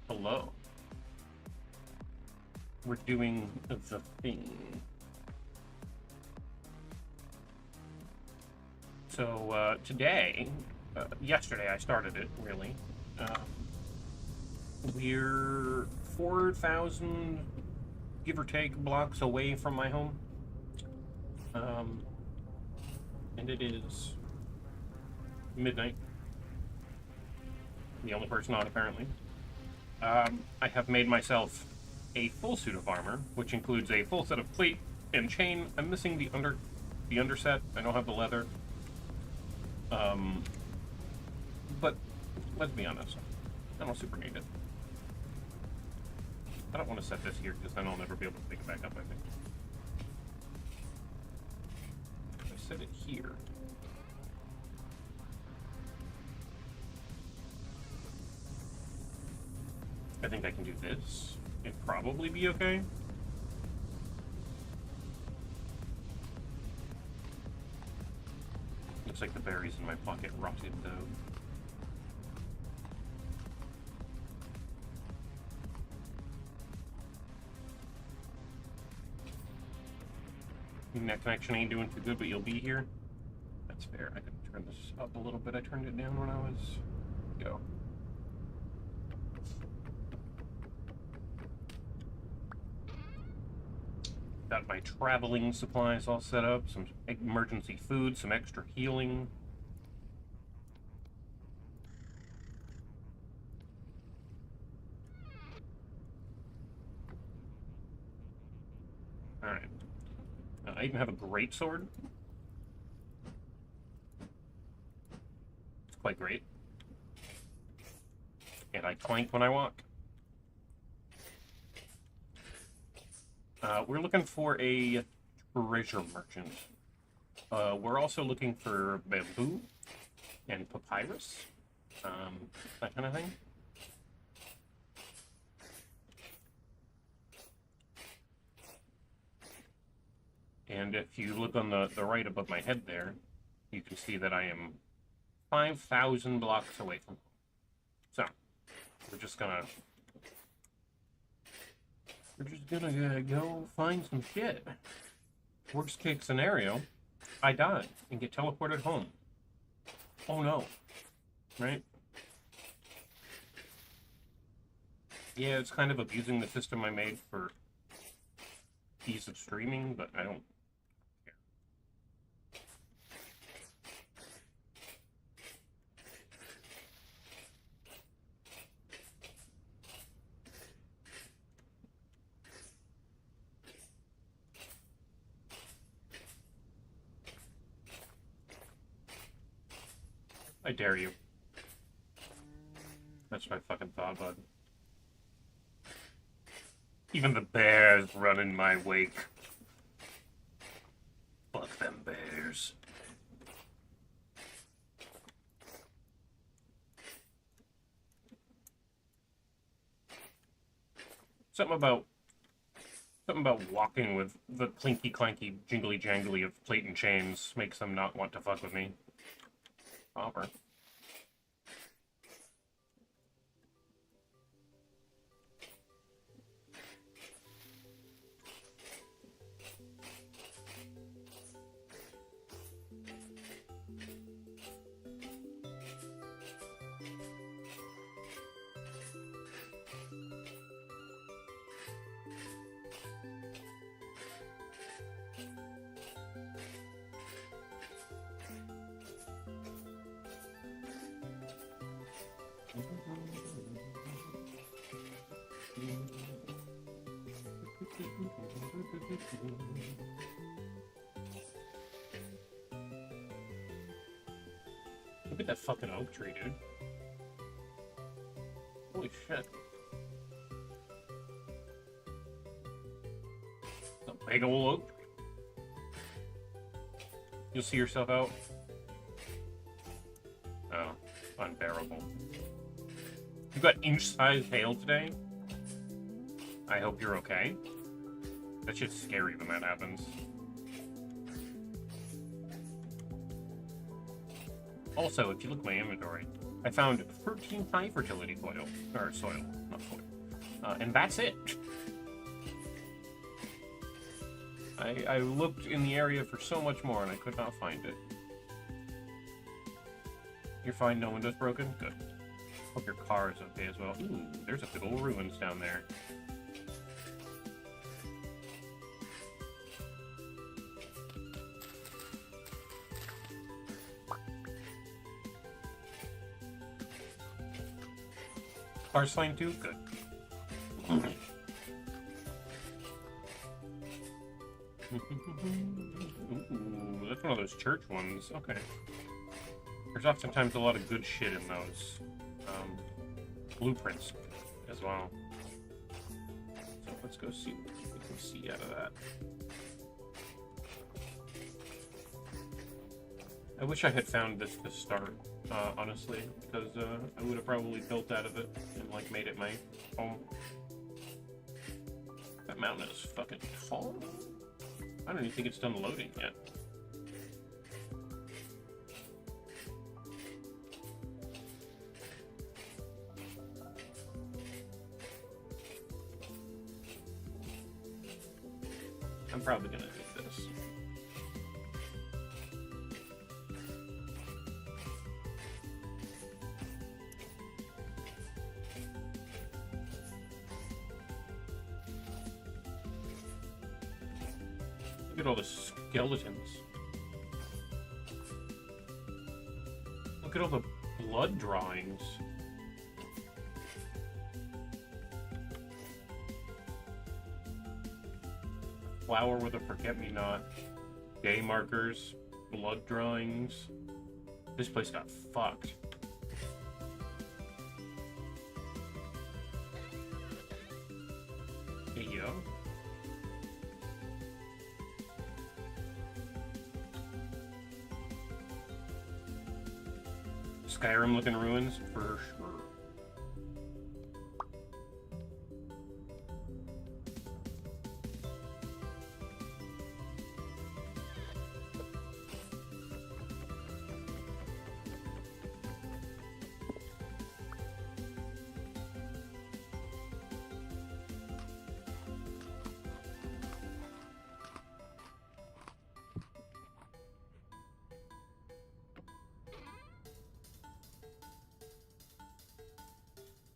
Hello. We're doing the thing. So today, yesterday I started it, really. We're 4,000, give or take, blocks away from my home. And it is midnight. The only person on, apparently. I have made myself a full suit of armor, which includes a full set of plate and chain. I'm missing the underset. I don't have the leather. But let's be honest, I don't super need it. I don't want to set this here because then I'll never be able to pick it back up, I think. If I set it here. I think I can do this. It'd probably be okay. Looks like the berries in my pocket rotted, though. Net connection ain't doing too good, but you'll be here. That's fair. I could turn this up a little bit. I turned it down when I was... Go. Got my traveling supplies all set up, some emergency food, some extra healing. Alright. I even have a greatsword. It's quite great. And I clank when I walk. We're looking for a treasure merchant. We're also looking for bamboo and papyrus, that kind of thing. And if you look on the right above my head there, you can see that I am 5,000 blocks away from home. So, we're just gonna go find some shit. Worst case scenario, I die and get teleported home. Oh no. Right? Yeah, it's kind of abusing the system I made for ease of streaming, but I don't care. I dare you. That's what I fucking thought, bud. Even the bears run in my wake. Fuck them bears. Something about walking with the clinky clanky jingly jangly of plate and chains makes them not want to fuck with me. Hopper. Look at that fucking oak tree, dude. Holy shit. A big ol' oak. You'll see yourself out. Oh, unbearable. You got inch-sized hail today? I hope you're okay. That shit's scary when that happens. Also, if you look at my inventory, I found 13 high fertility soil, not soil, and that's it. I looked in the area for so much more and I could not find it. You're fine, no window's broken? Good. Hope your car is okay as well. Ooh, there's a big old ruins down there. Car's fine too? Good. Ooh, that's one of those church ones. Okay. There's oftentimes a lot of good shit in those blueprints as well. So let's go see what we can see out of that. I wish I had found this to start, honestly, because I would have probably built out of it and like made it my home. That mountain is fucking tall. I don't even think it's done loading yet. I'm probably gonna do this. Look at all the skeletons. Look at all the blood drawings. Flower with a forget-me-not. Day markers. Blood drawings. This place got fucked. Hey, yo. Skyrim-looking ruins, for sure.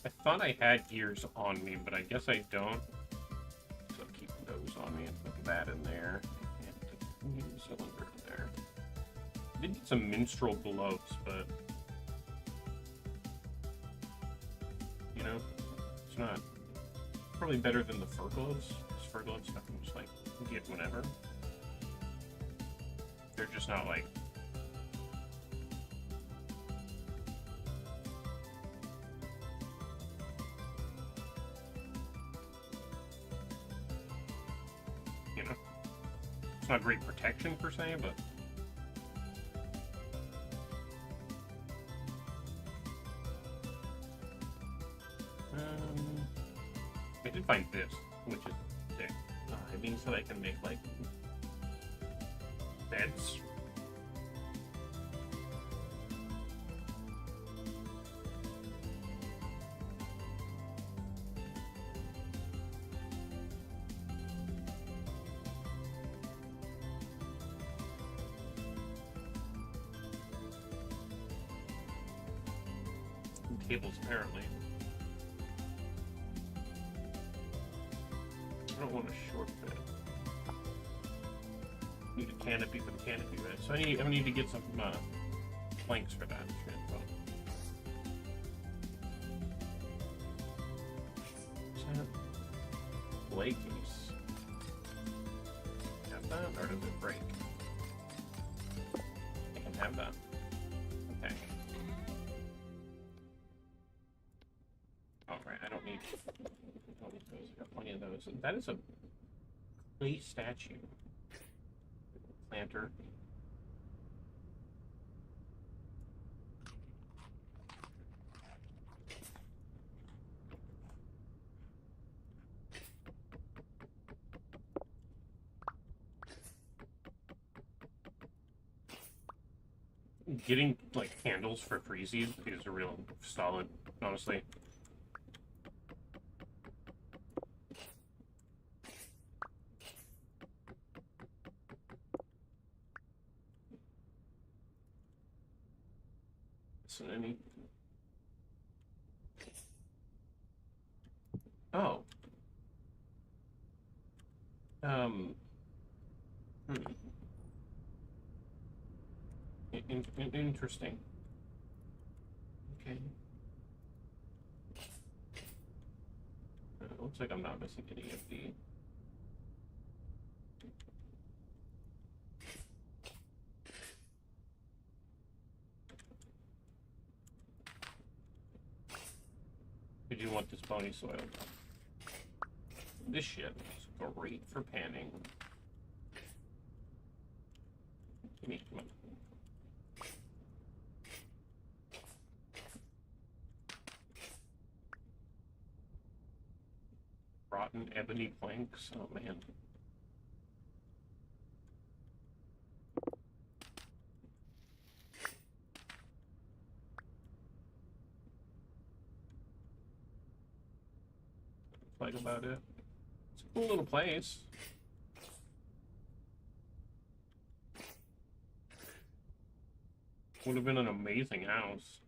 I thought I had gears on me, but I guess I don't. So keep those on me and put that in there. And the cylinder in there. I did get some minstrel gloves, but you know, it's not probably better than the fur gloves. Because fur gloves I can just like get whenever. They're just not like not great protection per se, but I did find this, which is sick. It means that I can make like beds. Tables, apparently. I don't want a short bed. Need a canopy for the canopy bed. So I need to get some planks for that. Blakeys. does it break? I can have that. Okay. Alright, I don't need those. I got plenty of those. That is a clay statue. Planter. Getting, like, candles for freezies is real solid, honestly. Isn't any... Oh. Interesting. Okay. Looks like I'm not missing any of the... Did you want this bony soil? This shit is great for panning. Gimme, come on. Rotten ebony planks. Oh man. Like about it. It's a cool little place. Would have been an amazing house.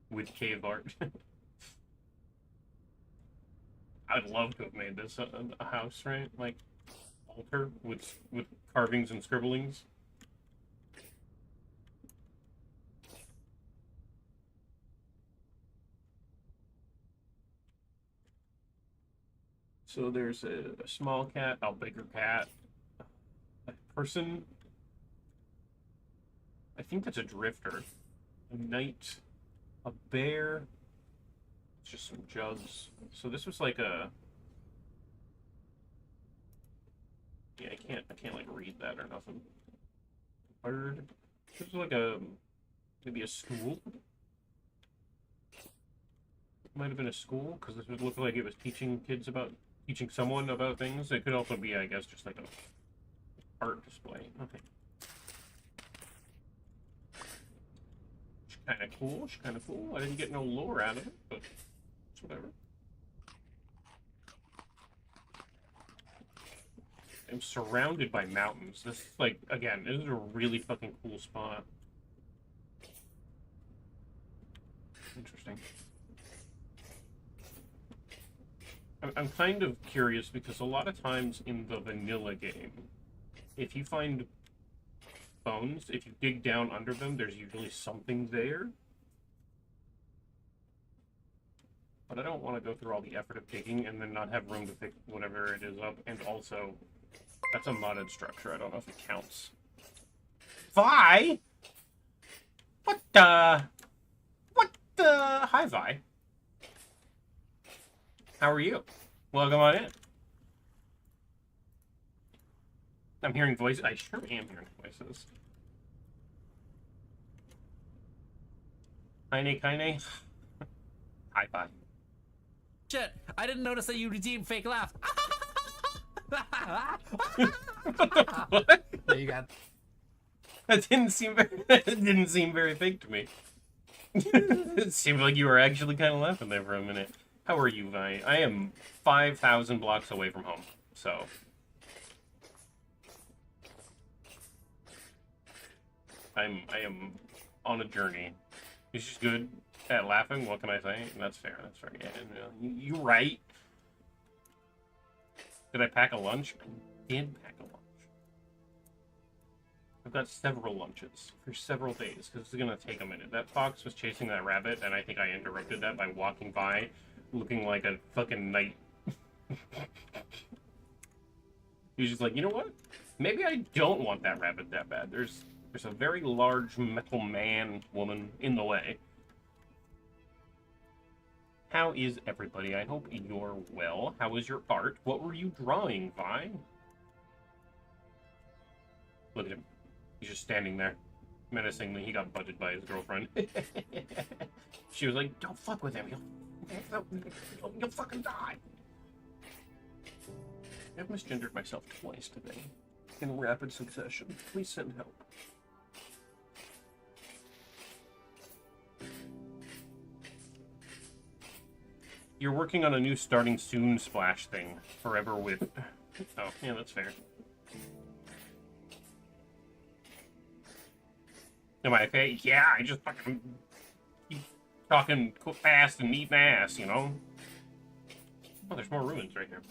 With cave art. I'd love to have made this a house, right? Like altar with carvings and scribblings. So there's a small cat, a bigger cat, a person. I think that's a drifter. A knight, a bear. Just some jugs. So this was like a... Yeah, I can't like read that or nothing. Bird. This was like a... Maybe a school? Might have been a school, because this would look like it was teaching kids about... Teaching someone about things. It could also be, I guess, just like a art display. Okay. She's kind of cool. She's kind of cool. I didn't get no lore out of it, but it's whatever. I'm surrounded by mountains. This is like, again, this is a really fucking cool spot. Interesting. I'm kind of curious because a lot of times in the vanilla game, if you find bones, if you dig down under them, there's usually something there. But I don't want to go through all the effort of digging and then not have room to pick whatever it is up. And also, that's a modded structure. I don't know if it counts. Vi? What the? What the? Hi, Vi. How are you? Welcome on in. I'm hearing voices. I sure am hearing voices. Kaine. Hi, bye. Shit, I didn't notice that you redeemed fake laugh. What? There you go. That didn't seem very fake to me. It seemed like you were actually kind of laughing there for a minute. How are you, Vi? I am 5,000 blocks away from home, so... I am on a journey. She's good at laughing, what can I say? That's fair, that's fair. Yeah, you right. Did I pack a lunch? I did pack a lunch. I've got several lunches for several days, because it's going to take a minute. That fox was chasing that rabbit, and I think I interrupted that by walking by, looking like a fucking knight. He's just like, you know what? Maybe I don't want that rabbit that bad. There's a very large metal man, woman in the way. How is everybody? I hope you're well. How is your art? What were you drawing, Vi? Look at him. He's just standing there, menacingly. He got butted by his girlfriend. She was like, don't fuck with him. You'll fucking die. I've misgendered myself twice today. In rapid succession. Please send help. You're working on a new starting soon splash thing. Forever with... Oh, yeah, that's fair. Am I okay? Yeah, I just fucking keep talking fast and eating ass, you know? Oh, there's more ruins right here.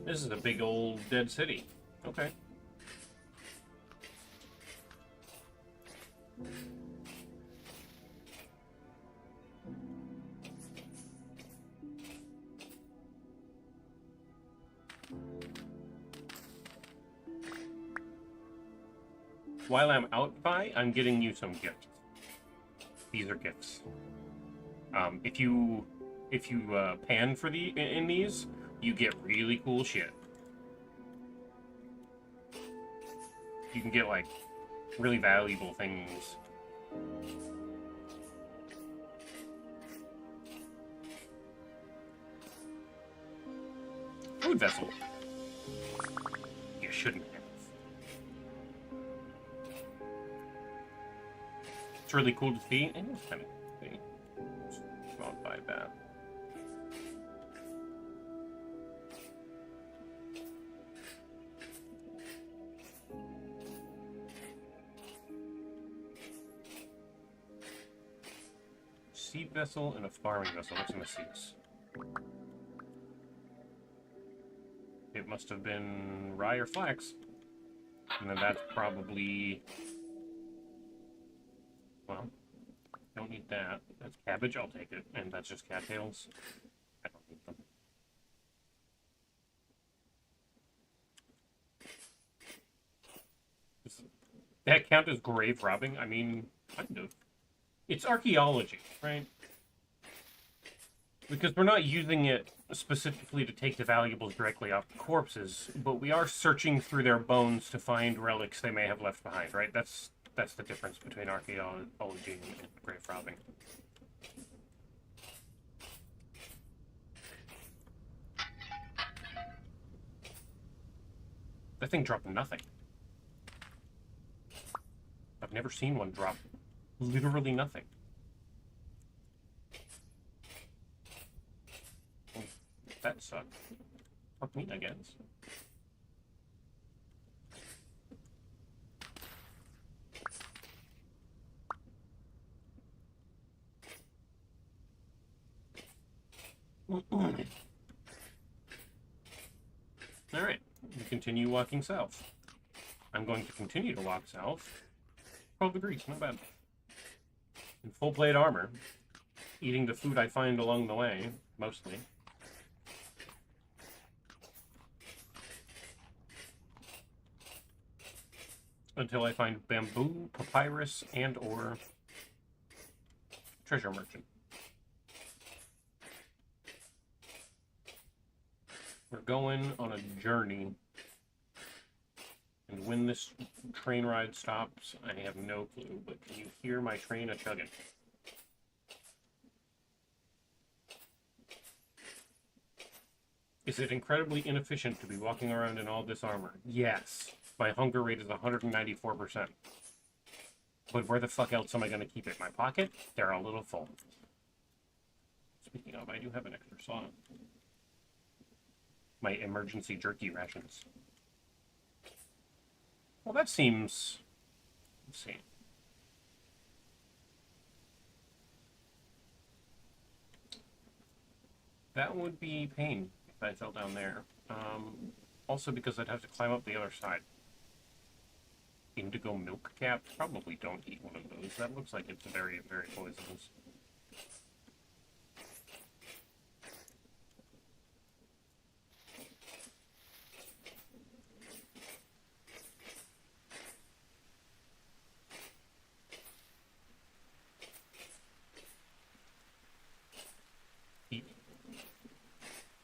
This is a big old dead city. Okay. While I'm out by, I'm getting you some gifts. These are gifts. If you pan for in these, you get really cool shit. You can get like really valuable things. Food vessel. You shouldn't have. It's really cool to see, and it's kind of see. Not by that. Seed vessel and a farming vessel. What's in the seeds? It must have been rye or flax. And then that's probably... Well, don't need that. That's cabbage, I'll take it. And that's just cattails. I don't need them. Does that count as grave robbing? I mean, kind of. It's archaeology, right? Because we're not using it specifically to take the valuables directly off the corpses, but we are searching through their bones to find relics they may have left behind, right? That's the difference between archaeology and grave robbing. That thing dropped nothing. I've never seen one drop literally nothing. Well, that sucked. Fuck me, I guess. Alright, we continue walking south. I'm going to continue to walk south. 12 degrees, not bad. In full plate armor, eating the food I find along the way, mostly. Until I find bamboo, papyrus, and or treasure merchant. We're going on a journey. And when this train ride stops, I have no clue, but can you hear my train a-chugging? Is it incredibly inefficient to be walking around in all this armor? Yes. My hunger rate is 194%. But where the fuck else am I going to keep it? My pocket? They're a little full. Speaking of, I do have an extra saw. My emergency jerky rations. Well, that seems... Let's see. That would be pain if I fell down there. Also because I'd have to climb up the other side. Indigo milk caps? Probably don't eat one of those. That looks like it's very, very poisonous.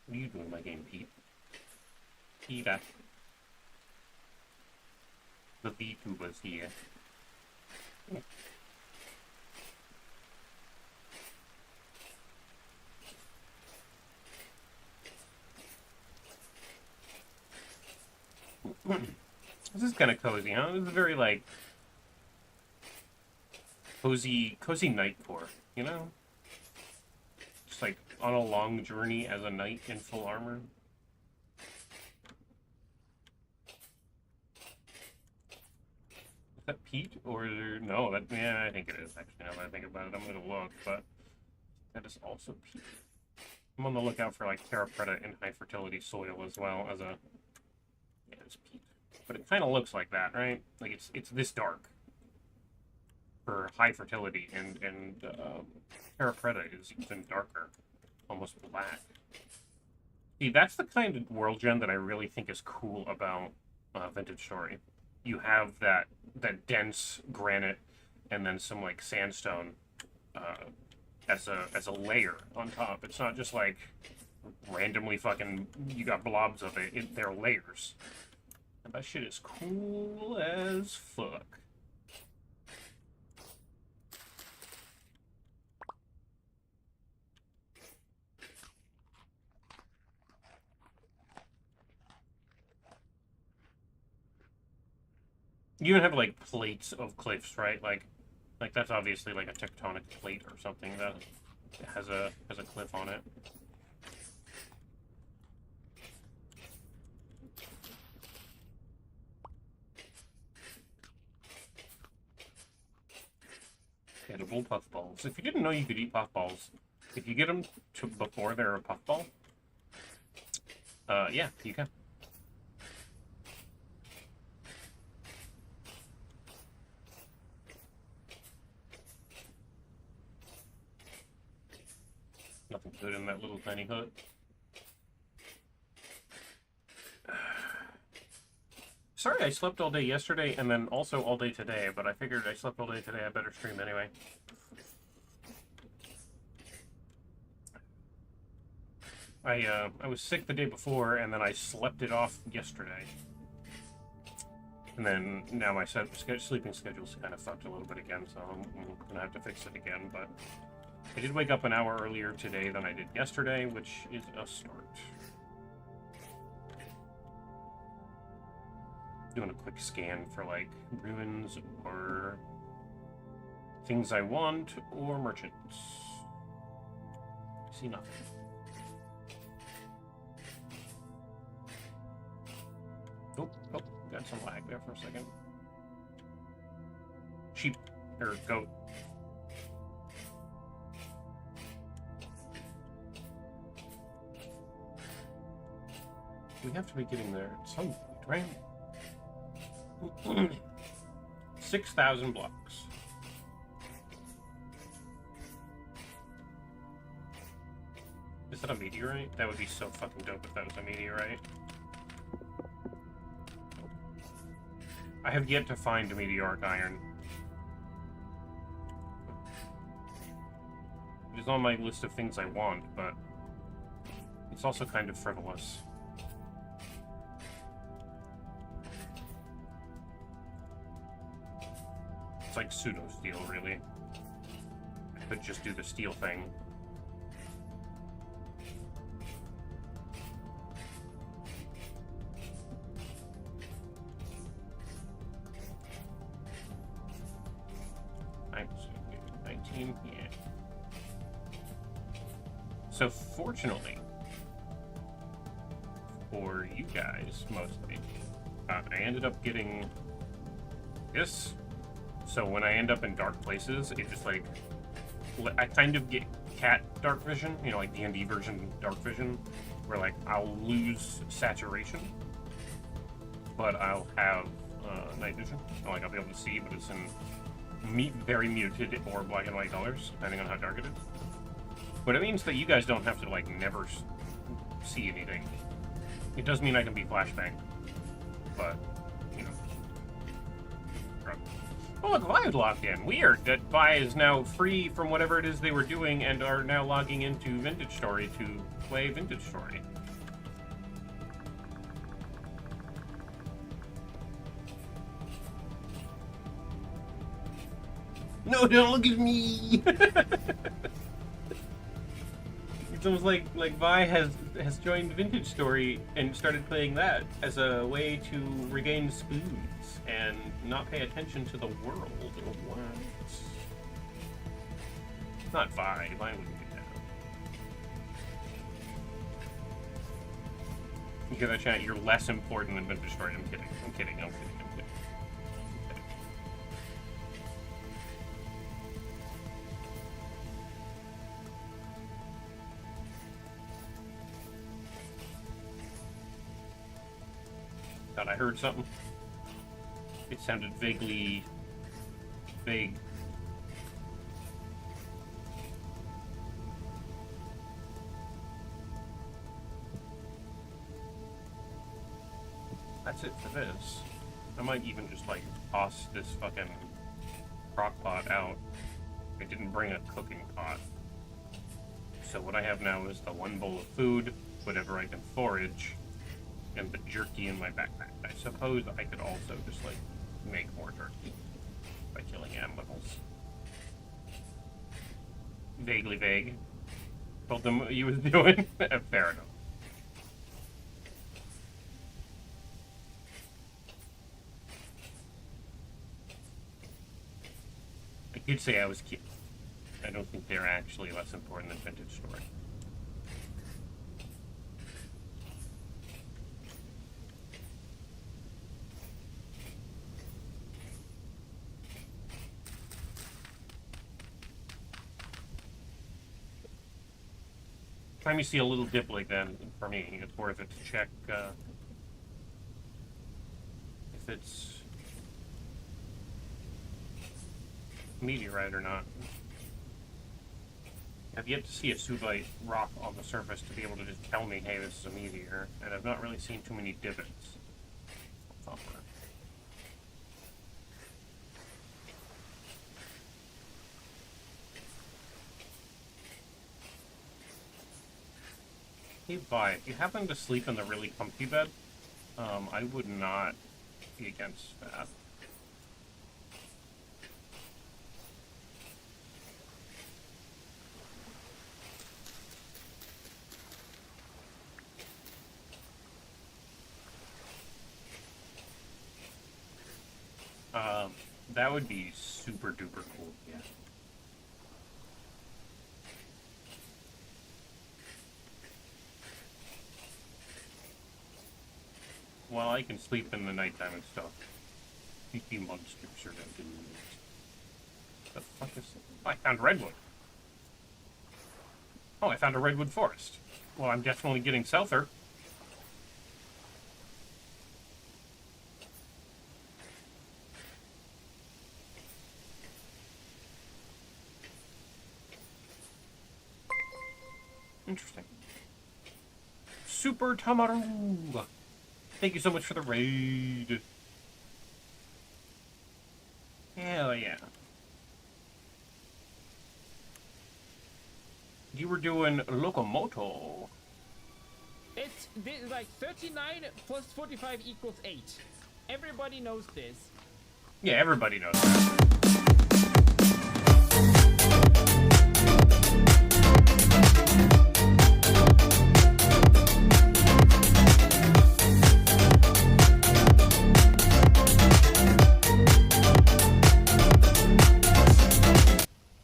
What are you doing in my game, Pete? Peter. The VTuber's here. This is kind of cozy, huh? This is very, like, cozy night core, you know? Just, like, on a long journey as a knight in full armor. Is that Pete? Or, no, that, yeah, I think it is, actually, now that I think about it. I'm gonna look, but that is also Pete. I'm on the lookout for, like, Terra Preta in high fertility soil as well as a... Yeah, it's Pete. But it kind of looks like that, right? Like, it's this dark for high fertility, and Terra Preta is even darker, almost black. See, that's the kind of world gen that I really think is cool about Vintage Story. You have that dense granite and then some like sandstone as a layer on top. It's not just like randomly fucking you got blobs of it. They're layers. And that shit is cool as fuck. You even have like plates of cliffs, right? Like that's obviously like a tectonic plate or something that has a cliff on it. Edible puffballs. If you didn't know you could eat puffballs, if you get them before they're a puffball, yeah, you can. Nothing good in that little tiny hut. Sorry I slept all day yesterday and then also all day today, but I figured I slept all day today, I better stream anyway. I was sick the day before, and then I slept it off yesterday. And then now my sleeping schedule's kind of fucked a little bit again, so I'm gonna have to fix it again, but I did wake up an hour earlier today than I did yesterday, which is a start. Doing a quick scan for like ruins or things I want or merchants. See nothing. Oh, got some lag there for a second. Sheep or goat. We have to be getting there at some point, right? 6,000 blocks. Is that a meteorite? That would be so fucking dope if that was a meteorite. I have yet to find a meteoric iron. It is on my list of things I want, but it's also kind of frivolous. It's like pseudo-steel, really. I could just do the steel thing. Yeah. So fortunately, for you guys mostly, I ended up getting this. So when I end up in dark places, it just like, I kind of get cat dark vision, you know, like D&D version dark vision, where like I'll lose saturation, but I'll have night vision. Like I'll be able to see, but it's in very muted or black and white colors, depending on how dark it is. But it means that you guys don't have to like never see anything. It does mean I can be flashbang, but you know, Oh, look, Vi is logged in. Weird that Vi is now free from whatever it is they were doing and are now logging into Vintage Story to play Vintage Story. No, don't look at me! It's almost like Vi has joined Vintage Story and started playing that as a way to regain spoons and not pay attention to the world. What? It's not Vi. Vi wouldn't do that. You hear that, chat? You're less important than Vintage Story. I'm kidding. I'm kidding. I'm kidding. I'm kidding. Thought I heard something. It sounded vaguely vague. That's it for this. I might even just like toss this fucking crock pot out. I didn't bring a cooking pot. So what I have now is the one bowl of food, whatever I can forage, and the jerky in my backpack. I suppose I could also just like make more jerky by killing animals. Vaguely vague. Told them what you was doing. Fair enough. I did say I was cute. I don't think they're actually less important than Vintage Story. Time you see a little dip like that, for me, it's worth it to check if it's meteorite or not. I've yet to see a Subite rock on the surface to be able to just tell me, hey, this is a meteor, and I've not really seen too many divots. Hey, Vi, if you happen to sleep in the really comfy bed, I would not be against that. That would be super duper cool, yeah. Well, I can sleep in the nighttime and stuff. You monsters are gonna do it. The fuck is... Oh, I found redwood. Oh, I found a redwood forest. Well, I'm definitely getting souther. Interesting. Super Tamaru! Thank you so much for the raid. Hell yeah. You were doing Locomoto. It's like 39 plus 45 equals 8. Everybody knows this. Yeah, everybody knows that.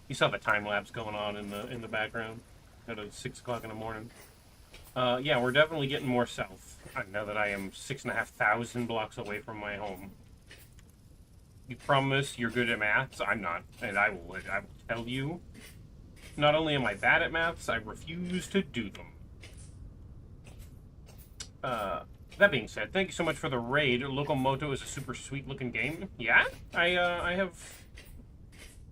You saw the time lapse going on in the background at 6 o'clock in the morning. Yeah, we're definitely getting more south. Now that I am 6,500 blocks away from my home. You promise you're good at maths? I'm not, and I will tell you. Not only am I bad at maths, I refuse to do them. That being said, thank you so much for the raid. Locomoto is a super sweet looking game. Yeah, I have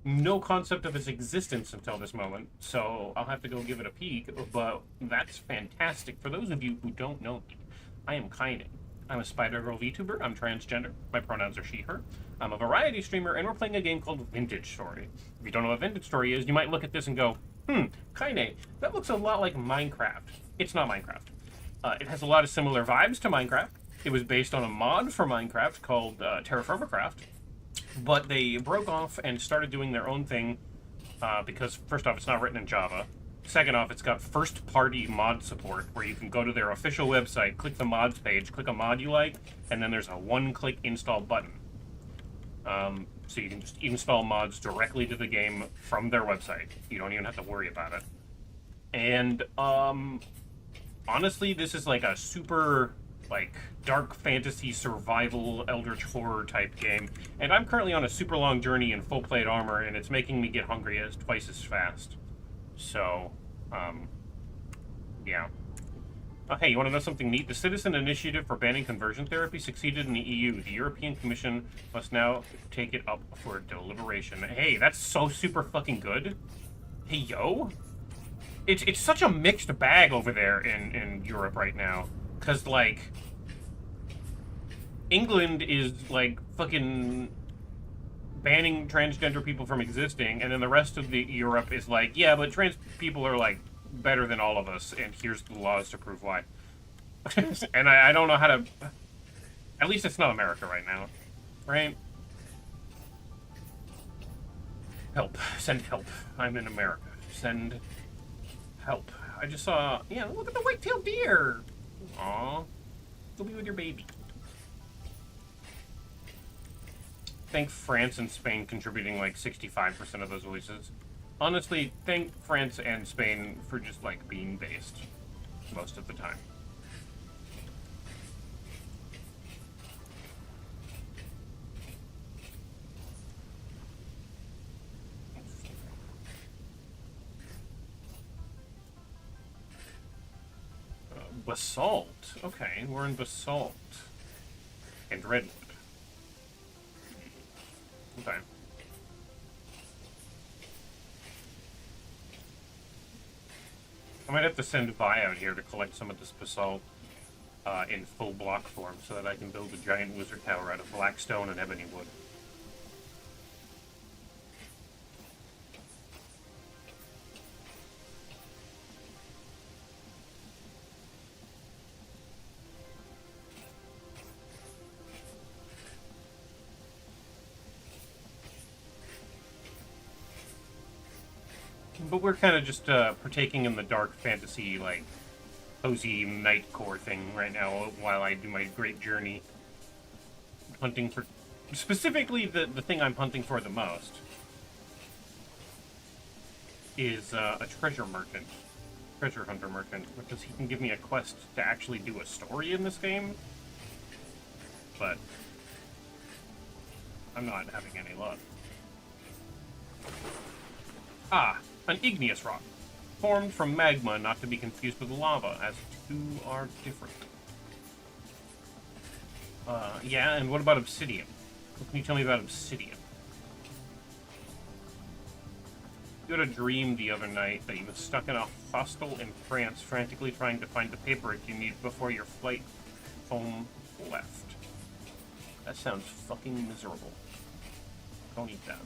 no concept of its existence until this moment, so I'll have to go give it a peek, but that's fantastic. For those of you who don't know me, I am Kynan. I'm a Spider-Girl VTuber. I'm transgender. My pronouns are she, her. I'm a variety streamer, and we're playing a game called Vintage Story. If you don't know what Vintage Story is, you might look at this and go, Kaine, that looks a lot like Minecraft. It's not Minecraft. It has a lot of similar vibes to Minecraft. It was based on a mod for Minecraft called Terra Firma Craft, but they broke off and started doing their own thing because, first off, it's not written in Java. Second off, it's got first-party mod support, where you can go to their official website, click the mods page, click a mod you like, and then there's a one-click install button. So you can just install mods directly to the game from their website. You don't even have to worry about it. And, honestly, this is like a super, like, dark fantasy survival eldritch horror type game. And I'm currently on a super long journey in full plate armor, and it's making me get hungry as twice as fast. So, yeah. Oh, hey, you want to know something neat? The Citizen Initiative for Banning Conversion Therapy succeeded in the EU. The European Commission must now take it up for deliberation. Hey, that's so super fucking good. Hey, yo. It's such a mixed bag over there in Europe right now. Because, like, England is, like, fucking banning transgender people from existing, and then the rest of the Europe is like, yeah, but trans people are, like, better than all of us, and here's the laws to prove why. And I don't know how to... At least it's not America right now, right? Help. Send help. I'm in America. Send help. I just saw... Yeah, look at the white-tailed deer! Aw. Go be with your baby. Thank France and Spain contributing like 65% of those voices. Honestly, thank France and Spain for just like being based most of the time. Basalt. Okay, we're in Basalt. And Redwood. Okay. I might have to send Vi out here to collect some of this basalt in full block form so that I can build a giant wizard tower out of black stone and ebony wood. But we're kind of just partaking in the dark fantasy, like, cozy nightcore thing right now while I do my great journey hunting for... Specifically, the thing I'm hunting for the most is a treasure merchant. Treasure hunter merchant, because he can give me a quest to actually do a story in this game. But I'm not having any luck. Ah! An igneous rock, formed from magma, not to be confused with lava, as two are different. Yeah, and what about obsidian? What can you tell me about obsidian? You had a dream the other night that you were stuck in a hostel in France, frantically trying to find the paperwork you need before your flight home left. That sounds fucking miserable. Don't eat that.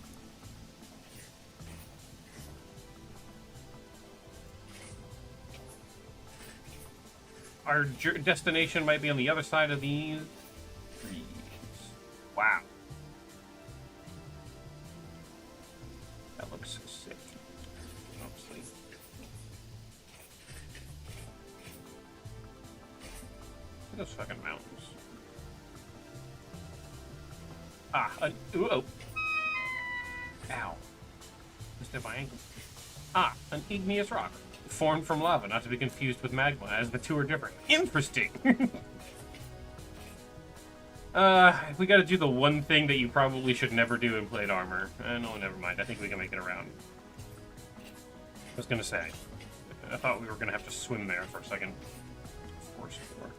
Our destination might be on the other side of these trees. Wow. That looks sick. Honestly. Look at those fucking mountains. Ah, ooh, oh. Ow. Missed my ankle. Ah, an igneous rock. Formed from lava, not to be confused with magma, as the two are different. Interesting! If we gotta do the one thing that you probably should never do in plate armor. No, never mind. I think we can make it around. I was gonna say. I thought we were gonna have to swim there for a second. Force floor.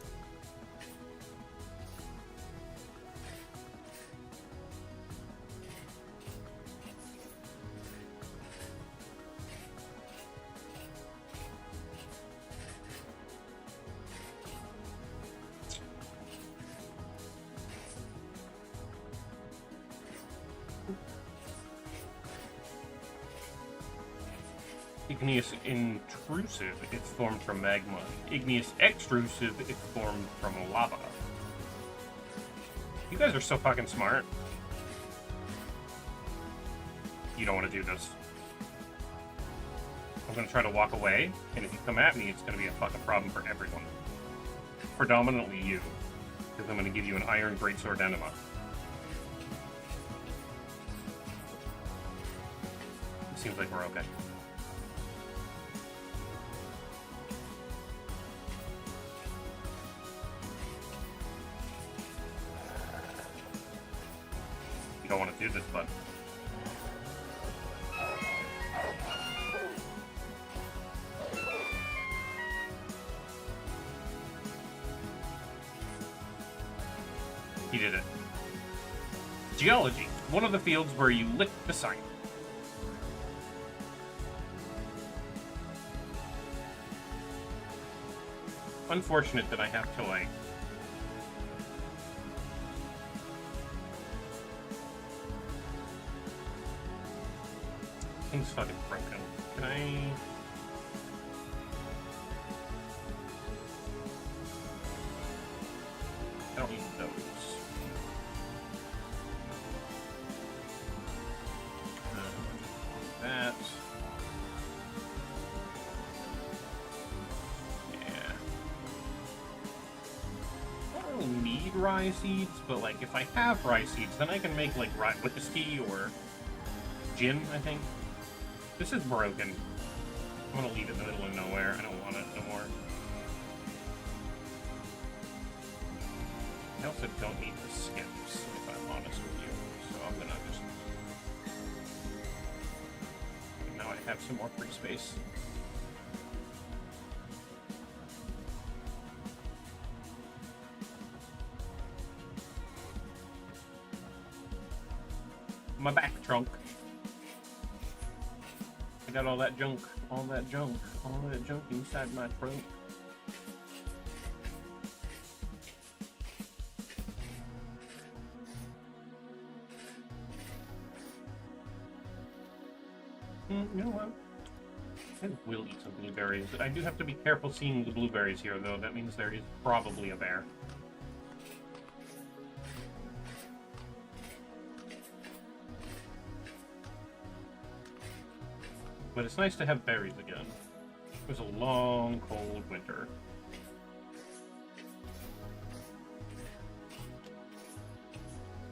Igneous intrusive, it's formed from magma. Igneous extrusive, it's formed from lava. You guys are so fucking smart. You don't want to do this. I'm gonna try to walk away, and if you come at me, it's gonna be a fucking problem for everyone. Predominantly you, because I'm gonna give you an iron greatsword enema. It seems like we're okay. You don't want to do this, bud. He did it. Geology. One of the fields where you lick the sign. Unfortunate that I have to, like... Thing's fucking broken. Can I... I don't need those. That. Yeah. I don't really need rye seeds, but like if I have rye seeds, then I can make like rye whiskey or gin, I think. This is broken. I'm gonna leave it in the middle of nowhere. I don't want it no more. I also don't need the skips, if I'm honest with you. So I'm gonna just... Now I have some more free space. My back trunk. I got all that junk inside my trunk. You know what? I will eat some blueberries. I do have to be careful seeing the blueberries here, though. That means there is probably a bear. But it's nice to have berries again. It was a long, cold winter.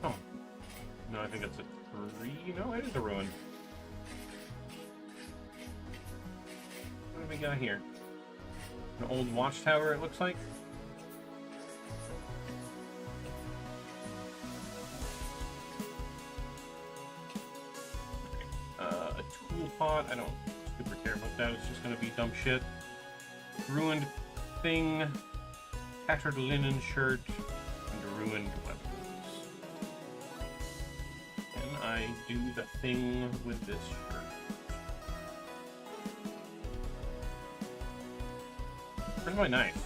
Oh. No, I think it's a tree. No, it is a ruin. What do we got here? An old watchtower, it looks like. A tool pot. I don't super care about that. It's just gonna be dumb shit. Ruined thing. Tattered linen shirt. And ruined weapons. Can I do the thing with this shirt? Where's my knife?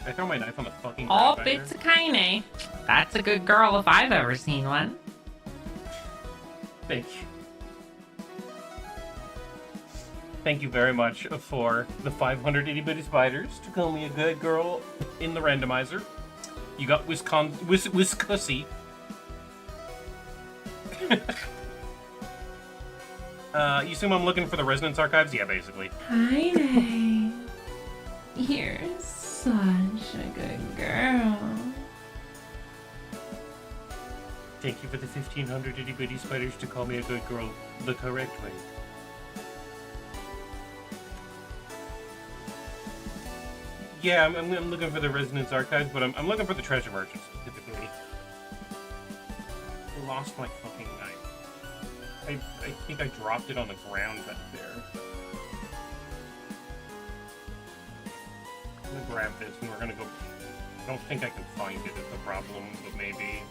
I throw my knife on the fucking Oh, ground back it's a Kaine. That's a good girl if I've ever seen one. Thank you. Thank you very much for the 500 itty bitty spiders to call me a good girl in the randomizer. You got Wiscussy. You assume I'm looking for the Resonance Archives? Yeah, basically. Kaine. You're such a good girl. Thank you for the 1500 itty bitty spiders to call me a good girl the correct way. Yeah, I'm looking for the Resonance Archives, but I'm looking for the Treasure Merchant specifically. I lost my fucking knife. I think I dropped it on the ground back there. I'm gonna grab this and we're gonna go... I don't think I can find it is the problem, but maybe...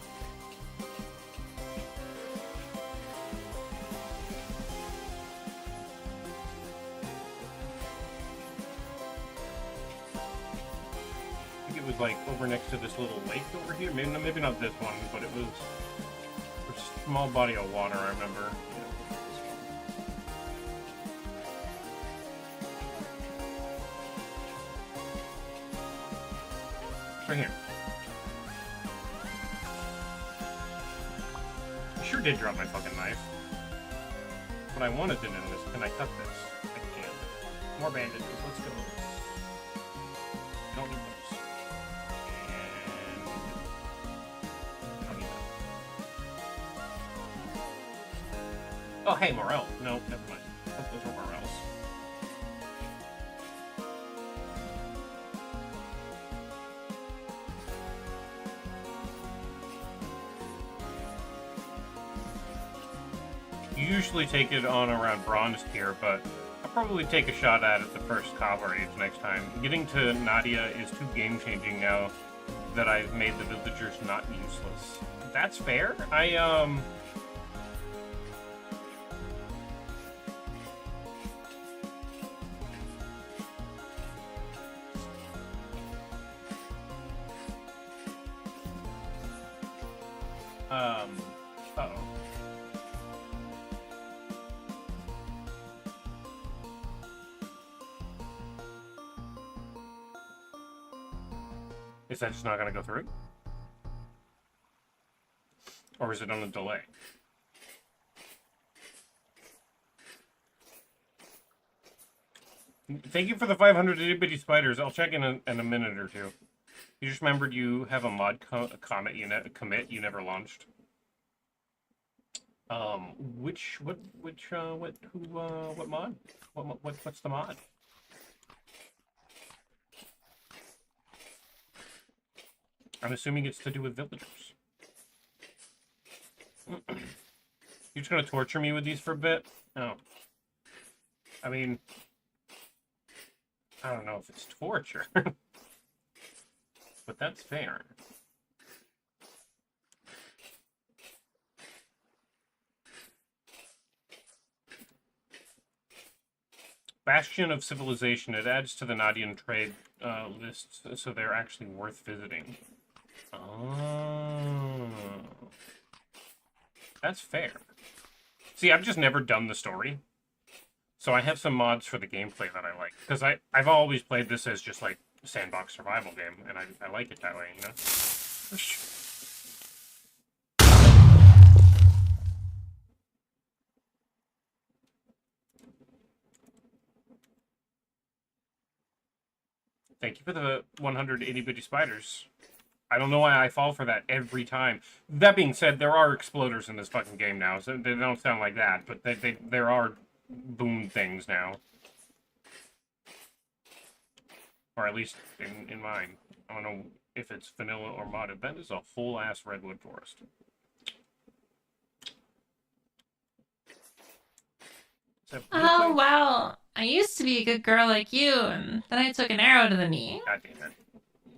it was like over next to this little lake over here. Maybe not this one, but it was a small body of water, I remember. Right here. I sure did drop my fucking knife. What I wanted to know is, can I cut this? I can. More bandages, let's go. Don't need those. And... I don't need that. Oh, hey, Morel. No, never mind. Those are Morels. Usually take it on around bronze tier, but I'll probably take a shot at it the first Copper Age next time. Getting to Nadia is too game-changing now that I've made the villagers not useless. That's fair. Uh-oh. Is that just not going to go through? Or is it on a delay? Thank you for the 500 itty-bitty spiders. I'll check in a minute or two. You just remembered you have a mod commit you never launched. What mod? What's the mod? I'm assuming it's to do with villagers. You're just gonna torture me with these for a bit? No. I mean, I don't know if it's torture. But that's fair. Bastion of Civilization. It adds to the Nadian trade list, so they're actually worth visiting. Oh. That's fair. See, I've just never done the story. So I have some mods for the gameplay that I like. Because I've always played this as just like a sandbox survival game, and I like it that way, you know? Thank you for the 180 bitty spiders. I don't know why I fall for that every time. That being said, there are exploders in this fucking game now, so they don't sound like that, but there are boom things now. Or at least in mine. I don't know if it's vanilla or modded. That is a whole ass redwood forest. Oh, wow. I used to be a good girl like you, and then I took an arrow to the knee. God damn it.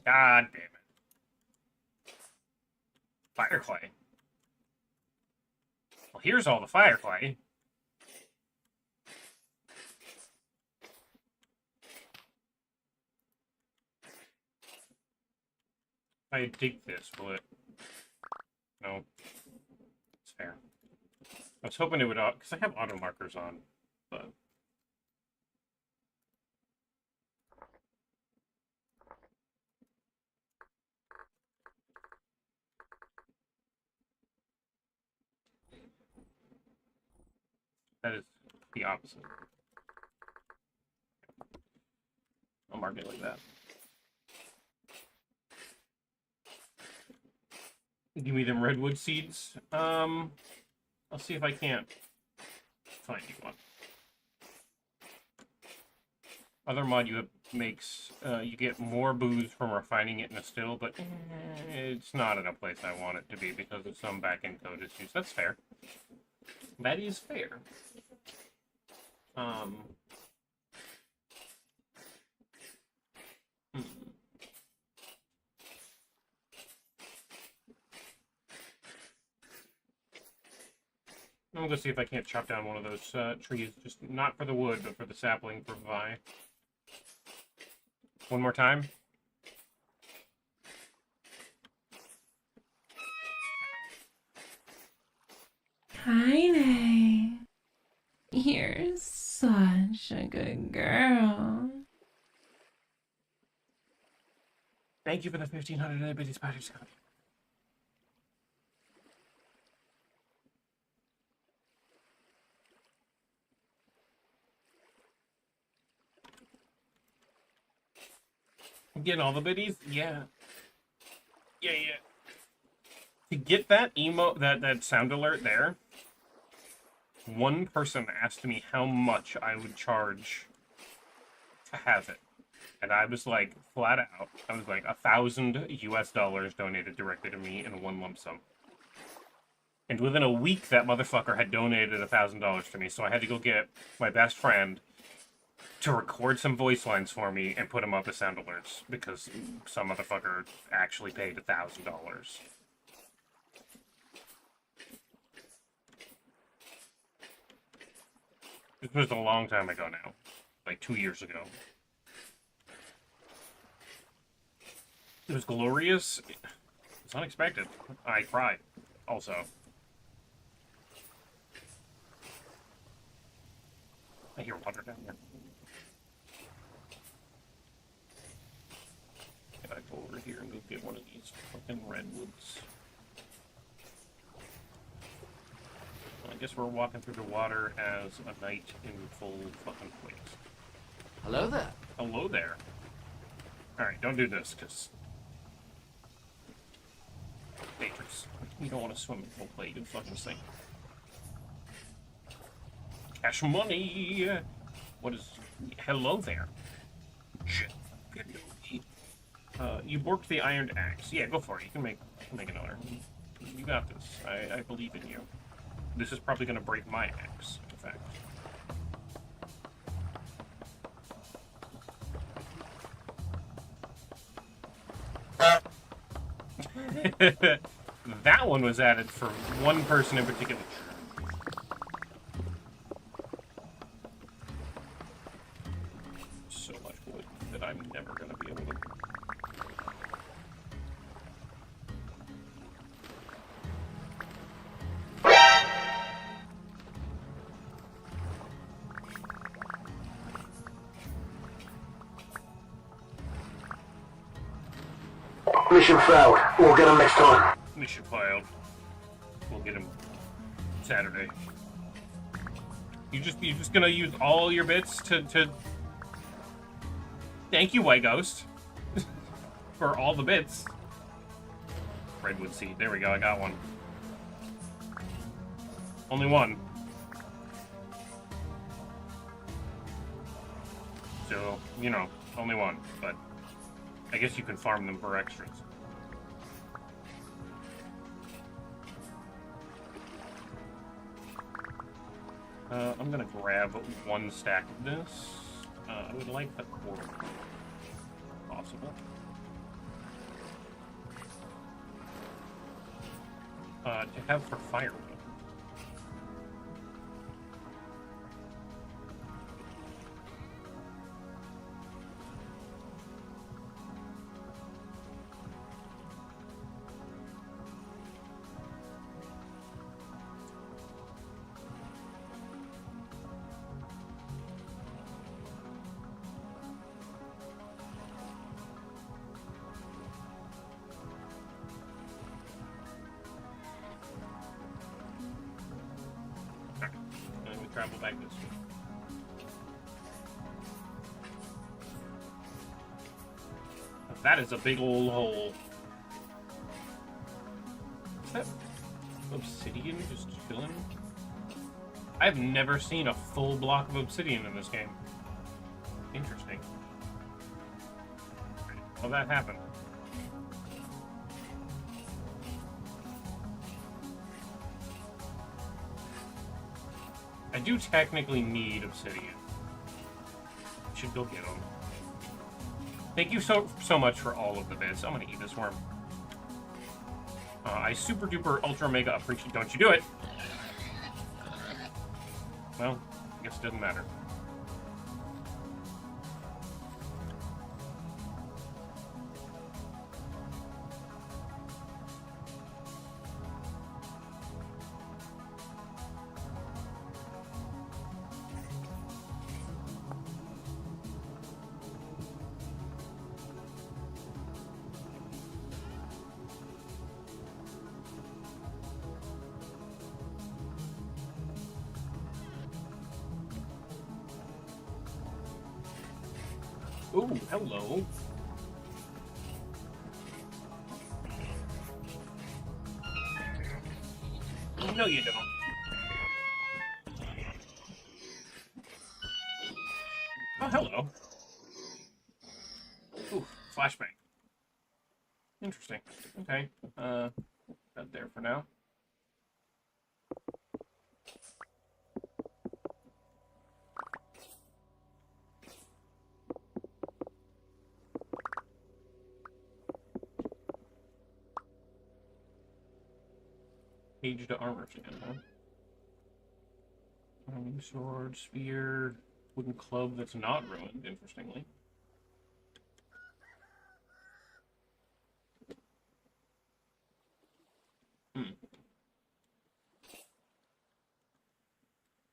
God damn it. Fire clay. Well, here's all the fire clay. If I dig this, will it? No. It's fair. I was hoping it would, because I have auto markers on, but. That is the opposite. I'll mark it like that. Give me them redwood seeds. I'll see if I can't find you one. Other mod you have makes you get more booze from refining it in a still, but it's not in a place I want it to be because of some back-end code issues. That's fair. That is fair. I'm gonna see if I can't chop down one of those trees, just not for the wood, but for the sapling for Vi. One more time. Heine. You're such a good girl. Thank you for the 1,500 Bitty Spider Scott. Getting all the biddies? Yeah. Yeah. To get that that sound alert there, one person asked me how much I would charge to have it. And I was like, flat out, I was like, $1,000 US donated directly to me in one lump sum. And within a week, that motherfucker had donated $1,000 to me, so I had to go get my best friend to record some voice lines for me and put them up as sound alerts, because some motherfucker actually paid $1,000. This was a long time ago now, like 2 years ago. It was glorious. It's unexpected. I cried, also. I hear water down there. Can I go over here and go get one of these fucking redwoods? Well, I guess we're walking through the water as a knight in full fucking place. Hello there. Hello there. Alright, don't do this, because... dangerous. You don't want to swim in full play, you fucking sink. Cash money! What is... hello there. Shit. You borked the ironed axe. Yeah, go for it. You can make another. You got this. I believe in you. This is probably going to break my axe, in fact. That one was added for one person in particular. So much wood that I'm never going to be able to... Mission failed. We'll get him next time. Mission failed. We'll get him Saturday. You're just gonna use all your bits to... Thank you, White Ghost. For all the bits. Redwood seed. There we go, I got one. Only one. So, you know, only one. But I guess you can farm them for extras. I'm gonna grab one stack of this. I would like the cord, if possible. To have for firewood. Travel back this way. That is a big old hole. Is that obsidian just chilling? I've never seen a full block of obsidian in this game. Interesting. How that happened? I do technically need obsidian. I should go get them. Thank you so much for all of the bits. I'm gonna eat this worm. I super duper ultra mega appreciate. Don't you do it? Well, I guess it doesn't matter. Ooh, hello. No, you don't. Oh, hello. Ooh, flashbang. Interesting. Okay. Got there for now. Cage to armor stand, huh? Sword, spear, wooden club that's not ruined, interestingly.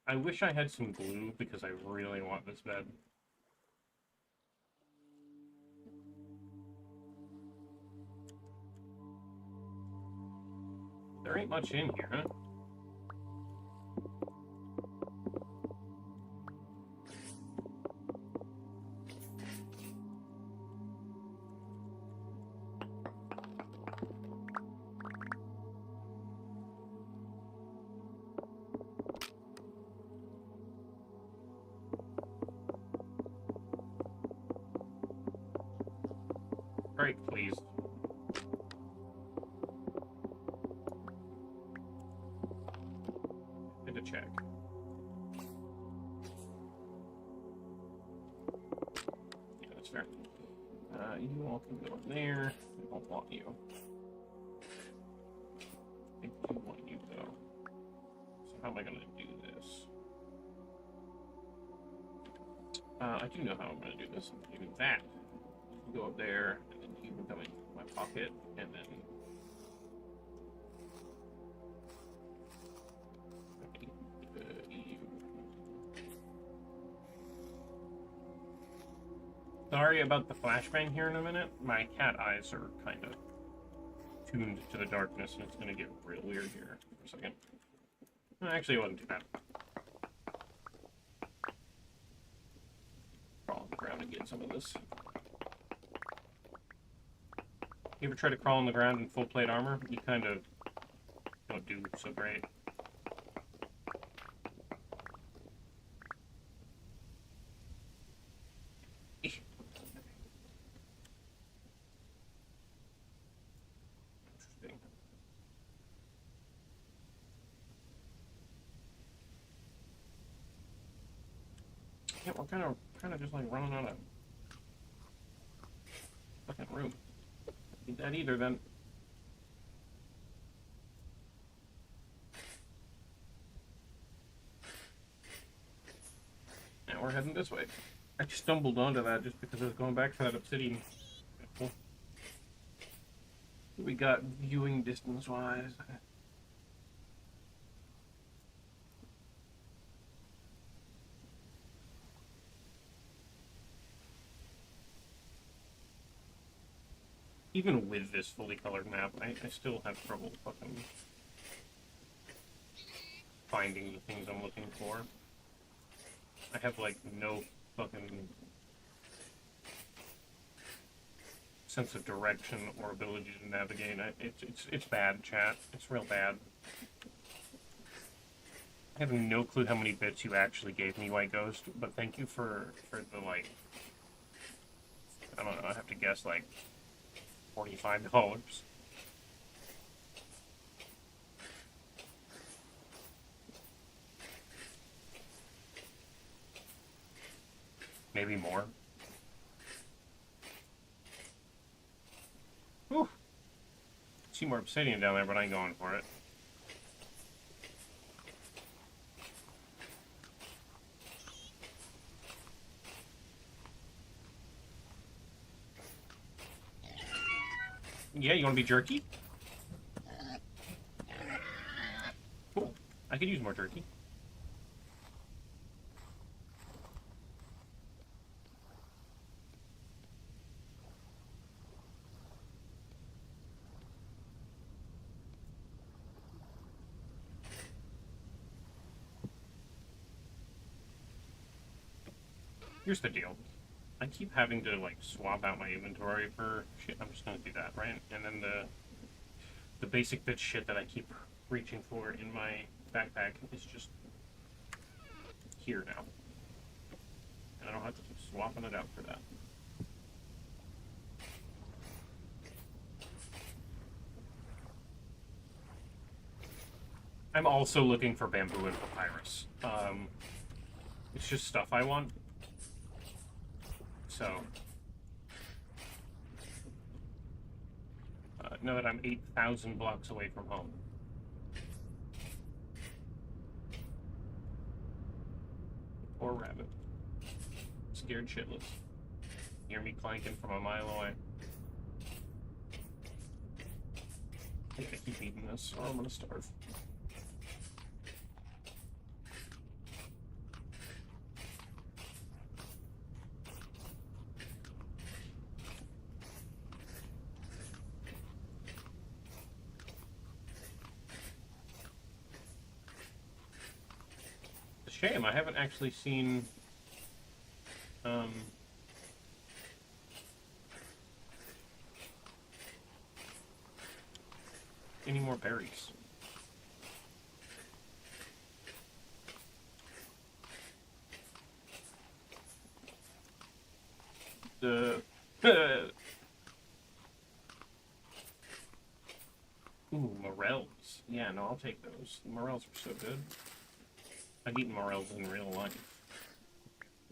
I wish I had some glue because I really want this bed. There ain't much in here, huh? Break, please. Did a check. Yeah, that's fair. You all can go in there. I don't want you. I do want you, though. So how am I going to do this? I do know how I'm going to do this. I'm going to do that. You go up there, and then you can come in my pocket, and then... you. Sorry about the flashbang here in a minute. My cat eyes are kind of tuned to the darkness, and it's going to get real weird here for a second. Actually, it wasn't too bad. Crawl on the ground and get some of this. You ever try to crawl on the ground in full plate armor? You kind of don't do so great. Interesting. Yeah, we're kind of just like running out of fucking room. Need that either, then. Now we're heading this way. I stumbled onto that just because I was going back for that obsidian. What we got viewing distance-wise? Even with this fully colored map, I still have trouble fucking finding the things I'm looking for. I have, like, no fucking sense of direction or ability to navigate. It's bad, chat. It's real bad. I have no clue how many bits you actually gave me, White Ghost, but thank you for the, like, I don't know, I have to guess, like, $45. Maybe more. Whew. See more obsidian down there, but I ain't going for it. Yeah, you want to be jerky? Cool. I could use more jerky. Here's the deal. I keep having to like swap out my inventory for shit. I'm just gonna do that, right? And then the basic bitch shit that I keep reaching for in my backpack is just here now. And I don't have to keep swapping it out for that. I'm also looking for bamboo and papyrus. It's just stuff I want. So, know that I'm 8,000 blocks away from home. Poor rabbit. Scared shitless. Hear me clanking from a mile away. I think I keep eating this or I'm gonna starve. Shame, I haven't actually seen any more berries. The ooh, morels. Yeah, no, I'll take those. The morels are so good. I've eaten morels in real life.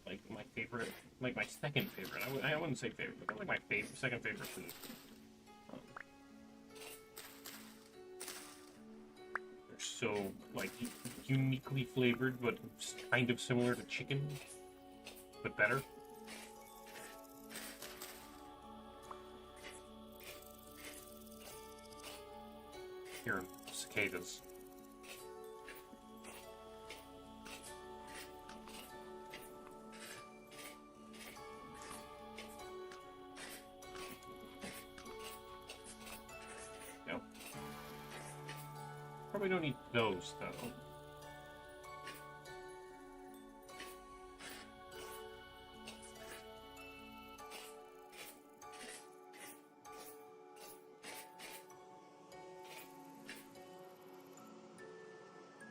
Like my favorite, like my second favorite. I wouldn't say favorite, but they're like my second favorite food. They're so like uniquely flavored, but kind of similar to chicken, but better. Here, cicadas. Probably don't need those, though.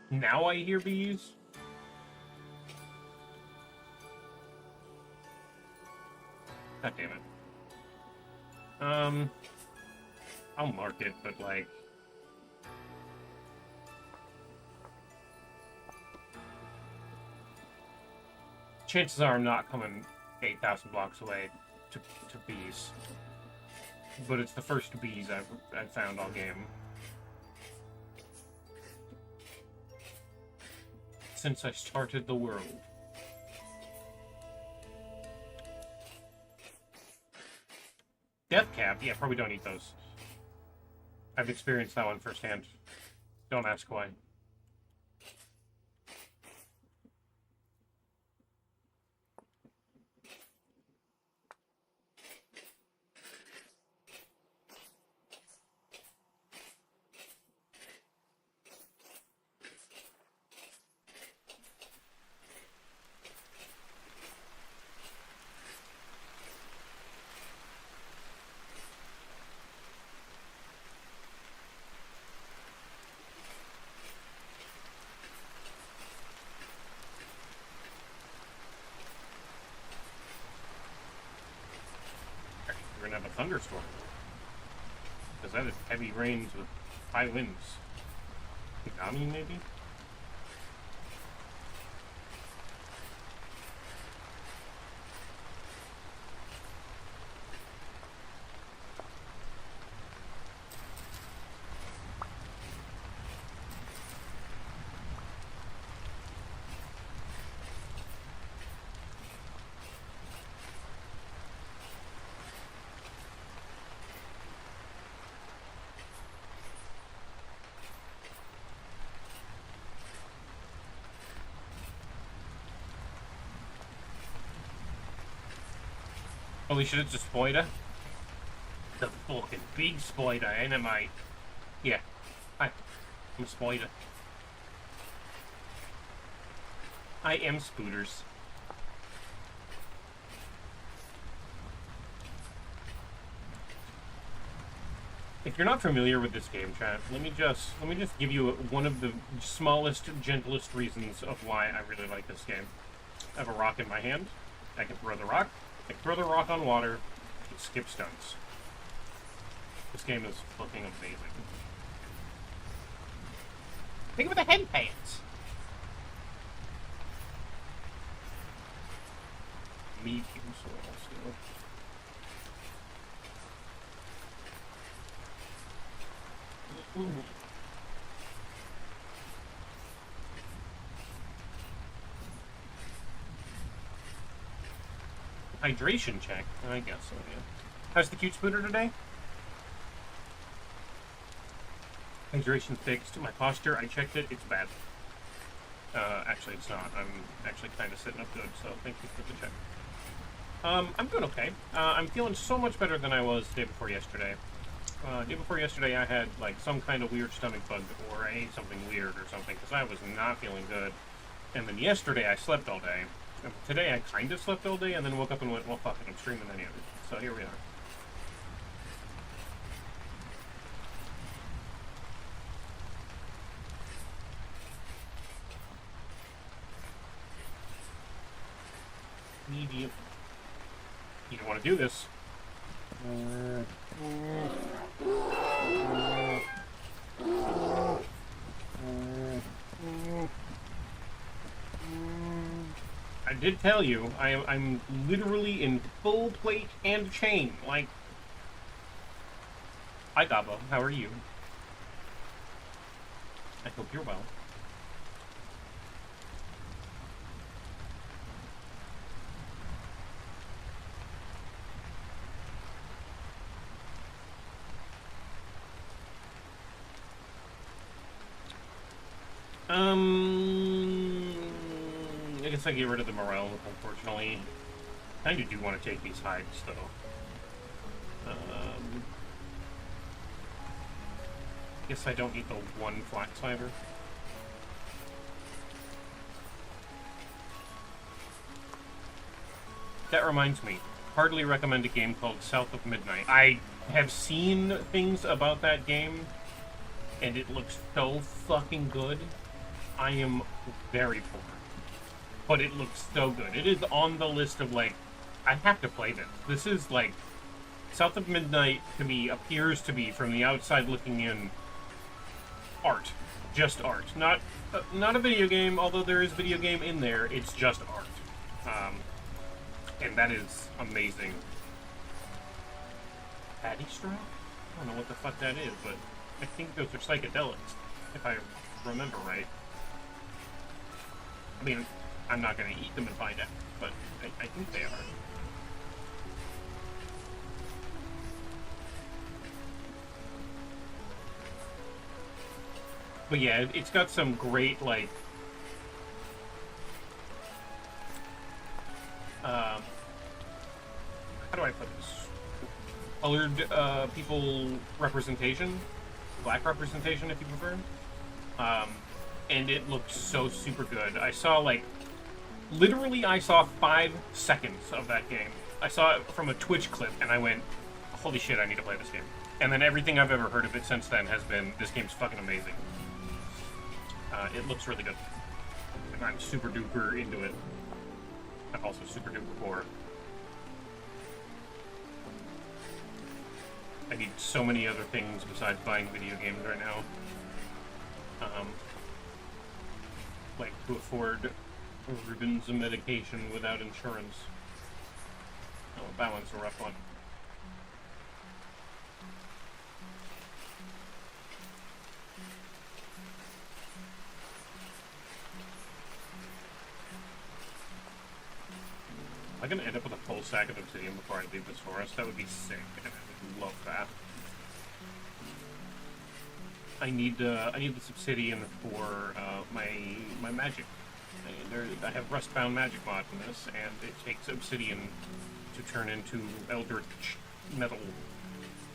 Now I hear bees? God damn it. I'll mark it, but like... chances are I'm not coming 8,000 blocks away to bees. But it's the first bees I've found all game. Since I started the world. Death cap? Yeah, probably don't eat those. I've experienced that one firsthand. Don't ask why. We're gonna have a thunderstorm. Because that is heavy rains with high winds. Tsunami, maybe? Oh, we should have just spider. The fucking big spider, ain't mate? Yeah. Hi. I'm a spider. I am Spooters. If you're not familiar with this game, chat, let me just give you one of the smallest, gentlest reasons of why I really like this game. I have a rock in my hand. I can throw the rock. I can throw the rock on water. It skips stunts. This game is fucking amazing. Think of the head pants. Medium soil still. Hydration check? I guess so, yeah. How's the cute spooter today? Hydration fixed. My posture, I checked it, it's bad. Actually it's not. I'm actually kind of sitting up good, so thank you for the check. I'm doing okay. I'm feeling so much better than I was day before yesterday. Day before yesterday I had like some kind of weird stomach bug, or I ate something weird or something, because I was not feeling good. And then yesterday I slept all day. And today I kind of slept all day, and then woke up and went, well fuck it, I'm streaming any of it. So here we are. Medium. You don't want to do this. I did tell you, I'm literally in full plate and chain. Like, hi Gabo, how are you? I hope you're well. I guess I get rid of the morale, unfortunately. I do want to take these hides, though. Guess I don't need the one flax fiber. That reminds me. Hardly recommend a game called South of Midnight. I have seen things about that game, and it looks so fucking good. I am very poor, but it looks so good. It is on the list of, like, I have to play this. This is, like, South of Midnight, to me, appears to be, from the outside looking in, art. Just art. Not a video game, although there is video game in there. It's just art. And that is amazing. Patty straw? I don't know what the fuck that is, but I think those are psychedelics, if I remember right. I mean, I'm not going to eat them and find out, but I think they are. But yeah, it's got some great, like, how do I put this? Colored people representation, black representation if you prefer. And it looks so super good. I saw, like, literally I saw 5 seconds of that game. I saw it from a Twitch clip, and I went, holy shit, I need to play this game. And then everything I've ever heard of it since then has been, this game's fucking amazing. It looks really good. And I'm super duper into it. I'm also super duper poor. I need so many other things besides buying video games right now. Like to afford ribbons and medication without insurance. Oh, that one's a rough one. I'm gonna end up with a full stack of obsidian before I leave this forest. That would be sick, and I would love that. I need this obsidian for my magic. I have Rustbound magic mod in this, and it takes obsidian to turn into eldritch metal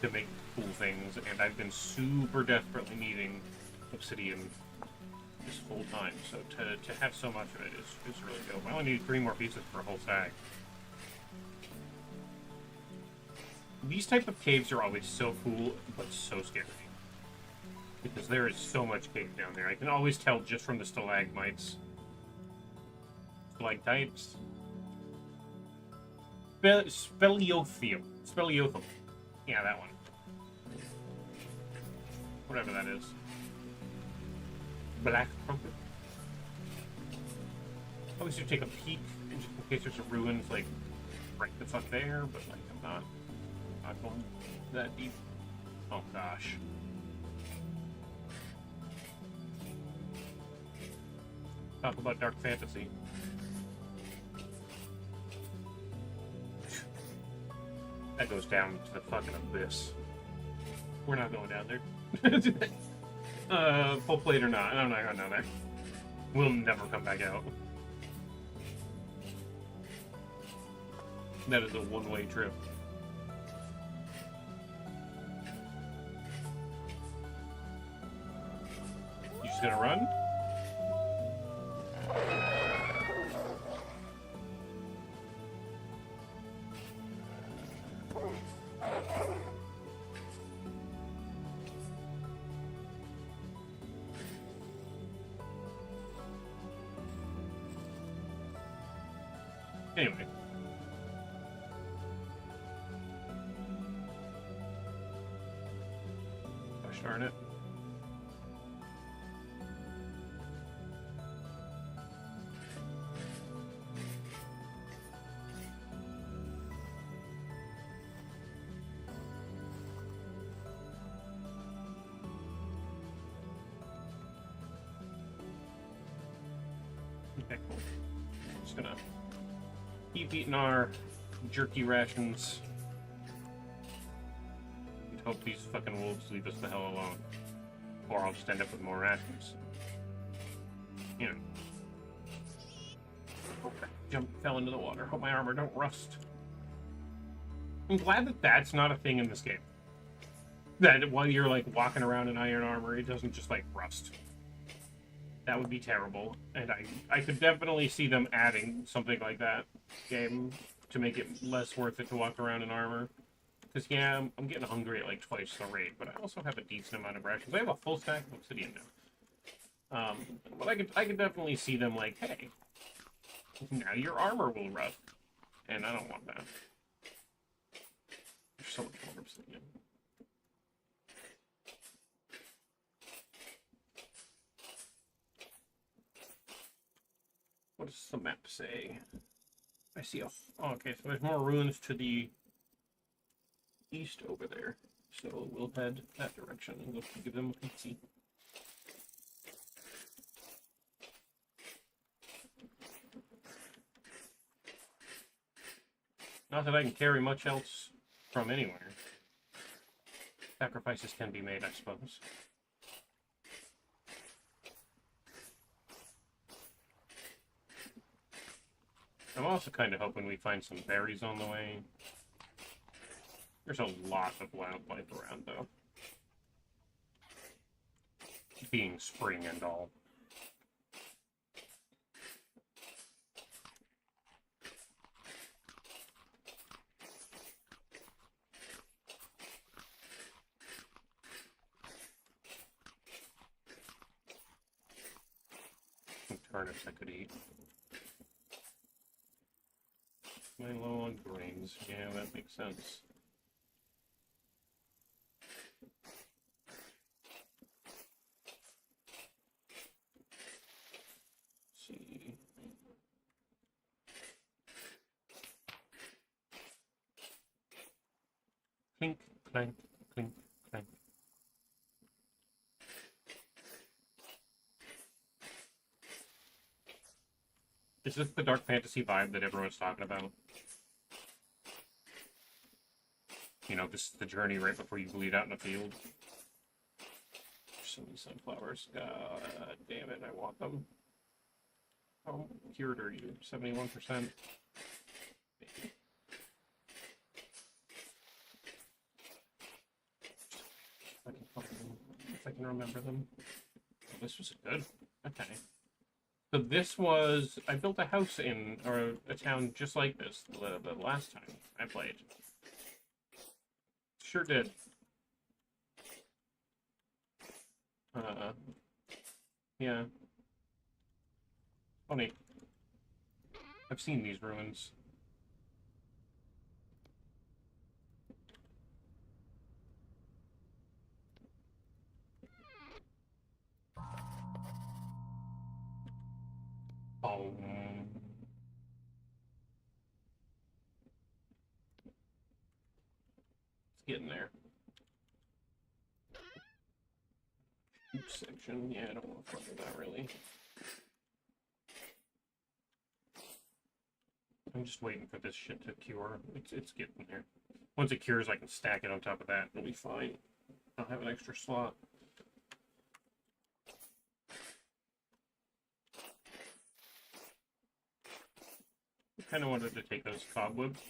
to make cool things. And I've been super desperately needing obsidian this whole time. So to have so much of it is really dope. I only need 3 more pieces for a whole stack. These type of caves are always so cool, but so scary. Because there is so much cave down there. I can always tell just from the stalagmites. Stalactites. Speleothium. Speleothum. Yeah, that one. Whatever that is. Black trumpet. I always do take a peek, just in case there's a ruins, like, right the fuck there, but, like, I'm not going that deep. Oh, gosh. Talk about dark fantasy. That goes down to the fucking abyss. We're not going down there. Full plate or not, I'm not going down there. We'll never come back out. That is a one-way trip. You just gonna run? Anyway. Gosh darn it. Okay, cool. Just gonna keep eating our jerky rations. And hope these fucking wolves leave us the hell alone. Or I'll just end up with more rations. You know. Hope I fell into the water. Hope my armor don't rust. I'm glad that that's not a thing in this game. That while you're like walking around in iron armor, it doesn't just like rust. That would be terrible, and I could definitely see them adding something like that game to make it less worth it to walk around in armor. Because yeah, I'm getting hungry at like twice the rate, but I also have a decent amount of rations. I have a full stack of obsidian now. But I could definitely see them like, hey, now your armor will rust, and I don't want that. There's so much more obsidian. What does the map say? I see a... Oh, okay, so there's more ruins to the east over there. So we'll head that direction and we'll give them a peek. Not that I can carry much else from anywhere. Sacrifices can be made, I suppose. I'm also kind of hoping we find some berries on the way. There's a lot of wildlife around, though. Being spring and all. Some turnips I could eat. Am I low on grains? Yeah, that makes sense. Let's see. Clink, clank, clink, clank. Is this the dark fantasy vibe that everyone's talking about? You know, this is the journey right before you bleed out in the field. There's so many sunflowers. God damn it, I want them. How cured are you? 71%? If I can remember them. Oh, this was good. Okay. So this was... I built a house in, or a town just like this the last time I played. sure did. Yeah. Funny. I've seen these ruins. Oh. It's getting there. Oops, section. Yeah, I don't want to fuck with that really. I'm just waiting for this shit to cure. It's getting there. Once it cures, I can stack it on top of that. It'll be fine. I'll have an extra slot. I kind of wanted to take those cobwebs,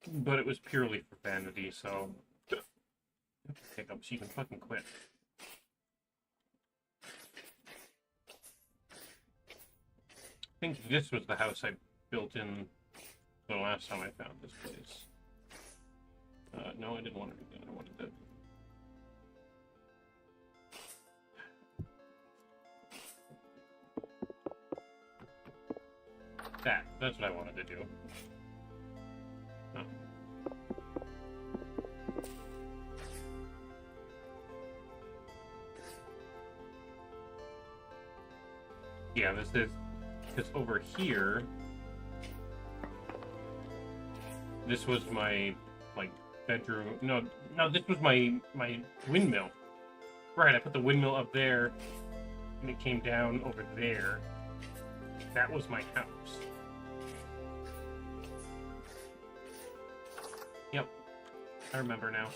but it was purely for vanity, so pick up so you can fucking quit. I think this was the house I built in the last time I found this place. No, I didn't want to do that. I wanted to... That's what I wanted to do. Oh. Yeah, this is... Because over here... This was my, like, bedroom... No, this was my windmill. Right, I put the windmill up there, and it came down over there. That was my house. Yep. I remember now.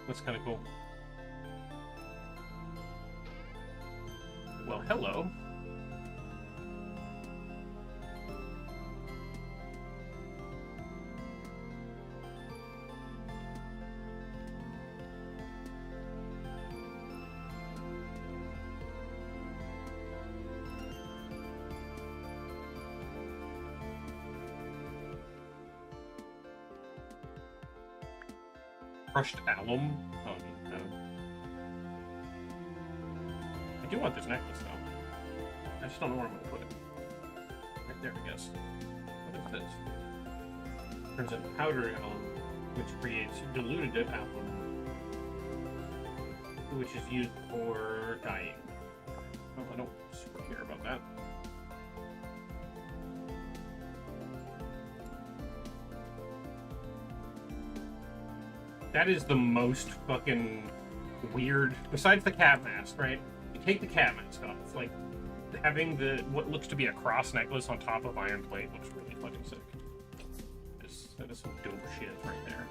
That's kind of cool. Well, hello. Crushed alum? Oh, no. I do want this necklace, though. I just don't know where I'm going to put it. Right there, I guess. What is this? Turns into powder alum, which creates diluted alum, which is used for dyeing. Well, I don't super care about that. That is the most fucking weird, besides the cat mask, right? You take the cat mask off, it's like having what looks to be a cross necklace on top of iron plate looks really fucking sick. That is some dope shit right there.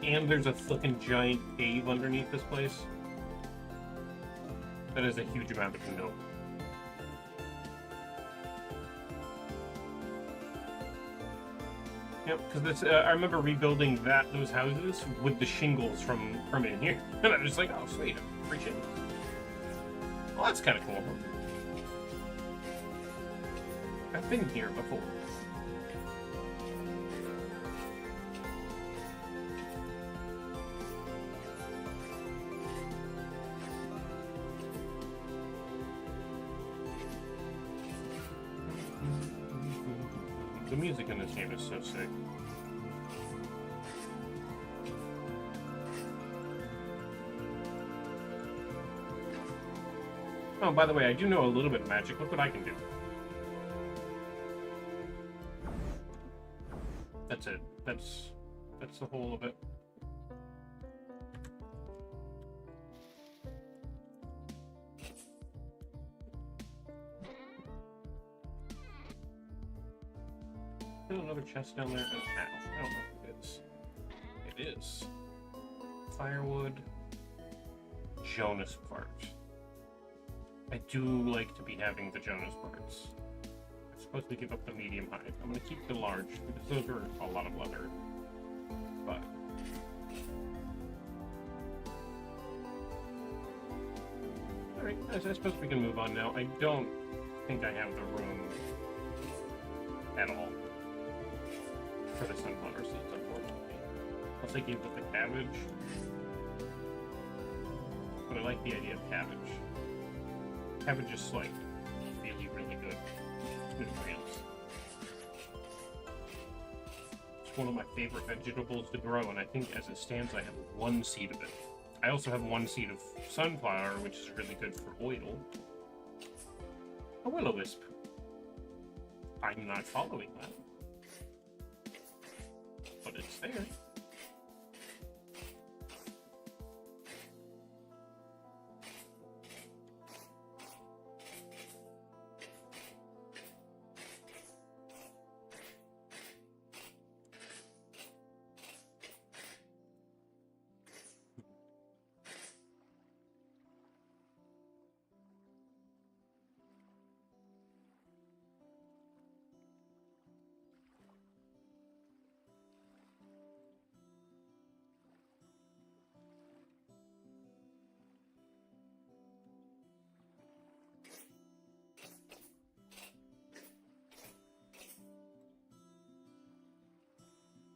And there's a fucking giant cave underneath this place. That is a huge amount of note. Yep, because I remember rebuilding those houses with the shingles from in here, and I'm just like, oh sweet, free shingles. Well, that's kind of cool. I've been here before. The music in this game is so sick. Oh, by the way, I do know a little bit of magic. Look what I can do. That's it. That's the whole of it. There's another chest down there. And I don't know what it is. It is firewood. Jonas part. I do like to be having the Jonas parts. I'm supposed to give up the medium hide. I'm going to keep the large because those are a lot of leather. But alright. Alright, I suppose we can move on now. I don't think I have the room at all for the sunflower seeds, unfortunately. I'll take you with the cabbage. But I like the idea of cabbage. Cabbage is like really, really good nutrients. It's one of my favorite vegetables to grow, and I think as it stands I have 1 seed of it. I also have 1 seed of sunflower, which is really good for oil. A will-o-wisp. I'm not following that. But it's there.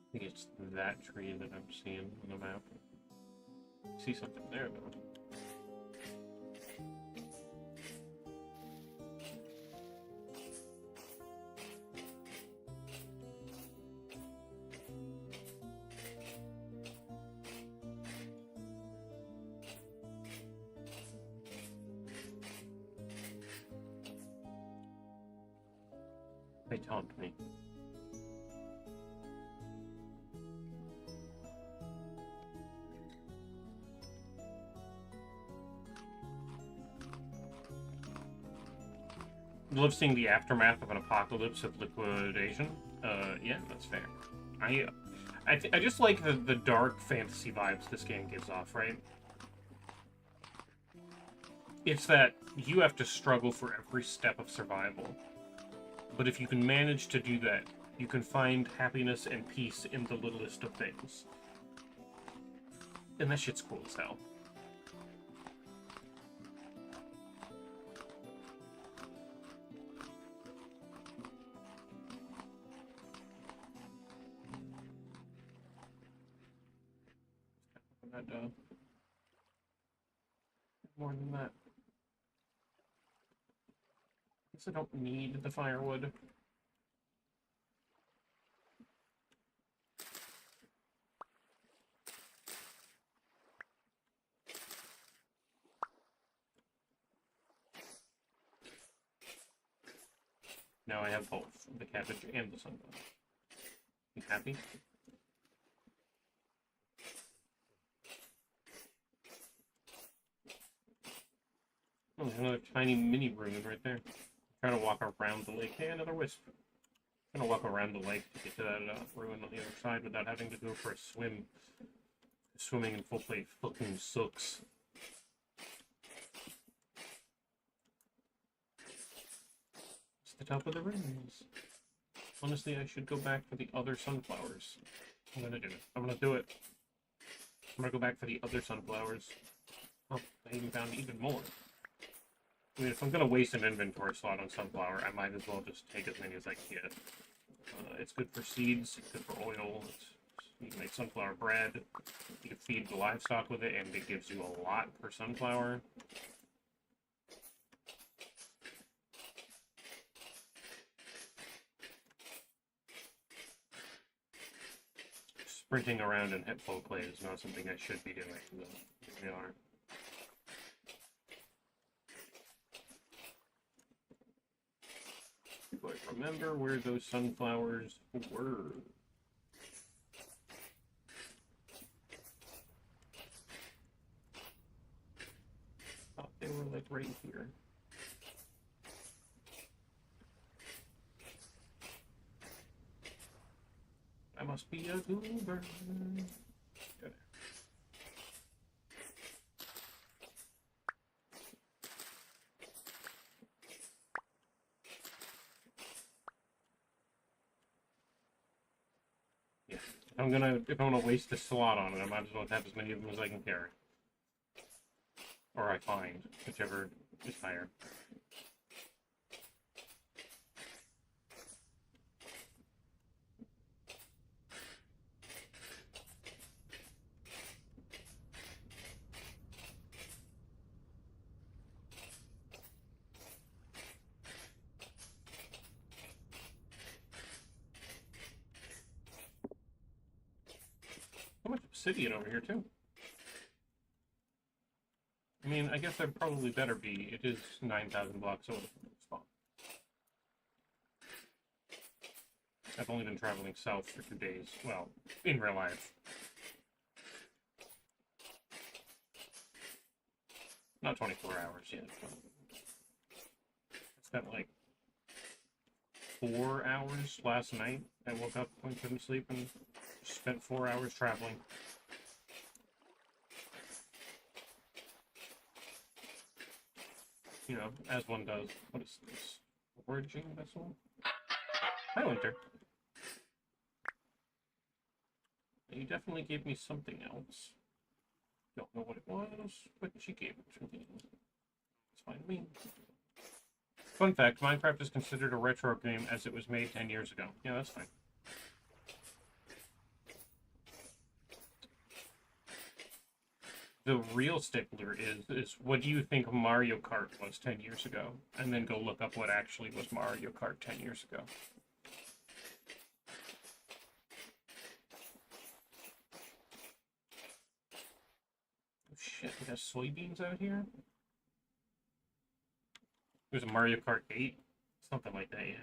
I think it's that tree that I'm seeing on the map. I see something there, though. They taunt me. Love seeing the aftermath of an apocalypse of liquidation. Yeah, that's fair. I just like the dark fantasy vibes this game gives off, right? It's that you have to struggle for every step of survival. But if you can manage to do that, you can find happiness and peace in the littlest of things. And that shit's cool as hell. More than that. Guess I don't need the firewood. Now I have both, the cabbage and the sunflower. You happy? Oh, there's another tiny mini ruin right there. I'm trying to walk around the lake. Hey, another wisp. I'm gonna walk around the lake to get to that ruin on the other side without having to go for a swim. Swimming in full plate fucking sucks. It's the top of the ruins. Honestly, I should go back for the other sunflowers. I'm gonna do it. I'm gonna do it. I'm gonna go back for the other sunflowers. Oh, I even found even more. I mean, if I'm gonna waste an inventory slot on sunflower, I might as well just take as many as I can get. It's good for seeds, it's good for oil, you can make sunflower bread, you can feed the livestock with it, and it gives you a lot per sunflower. Sprinting around in hitful clay is not something I should be doing, but here we are. Do I remember where those sunflowers were? Thought they were like right here. I must be a goober. Good. Yeah, if I'm gonna waste a slot on it, I might as well have as many of them as I can carry. Or I find, whichever is higher. So much obsidian over here, too. I mean, I guess there probably better be. It is 9,000 blocks away from the spawn. I've only been traveling south for 2 days. Well, in real life. Not 24 hours yet. I spent like 4 hours last night. I woke up, went to sleep, and spent 4 hours traveling. You know, as one does. What is this? Foraging vessel? Hi, Winter. You definitely gave me something else. Don't know what it was, but she gave it to me. It's fine with me. Fun fact, Minecraft is considered a retro game as it was made 10 years ago. Yeah, that's fine. The real stickler is what do you think Mario Kart was 10 years ago? And then go look up what actually was Mario Kart 10 years ago. Oh shit, we got soybeans out here? It was a Mario Kart 8? Something like that, yeah.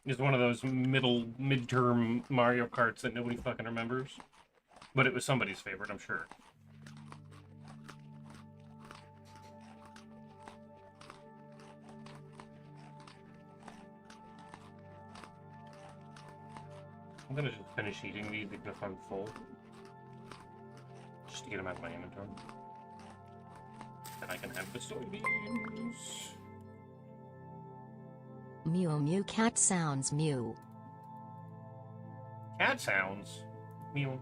It's one of those midterm Mario Karts that nobody fucking remembers. But it was somebody's favorite, I'm sure. I'm gonna just finish eating these even if I'm full. Just to get them out of my inventory. Then I can have the soybeans. Mew mew cat sounds mew. Cat sounds? Mew.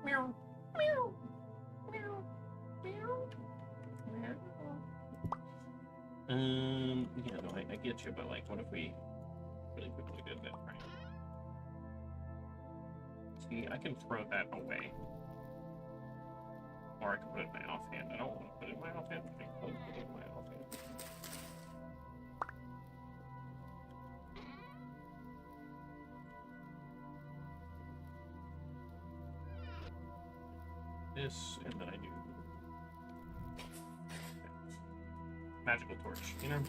Meow. Meow. Meow. Meow. Meow. Yeah, no, I get you, but like, what if we really quickly did that, right? See, I can throw that away. Or I can put it in my offhand. I don't want to put it in my offhand. I can put it in my offhand. This, and then I do magical torch, you know?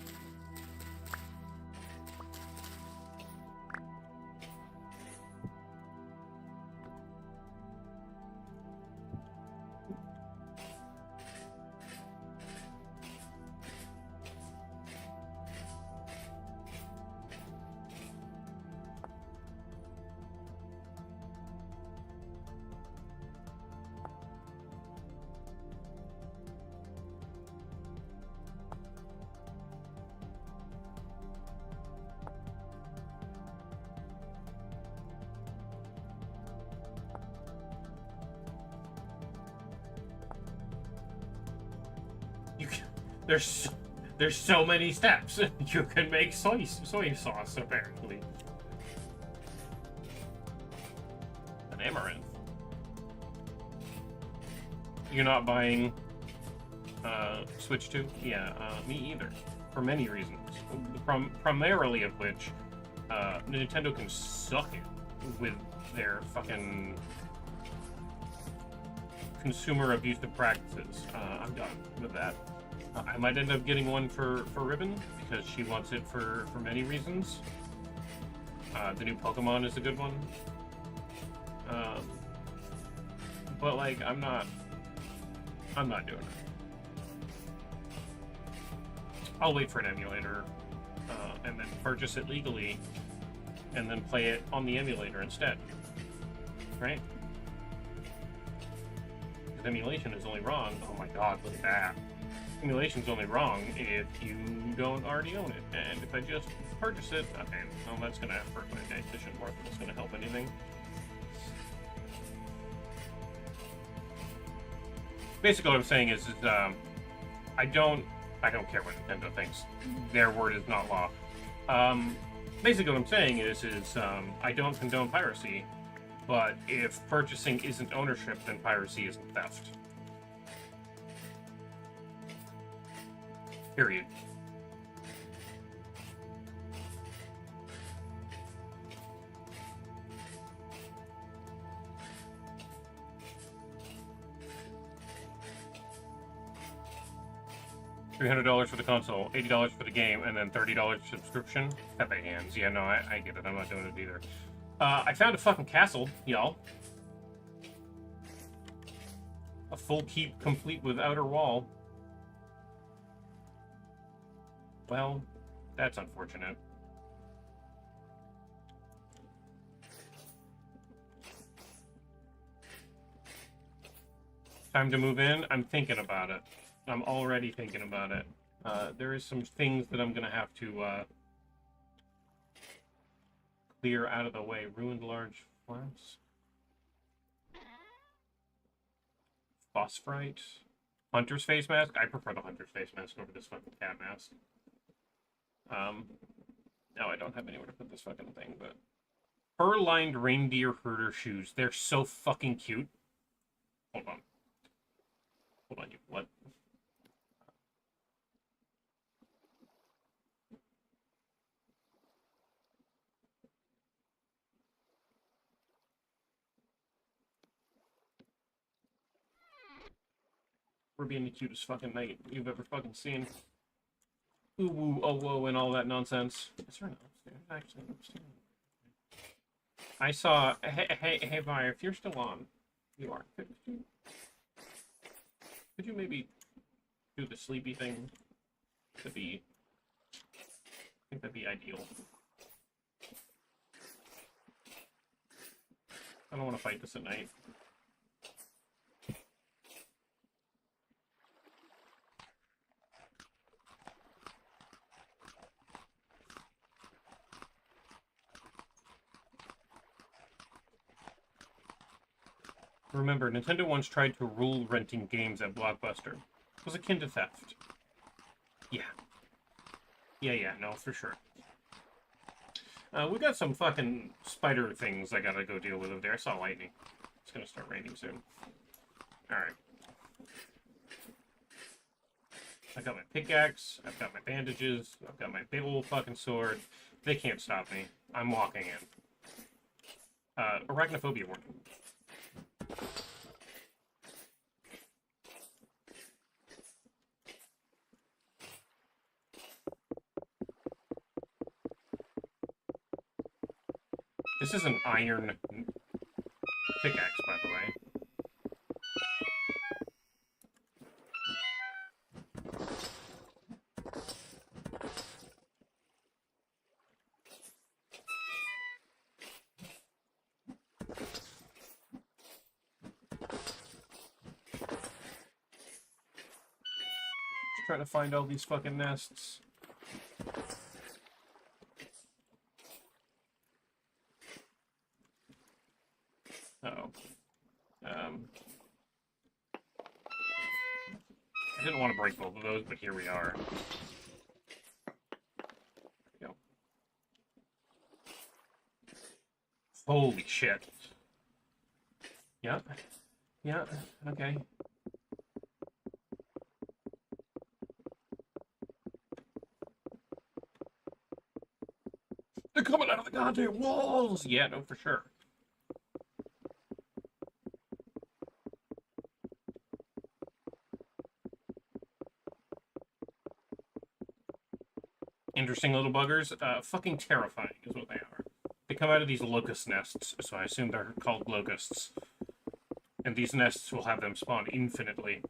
There's so many steps. You can make soy sauce apparently. An amaranth. You're not buying Switch 2? Yeah, me either. For many reasons. Primarily of which Nintendo can suck it with their fucking consumer abusive practices. I'm done with that. I might end up getting one for Ribbon, because she wants it for many reasons. The new Pokemon is a good one. But, like, I'm not doing it. I'll wait for an emulator, and then purchase it legally, and then play it on the emulator instead. Right? Because emulation is only wrong. Oh my god, look at that. Emulation's only wrong if you don't already own it. And if I just purchase it. Okay, well, that's gonna hurt my dietitian more than it's gonna help anything. Basically, what I'm saying is I don't care what Nintendo thinks. Their word is not law. Basically, what I'm saying is I don't condone piracy, but if purchasing isn't ownership, then piracy isn't theft. Period. $300 for the console, $80 for the game, and then $30 subscription. Pepe hands. Yeah, no, I get it. I'm not doing it either. I found a fucking castle, y'all. A full keep complete with outer wall. Well, that's unfortunate. Time to move in? I'm thinking about it. I'm already thinking about it. There is some things that I'm gonna have to clear out of the way. Ruined large flats. Phosphorite. Hunter's face mask? I prefer the hunter's face mask over this fucking cat mask. No, I don't have anywhere to put this fucking thing, but... Fur-lined reindeer herder shoes. They're so fucking cute. Hold on. Hold on, you what? We're being the cutest fucking knight you've ever fucking seen. Ooh, woo, oh, whoa, and all that nonsense. Is there an upstairs? Actually, upstairs. I saw. Hey, Vi, if you're still on, you are. Could you maybe do the sleepy thing? I think that'd be ideal. I don't want to fight this at night. Remember, Nintendo once tried to rule renting games at Blockbuster. It was akin to theft. Yeah. Yeah, no, for sure. We got some fucking spider things I gotta go deal with over there. I saw lightning. It's gonna start raining soon. Alright. I got my pickaxe, I've got my bandages, I've got my big old fucking sword. They can't stop me. I'm walking in. Arachnophobia warning. This is an iron pickaxe, by the way. Just trying to find all these fucking nests. I didn't want to break both of those, but here we are. There we go. Holy shit. Yeah. Yeah, okay. They're coming out of the goddamn walls! Yeah, no, for sure. Interesting little buggers. Fucking terrifying is what they are. They come out of these locust nests, so I assume they're called locusts. And these nests will have them spawn infinitely.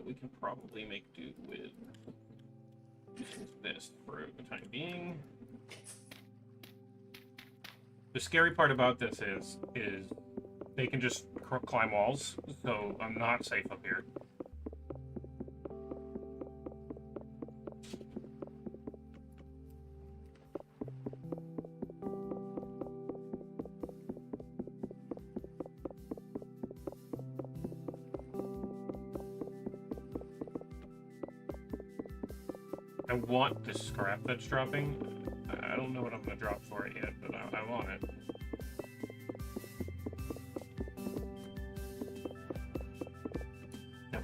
We can probably make do with this for the time being. The scary part about this is they can just climb walls, so I'm not safe up here. I want this scrap that's dropping. I don't know what I'm gonna drop for it yet, but I want it. Okay. I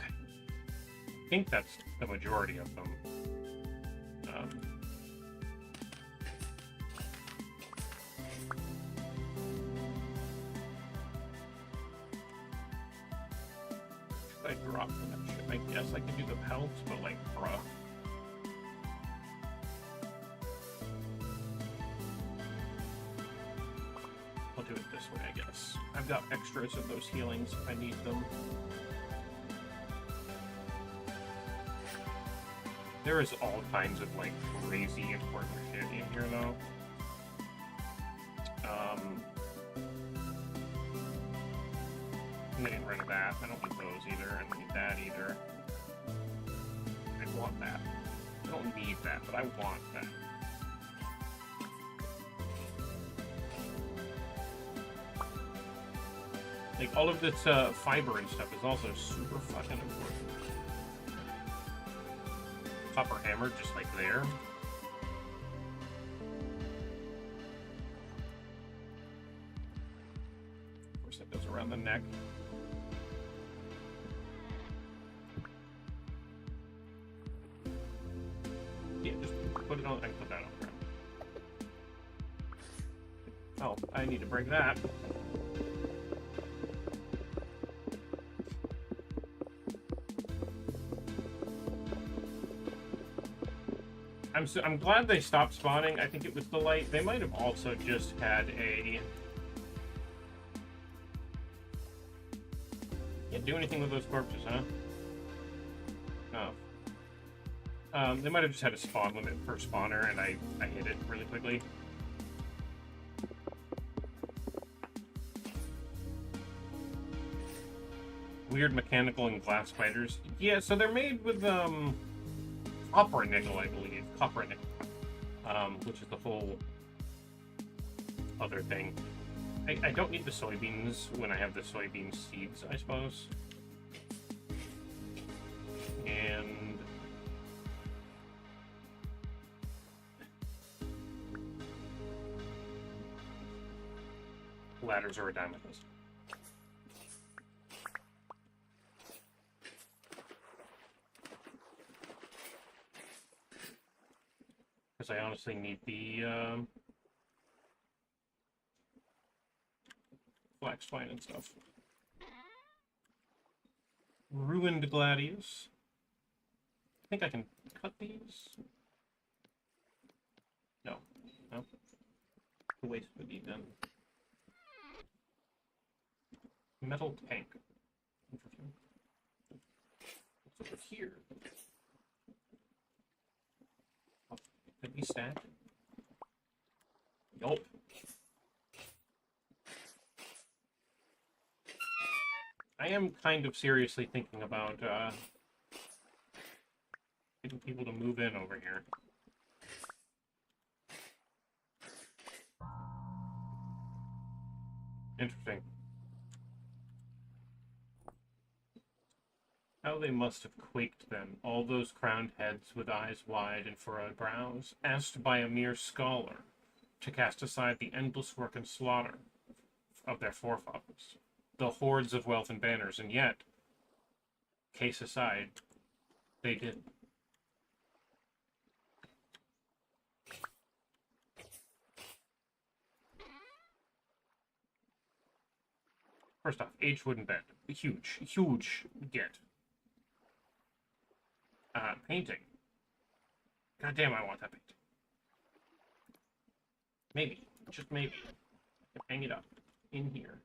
think that's the majority of them. Should I drop that shit? I guess I could do the pelts, but like, bruh. I'll do it this way, I guess. I've got extras of those healings if I need them. There is all kinds of, like, crazy important shit in here, though. I'm getting rid of that. I don't need those either. I don't need that either. I want that. I don't need that, but I want that. Like, all of this fiber and stuff is also super fucking important. Copper hammer, just like there. Of course, that goes around the neck. Yeah, just put it on. I can put that on there. Oh, I need to break that. I'm glad they stopped spawning. I think it was the light. They might have also just had a... Can't do anything with those corpses, huh? Oh. They might have just had a spawn limit per spawner, and I hit it really quickly. Weird mechanical and glass spiders. Yeah, so they're made with, copper nickel, I believe. Copper nickel. Which is the whole other thing. I don't need the soybeans when I have the soybean seeds, I suppose. And... ladders are a dime with this. Because I honestly need the flax twine and stuff. Ruined gladius. I think I can cut these. No, no. The waste would be done. Metal tank. Interesting. What's over here? Could be stacked. Yup. I am kind of seriously thinking about getting people to move in over here. Interesting. How they must have quaked then, all those crowned heads with eyes wide and furrowed brows, asked by a mere scholar to cast aside the endless work and slaughter of their forefathers, the hordes of wealth and banners, and yet, case aside, they did. First off, aged wooden bed. Huge, huge get. Painting. God damn, I want that painting. Maybe, just maybe, I can hang it up in here.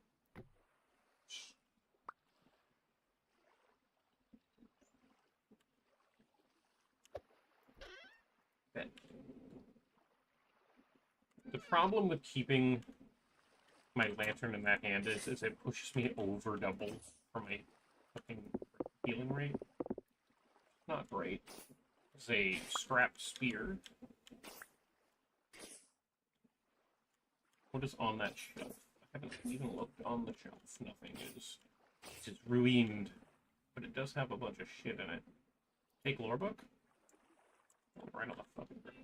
Bed. The problem with keeping my lantern in that hand is it pushes me over double for my fucking healing rate. Not great. It's a strapped spear. What is on that shelf? I haven't even looked on the shelf. Nothing is. It's ruined. But it does have a bunch of shit in it. Take lore book? Oh, right on the fucking ground.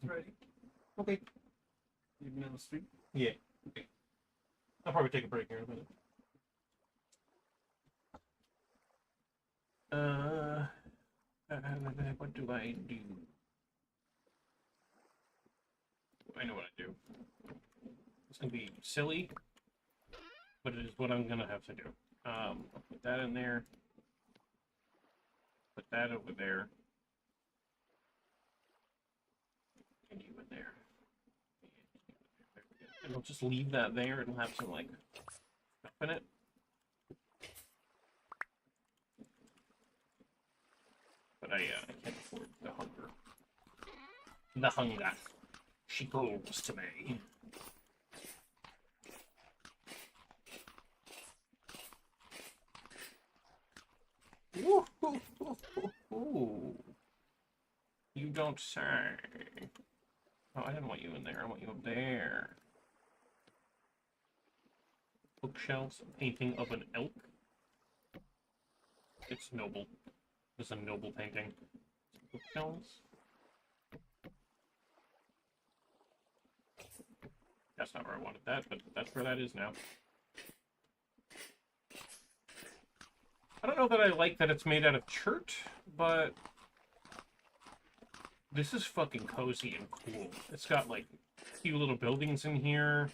Ready? Okay. Even on the street? Yeah. Okay. I'll probably take a break here in a minute. What do I do? I know what I do. It's gonna be silly, but it is what I'm gonna have to do. I'll put that in there. Put that over there. And you in there. And I'll just leave that there. It'll have some, like, stuff in it. But I can't afford the hunger. The hunger. She calls to me. Ooh, ooh, ooh, ooh, ooh. You don't say. Oh, I didn't want you in there. I want you up there. Bookshelves, a painting of an elk. It's noble. It's a noble painting. Bookshelves. That's not where I wanted that, but that's where that is now. I don't know that I like that it's made out of chert, but this is fucking cozy and cool. It's got, like, a few little buildings in here.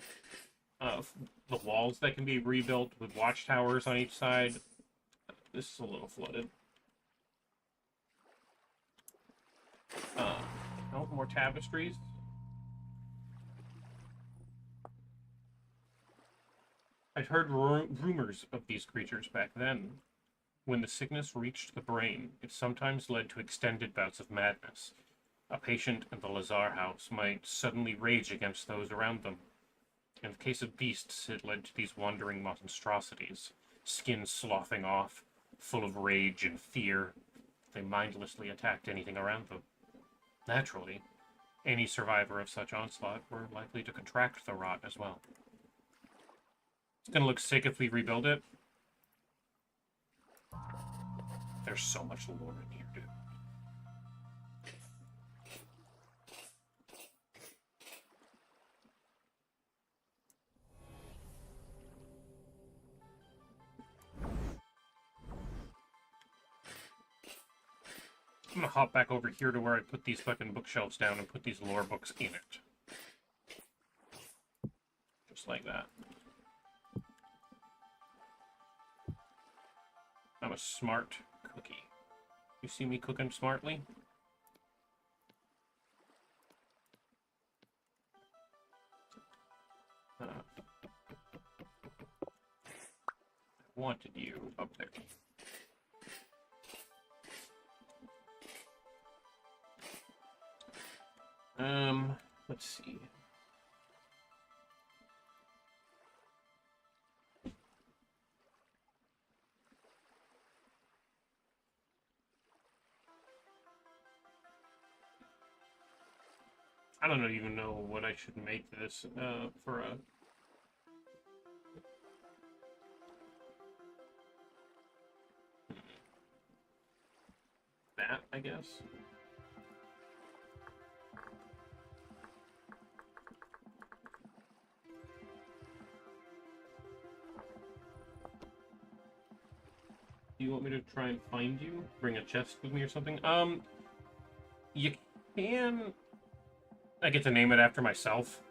The walls that can be rebuilt with watchtowers on each side. This is a little flooded. Oh, more tapestries. I'd heard rumors of these creatures back then. When the sickness reached the brain, it sometimes led to extended bouts of madness. A patient in the Lazar house might suddenly rage against those around them. In the case of beasts, it led to these wandering monstrosities, skin sloughing off, full of rage and fear. They mindlessly attacked anything around them. Naturally, any survivor of such onslaught were likely to contract the rot as well. It's gonna look sick if we rebuild it. There's so much lore in here, dude. I'm gonna hop back over here to where I put these fucking bookshelves down and put these lore books in it. Just like that. I'm a smart cookie. You see me cooking smartly? I wanted you up there. Let's see. I don't even know what I should make this for a... that, I guess. Do you want me to try and find you? Bring a chest with me or something? You can... I get to name it after myself.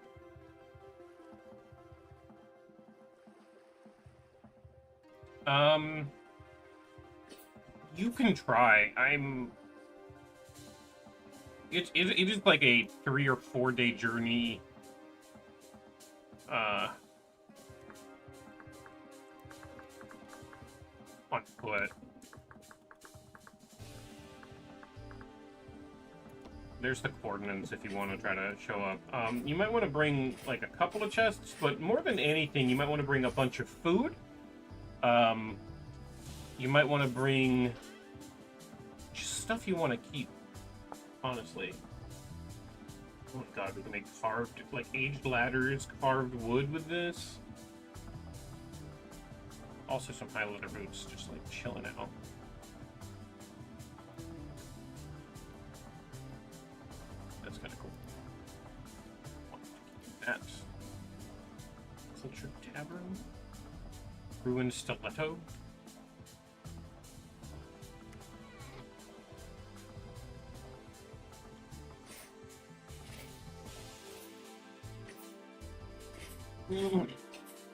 You can try. It is like a 3 or 4 day journey on foot. There's the coordinates if you want to try to show up. You might want to bring like a couple of chests, but more than anything, you might want to bring a bunch of food. You might want to bring just stuff you want to keep, honestly. Oh my god, we can make carved, like aged ladders, carved wood with this. Also some high leather boots, just like chilling out. That's kind of cool. That. Cultured Tavern. Ruined Stiletto.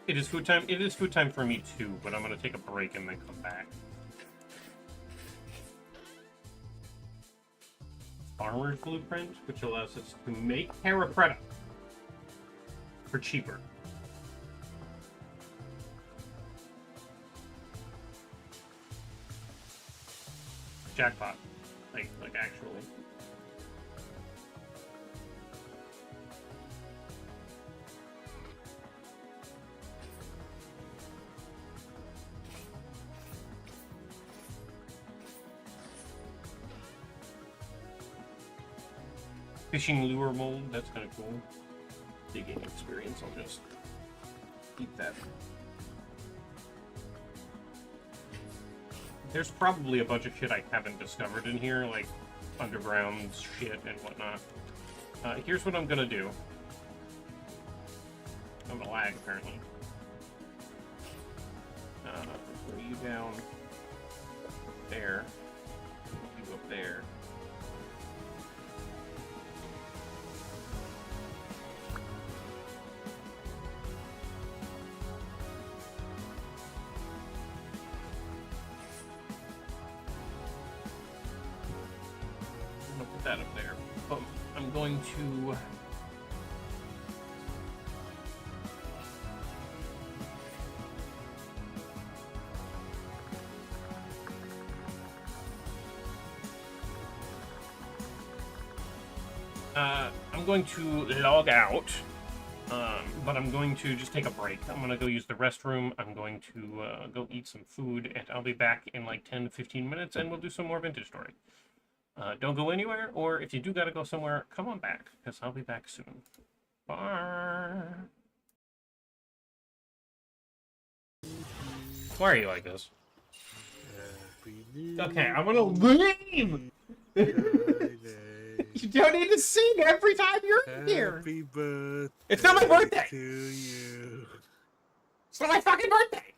It is food time. It is food time for me too, but I'm gonna take a break and then come back. Farmer's Blueprint, which allows us to make Terrapreta for cheaper. Jackpot, like actually. Fishing lure mold, that's kind of cool. Digging experience, I'll just keep that. There's probably a bunch of shit I haven't discovered in here, like underground shit and whatnot. Here's what I'm gonna do. I'm gonna lag, apparently. Throw you down there. You up there. That up there. But I'm going to log out, but I'm going to just take a break. I'm going to go use the restroom. I'm going to go eat some food, and I'll be back in like 10 to 15 minutes, and we'll do some more Vintage Story. Don't go anywhere, or if you do gotta go somewhere, come on back, because I'll be back soon. Bye. Why are you like this? Okay, I'm gonna leave! You don't need to sing every time you're here! Happy birthday. It's not my birthday! To you. It's not my fucking birthday!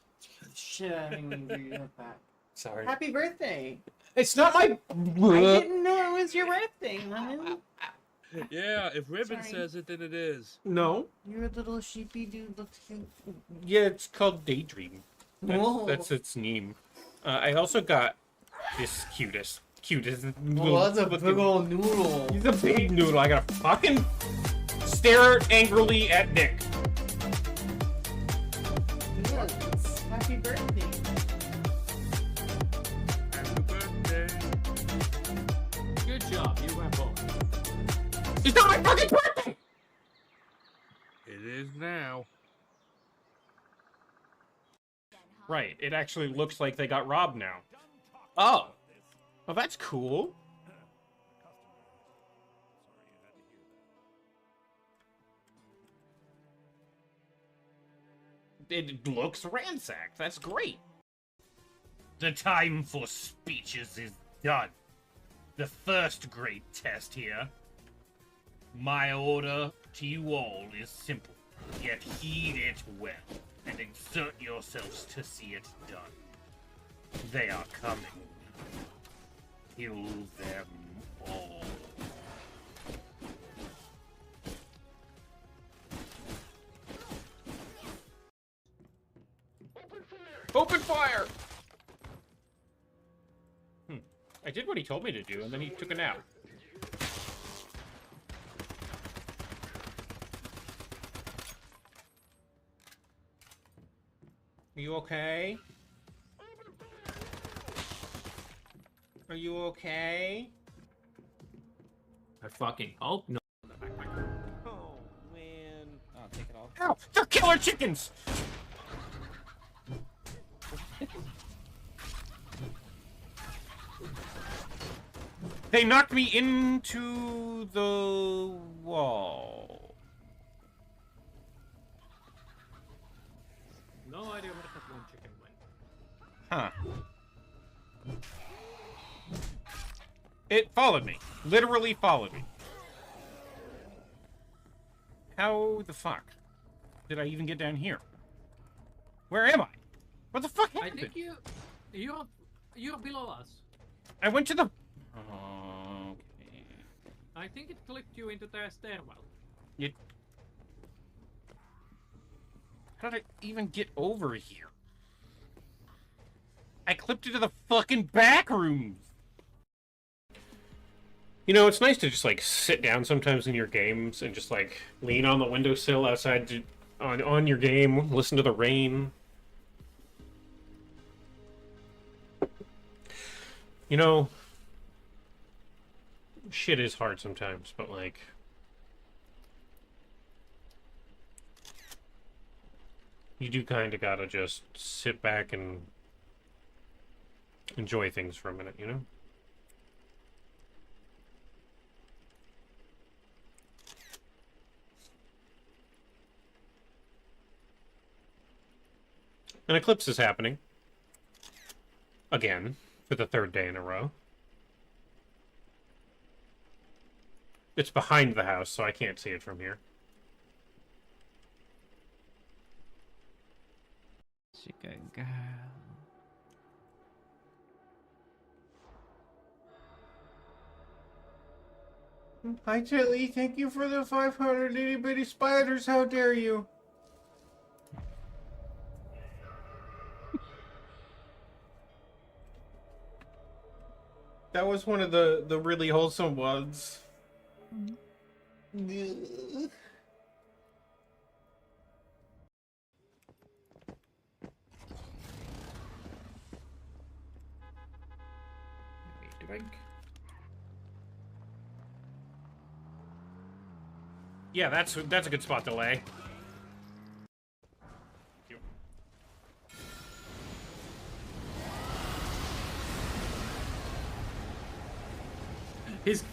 Shit, I didn't even do that. Sorry. Happy birthday! It's not my... I didn't know it was your birthday, man. Yeah, if Ribbon Sorry. says it, then it is. No. You're a little sheepy dude. Looks cute. Yeah, it's called Daydream. Whoa. That's its name. I also got this cutest. Oh, that's a big old noodle. He's a big noodle. I gotta fucking stare angrily at Nick. Yes. Happy birthday. Happy birthday. Good job, you went both. It's not my fucking birthday! It is now. Right, it actually looks like they got robbed now. Oh. Well, that's cool. It looks ransacked. That's great. The time for speeches is done. The first great test here. My order to you all is simple, yet heed it well, and exert yourselves to see it done. They are coming. Kill them all. Open fire! I did what he told me to do, and then he took a nap. Are you okay? Are you okay? I fucking hope no. Oh, man. Oh, take it off. Ow! They're killer chickens! They knocked me into the wall. No idea where that one chicken went. Huh. It followed me. Literally followed me. How the fuck did I even get down here? Where am I? What the fuck I happened? think you're below us. I went to the... Okay. I think it clicked you into the stairwell. You... How did I even get over here? I clipped into the fucking back rooms! You know, it's nice to just, like, sit down sometimes in your games and just, like, lean on the windowsill outside to, on your game, listen to the rain. You know, shit is hard sometimes, but, like... You do kind of gotta just sit back and enjoy things for a minute, you know? An eclipse is happening. Again, for the third day in a row. It's behind the house, so I can't see it from here. Chica girl. Hi, Tilly. Thank you for the 500 itty-bitty spiders. How dare you? That was one of the really wholesome ones. Yeah, that's a good spot to lay. He's...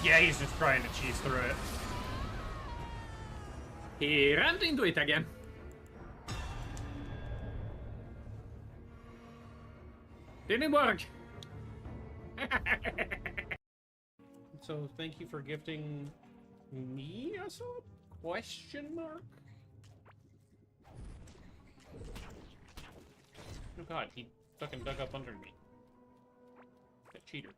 Yeah, he's just trying to cheese through it. He ran into it again. Didn't work. So, thank you for gifting me a sub? Question mark? Oh god, he fucking dug up under me. That cheater.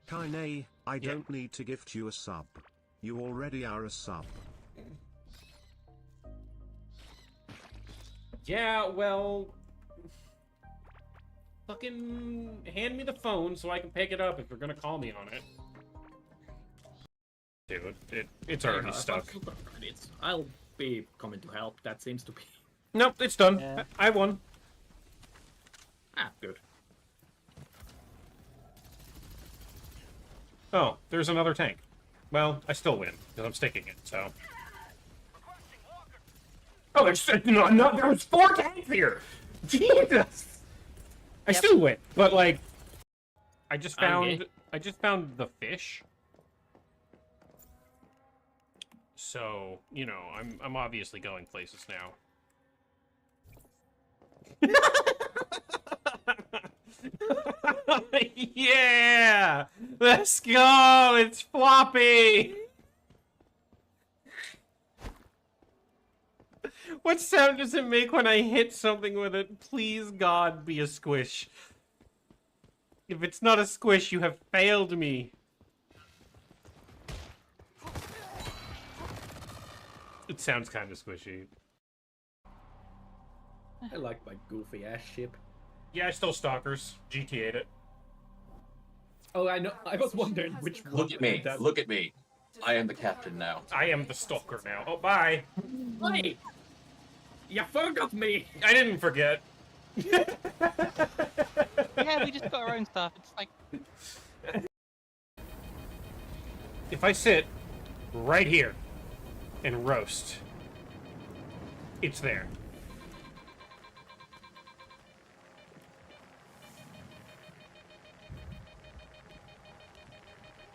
Kaine, I don't need to gift you a sub. You already are a sub. Yeah, well... Fucking hand me the phone so I can pick it up if you're gonna call me on it. Dude, it's already stuck. I'll be coming to help. That seems to be... Nope, it's done. Yeah. I won. Ah, good. Oh, there's another tank. Well, I still win, because I'm sticking it, so... Oh, there's no, there was 4 tanks here! Jesus! I still win, but, like... I just found the fish. So, you know, I'm obviously going places now. Yeah! Let's go! It's floppy! What sound does it make when I hit something with it? Please, God, be a squish. If it's not a squish, you have failed me. It sounds kind of squishy. I like my goofy ass ship. Yeah, I still Stalkers. GTA'd it. Oh, I know. I was wondering which one. Look at me. that- Look at me. I am the captain now. I am the Stalker now. Oh, bye. Wait! You forgot me! I didn't forget. Yeah, we just got our own stuff. It's like If I sit right here and roast, it's there.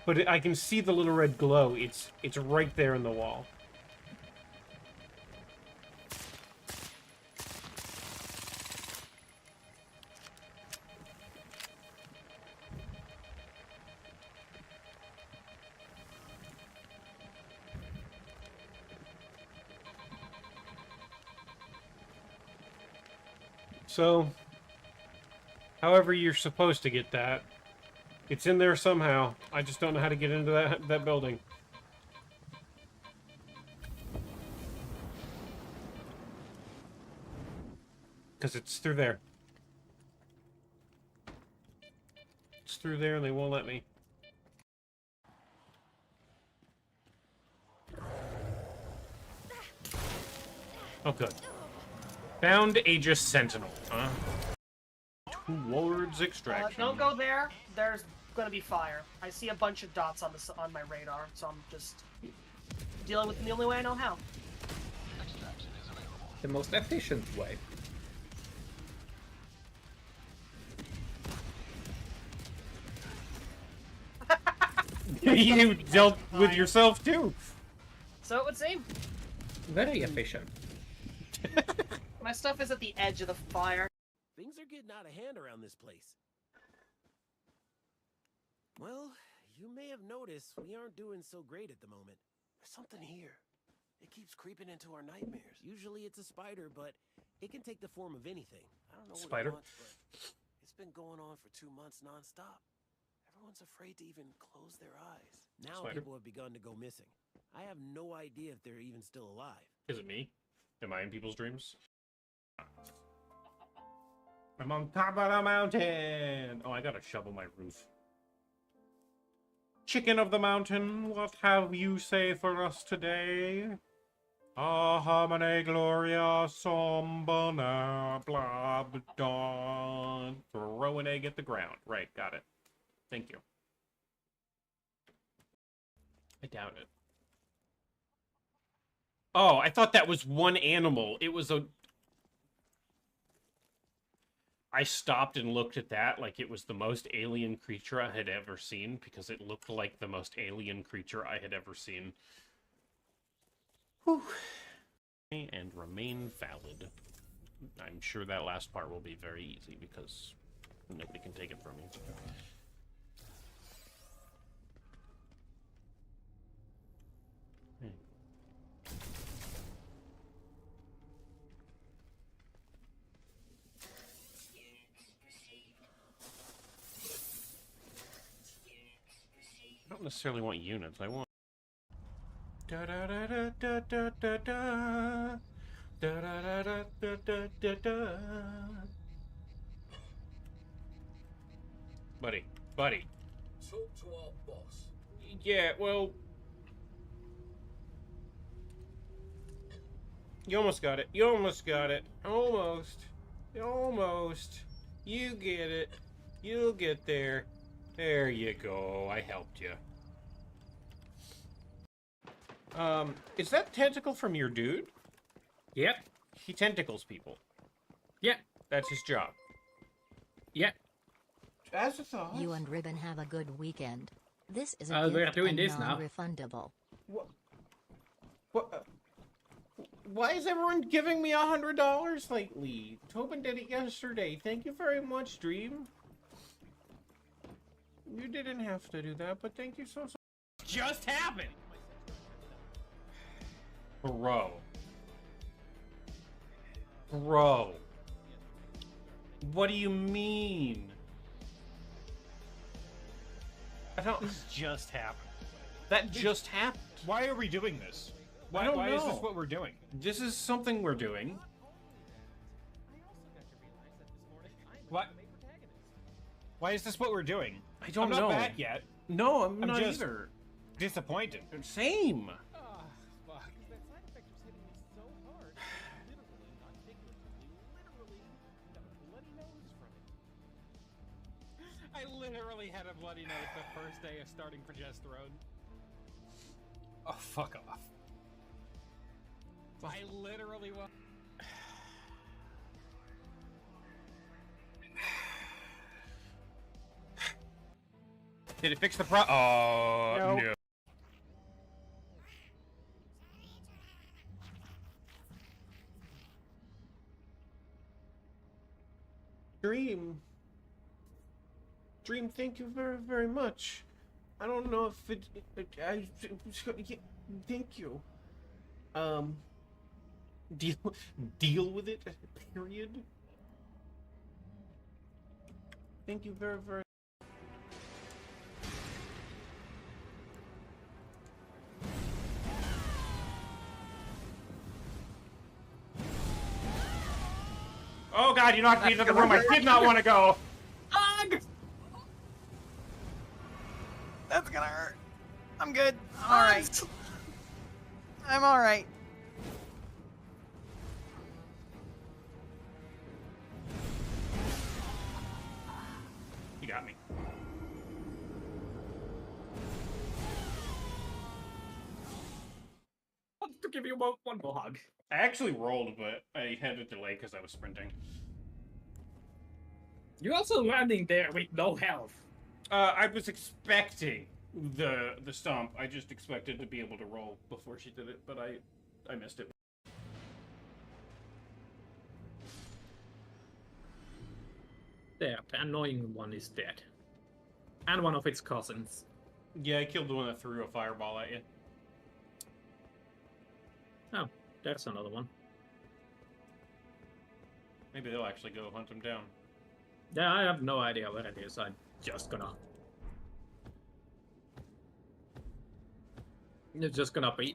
But I can see the little red glow. It's right there in the wall. So, however you're supposed to get that, it's in there somehow. I just don't know how to get into that building. Because it's through there. It's through there and they won't let me. Oh, good. Found Aegis Sentinel, huh? Towards extraction. Don't go there. There's gonna be fire. I see a bunch of dots on my radar, so I'm just dealing with them the only way I know how. The most efficient way. You dealt with yourself too. So it would seem. Very efficient. My stuff is at the edge of the fire. Things are getting out of hand around this place. Well, you may have noticed we aren't doing so great at the moment. There's something here. It keeps creeping into our nightmares. Usually it's a spider, but it can take the form of anything. I don't know what Spider? it wants, but it's been going on for 2 months nonstop. Everyone's afraid to even close their eyes. Now Spider? people have begun to go missing. I have no idea if they're even still alive. Is it me? Am I in people's dreams? I'm on top of the mountain! Oh, I gotta shovel my roof. Chicken of the mountain, what have you say for us today? Ah, mane gloria sombona, blah, dawn. Throw an egg at the ground. Right, got it. Thank you. I doubt it. Oh, I thought that was one animal. It was a... I stopped and looked at that like it was the most alien creature I had ever seen, because it looked like the most alien creature I had ever seen. Whew. And remain valid. I'm sure that last part will be very easy, because nobody can take it from you. I don't necessarily want units. I want da da da da da da da da da da da da da da da. Buddy. Talk to our boss. Yeah, well, you almost got it. You almost got it. Almost. You get it. You'll get there. There you go. I helped you. Is that tentacle from your dude? Yep. He tentacles people. Yep. That's his job. Yep. As a thought. You and Ribbon have a good weekend. This is we're gift doing and this now. non-refundable. What? Why is everyone giving me $100 lately? Tobin did it yesterday. Thank you very much, Dream. You didn't have to do that, but thank you so. Just happened. Bro. What do you mean? I don't. This just happened. That just happened. Why are we doing this? I don't know. Is this what we're doing? This is something we're doing. What? Why is this what we're doing? I don't know. I'm not back yet. No, I'm not just either. Disappointed. Same. Oh, fuck. That side effect was hitting me so hard. Literally, not figuratively, literally got a bloody nose from it. I literally had a bloody nose the first day of starting progesterone. Oh, fuck off. I literally was. Did it fix the pro? Oh, no. Dream, thank you very, very much. I don't know if thank you. Deal with it, period. Thank you very, very. Oh god, you knocked me into the room I did not want to go! Ugh! That's gonna hurt. I'm good. Alright. I'm alright. You got me. To give you one more hug. I actually rolled, but I had a delay because I was sprinting. You're also landing there with no health. I was expecting the stomp. I just expected to be able to roll before she did it, but I missed it. There, the annoying one is dead. And one of its cousins. Yeah, I killed the one that threw a fireball at you. Oh, there's another one. Maybe they'll actually go hunt him down. Yeah, I have no idea where it is. I'm just gonna... It's just gonna be...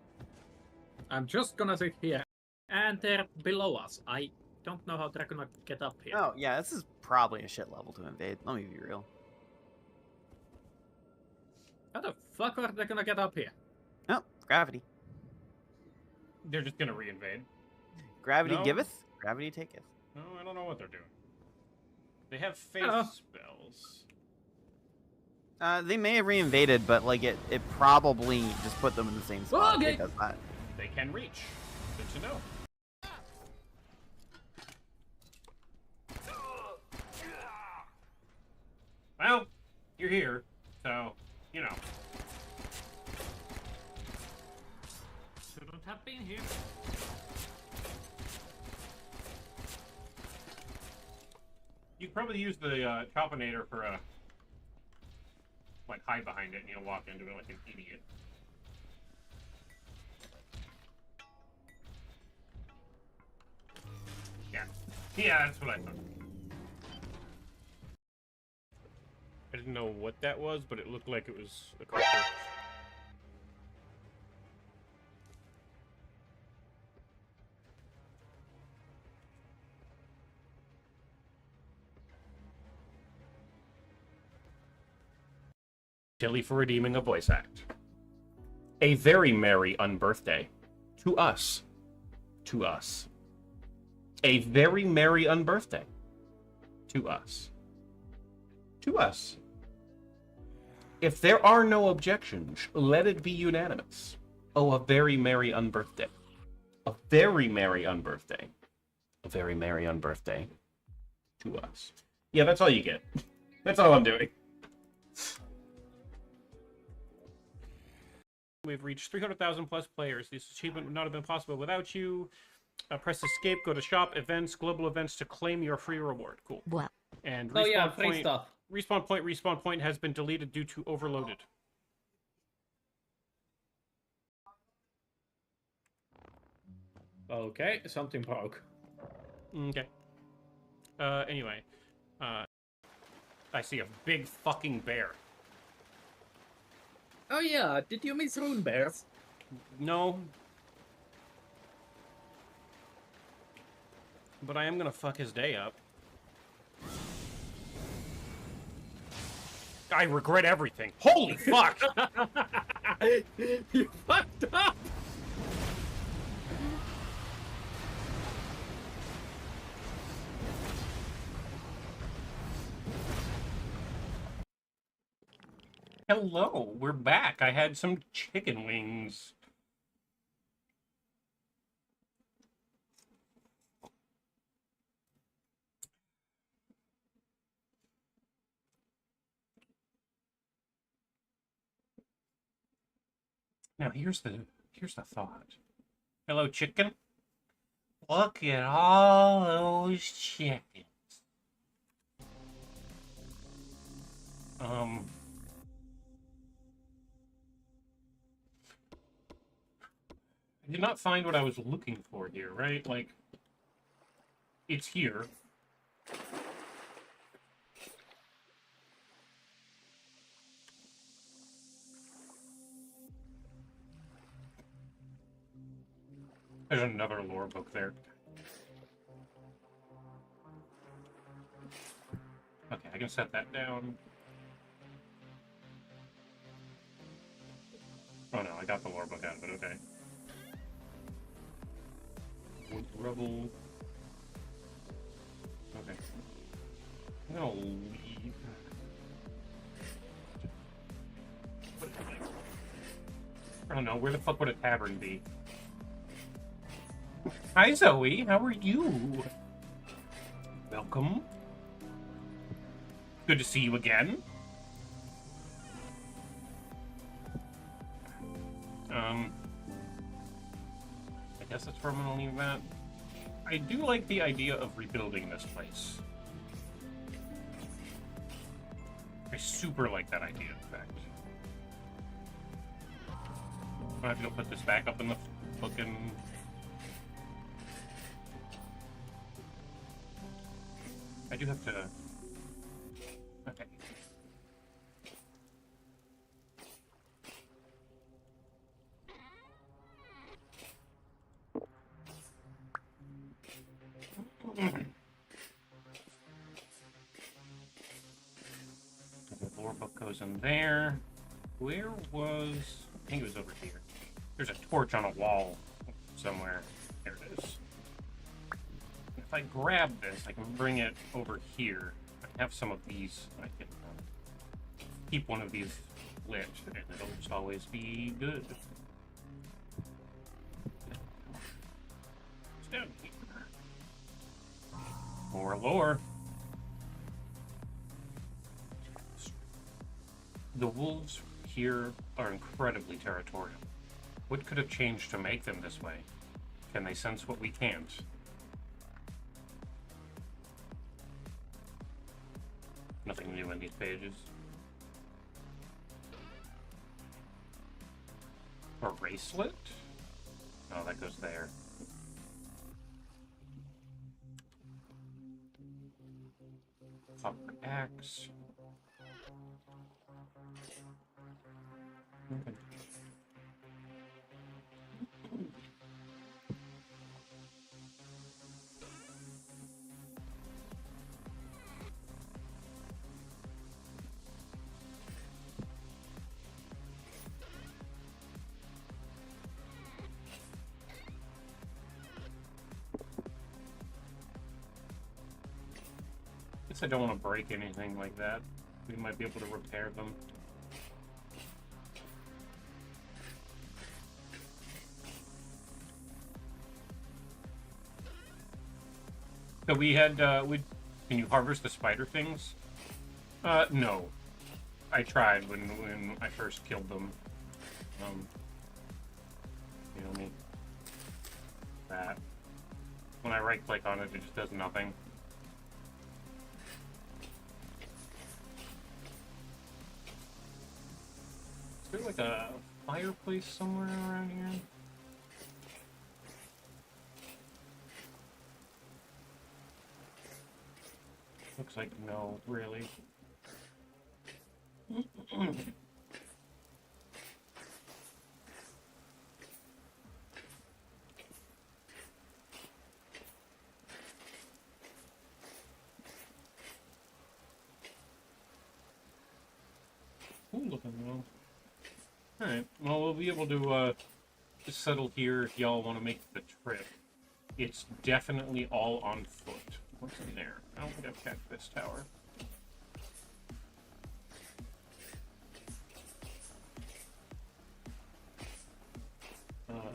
I'm just gonna sit here. And they're below us. I don't know how they're gonna get up here. Oh, yeah, this is probably a shit level to invade. Let me be real. How the fuck are they gonna get up here? Oh, gravity. They're just gonna reinvade. Gravity No. giveth, gravity taketh. No, I don't know what they're doing. They have faith spells. They may have reinvaded, but like it probably just put them in the same spot. Okay. Because that. They can reach. Good to know. Well, you're here, so, you know. Shouldn't have been here. You could probably use the Chopinator for a... like, hide behind it and you'll walk into it like an idiot. Yeah, that's what I thought. I didn't know what that was, but it looked like it was a creature. Tilly for redeeming a voice act. A very merry unbirthday. To us. To us. A very merry unbirthday. To us. To us. If there are no objections, let it be unanimous. Oh, a very merry unbirthday. A very merry unbirthday. A very merry unbirthday. To us. Yeah, that's all you get. That's all I'm doing. We've reached 300,000 plus players. This achievement would not have been possible without you. Press escape, go to shop, events, global events to claim your free reward. Cool. Well. And Oh yeah, respawn free point, stuff. respawn point has been deleted due to overloaded. Okay, something broke. Okay. Anyway. I see a big fucking bear. Oh yeah, did you miss Rune Bears? No. But I am gonna fuck his day up. I regret everything. Holy fuck! You fucked up! Hello, we're back. I had some chicken wings. Now here's the thought. Hello, chicken. Look at all those chickens. I did not find what I was looking for here, right? Like, it's here. There's another lore book there. Okay, I can set that down. Oh no, I got the lore book out of it, okay. Wood Rebel. Okay. I'm gonna leave. I don't know, where the fuck would a tavern be? Hi Zoe, how are you? Welcome. Good to see you again. I guess that's where I'm gonna leave that. I do like the idea of rebuilding this place. I super like that idea, in fact. I have to go put this back up in the fucking... I do have to... Okay. The lore book goes in there. Where was... I think it was over here. There's a torch on a wall somewhere. There it is. If I grab this, I can bring it over here. I have some of these. I can keep one of these lit, and it'll just always be good. It's down here. More lore. The wolves here are incredibly territorial. What could have changed to make them this way? Can they sense what we can't? Nothing new in these pages. A bracelet? Oh, that goes there. Copper axe. Okay. Guess I don't want to break anything like that. We might be able to repair them. So we had, can you harvest the spider things? No. I tried when I first killed them. You know me. That. When I right click on it, it just does nothing. Is there like a fireplace somewhere around here? Looks like no, really. nothing else. Alright, well, we'll be able to just settle here if y'all want to make the trip. It's definitely all on foot. What's in there? I don't think I've checked this tower.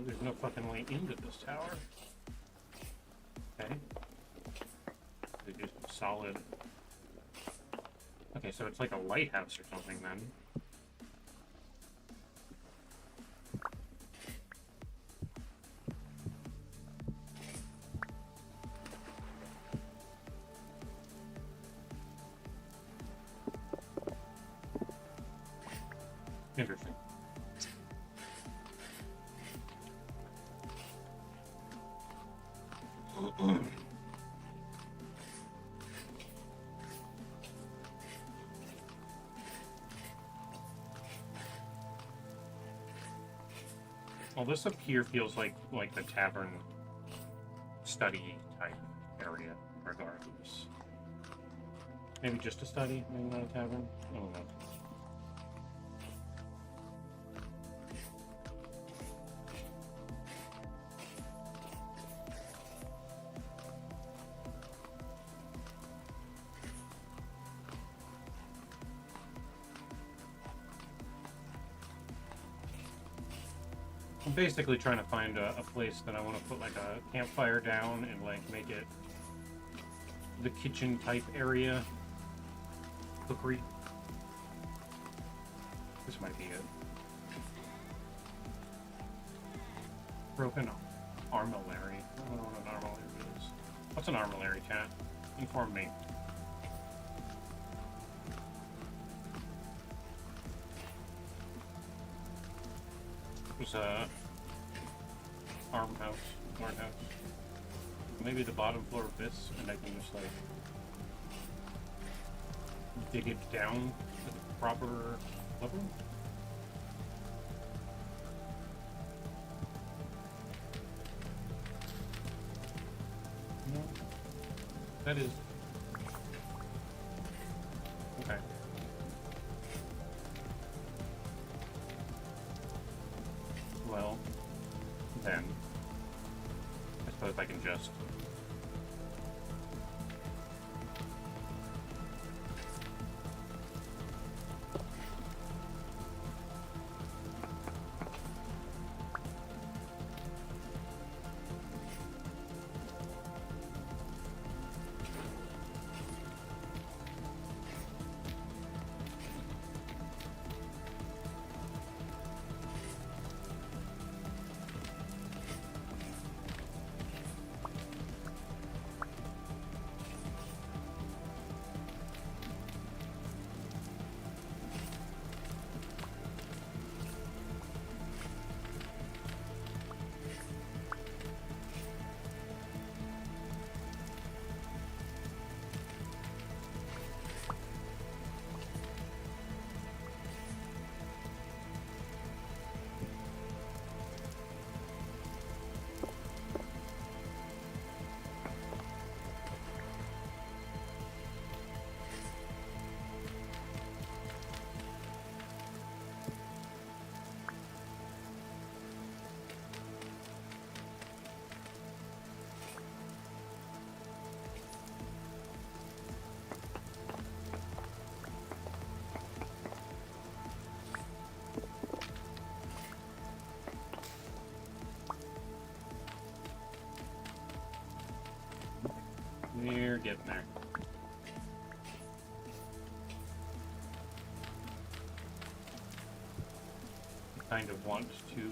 There's no fucking way into this tower. Okay. They do some solid... Okay, so it's like a lighthouse or something then. Interesting. Well, this up here feels like the tavern study type area, regardless. Maybe just a study, maybe not a tavern. I don't know. I'm basically trying to find a place that I want to put like a campfire down and like make it the kitchen type area. Cookery. This might be it. Broken armillary. I don't know what an armillary is. What's an armillary, chat? Inform me. There's a farmhouse, barn house. Maybe the bottom floor of this, and I can just like dig it down to the proper level. No, that is okay. Well, then, I suppose I can just... We're getting there. I kind of want to...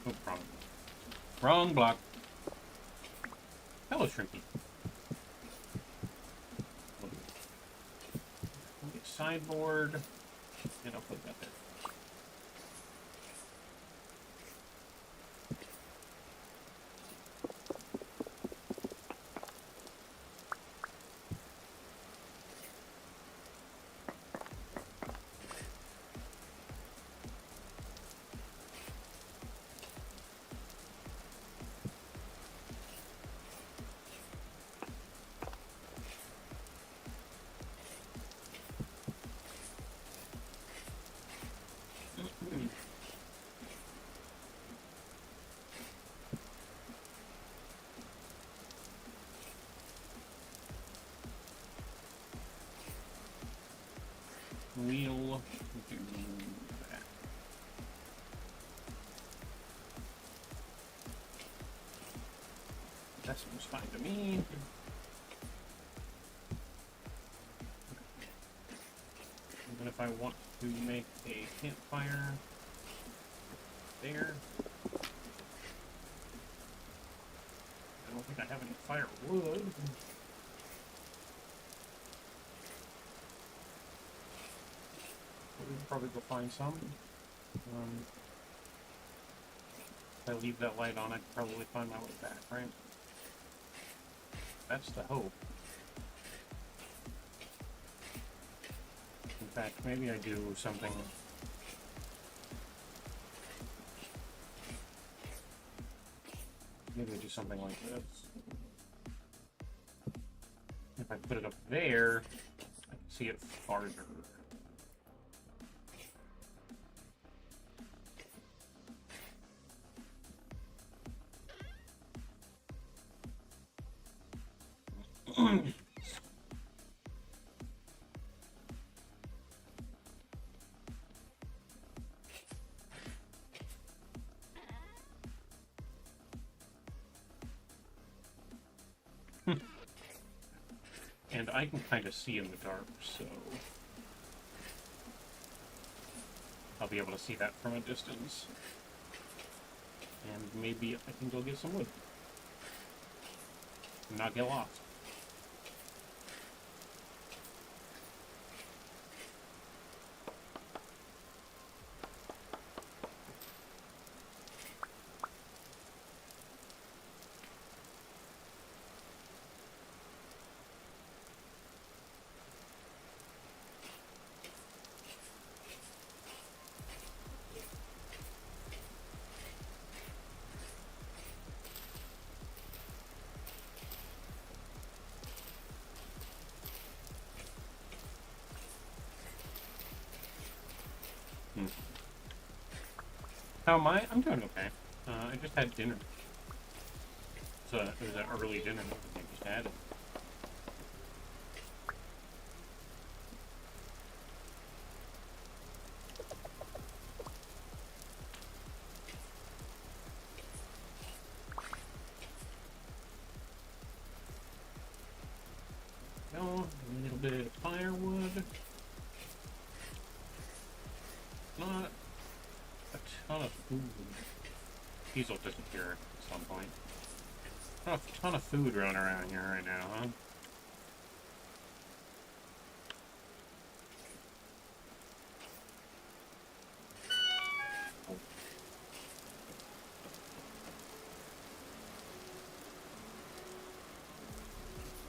Oh, wrong block. Hello, Shrimpy. We'll get sideboard, and I'll put that there. That seems fine to me. Even if I want to make a campfire there. I don't think I have any firewood. But we can probably go find some. If I leave that light on, I can probably find my way back, right? That's the hope. In fact, maybe I do something. Maybe I do something like this. If I put it up there, I can see it farther. And I can kind of see in the dark, so I'll be able to see that from a distance. And maybe I can go get some wood and not get lost. How am I? I'm doing okay. I just had dinner. So it was an early dinner that I just had. No, a little bit of firewood. Not a ton of food. These will disappear at some point. Not a ton of food running around here right now, huh?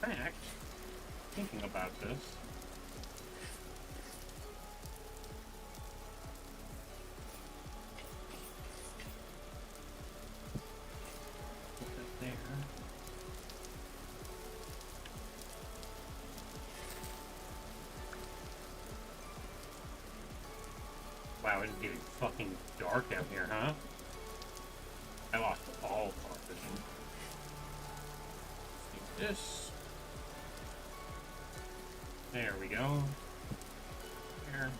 In fact, thinking about this, there. Wow, it's getting fucking dark out here, huh? I lost all far vision. Take this. There we go. There.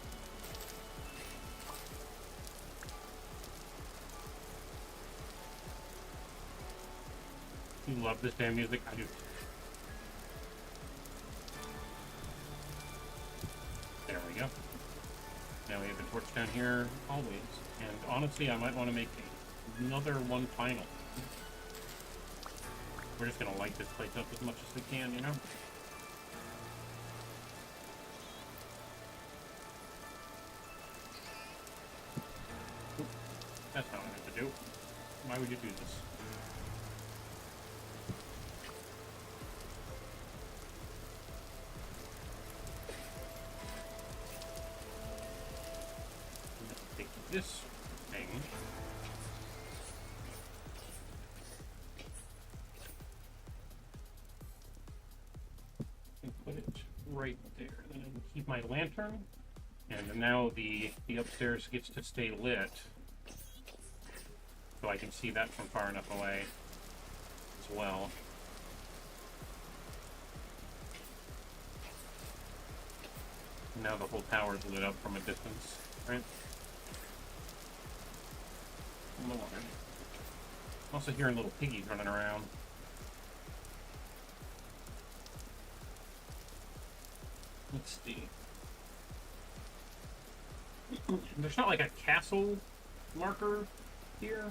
You love this damn music? I do. There we go. Now we have a torch down here, always. And honestly, I might want to make another one final. We're just gonna light this place up as much as we can, you know? That's not what I meant to do. Why would you do this? Take this thing. And put it right there. And then keep my lantern. And now the upstairs gets to stay lit. So I can see that from far enough away as well. Now the whole tower's lit up from a distance, right? I'm also hearing little piggies running around. Let's see. There's not like a castle marker here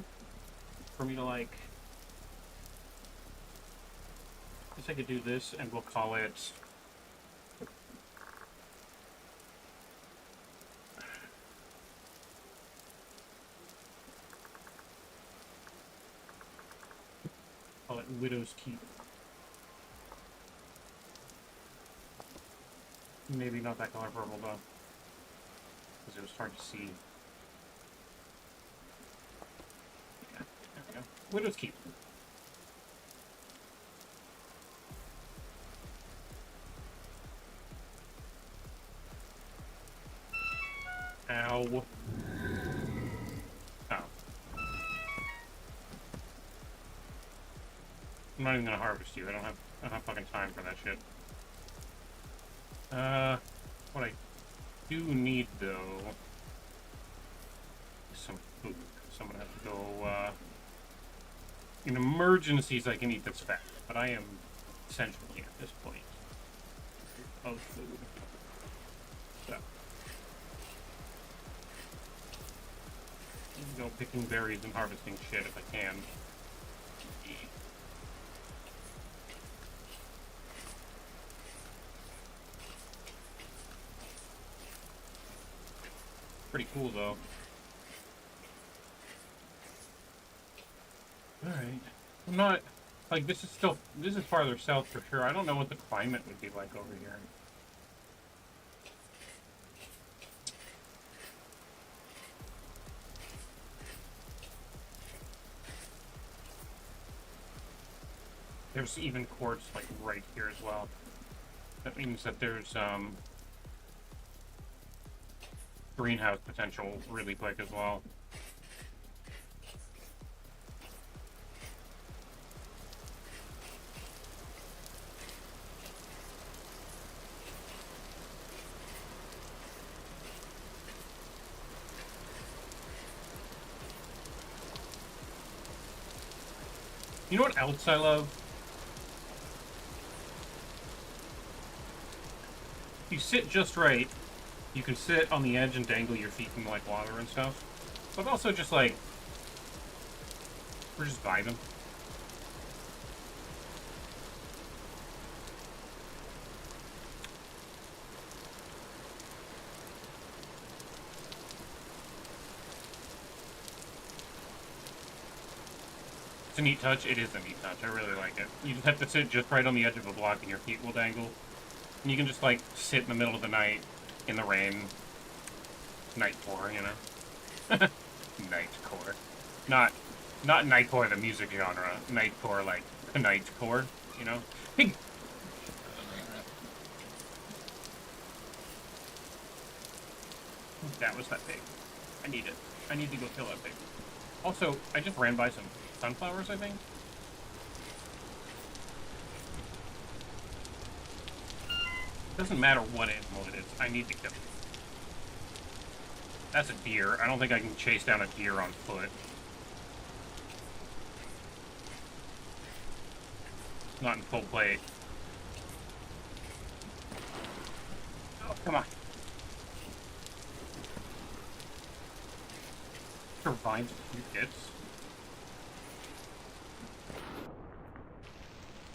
for me to like. I guess I could do this and we'll call it. Call it Widow's Keep. Maybe not that color purple though, because it was hard to see. Yeah, there we go. Widow's Keep. Ow. Oh. I'm not even gonna harvest you. I don't have fucking time for that shit. What I do need though is some food. So I'm gonna have to go, in emergencies I can eat this fat, but I am essentially at this point of food. So. Go picking berries and harvesting shit if I can. Pretty cool though. Alright. I'm not like this is farther south for sure. I don't know what the climate would be like over here. There's even quartz like right here as well. That means that there's greenhouse potential really quick as well. You know what else I love? If you sit just right, you can sit on the edge and dangle your feet from like water and stuff. But also just like, we're just vibing. It's a neat touch. It is a neat touch. I really like it. You just have to sit just right on the edge of a block and your feet will dangle. And you can just like sit in the middle of the night in the rain. Nightcore, you know? Nightcore. Not Nightcore the music genre. Nightcore like the Nightcore, you know? Pig! That was that pig. I need it. I need to go kill that pig. Also, I just ran by some sunflowers, I think. Doesn't matter what animal it is, I need to kill it. That's a deer. I don't think I can chase down a deer on foot. Not in full play. Oh, come on. Vines a few hits.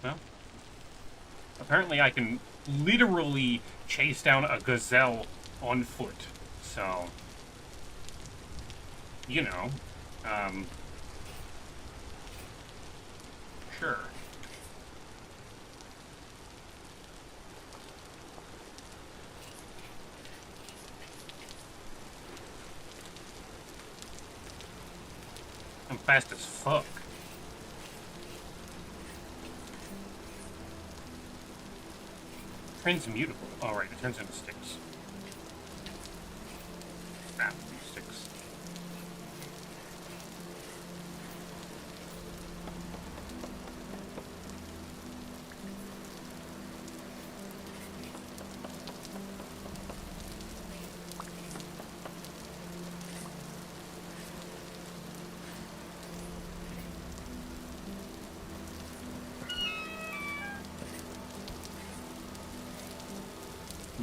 Well, apparently I can literally chase down a gazelle on foot, so, you know, sure. I'm fast as fuck. Transmutable. Oh, right, it turns into sticks. Ah, sticks.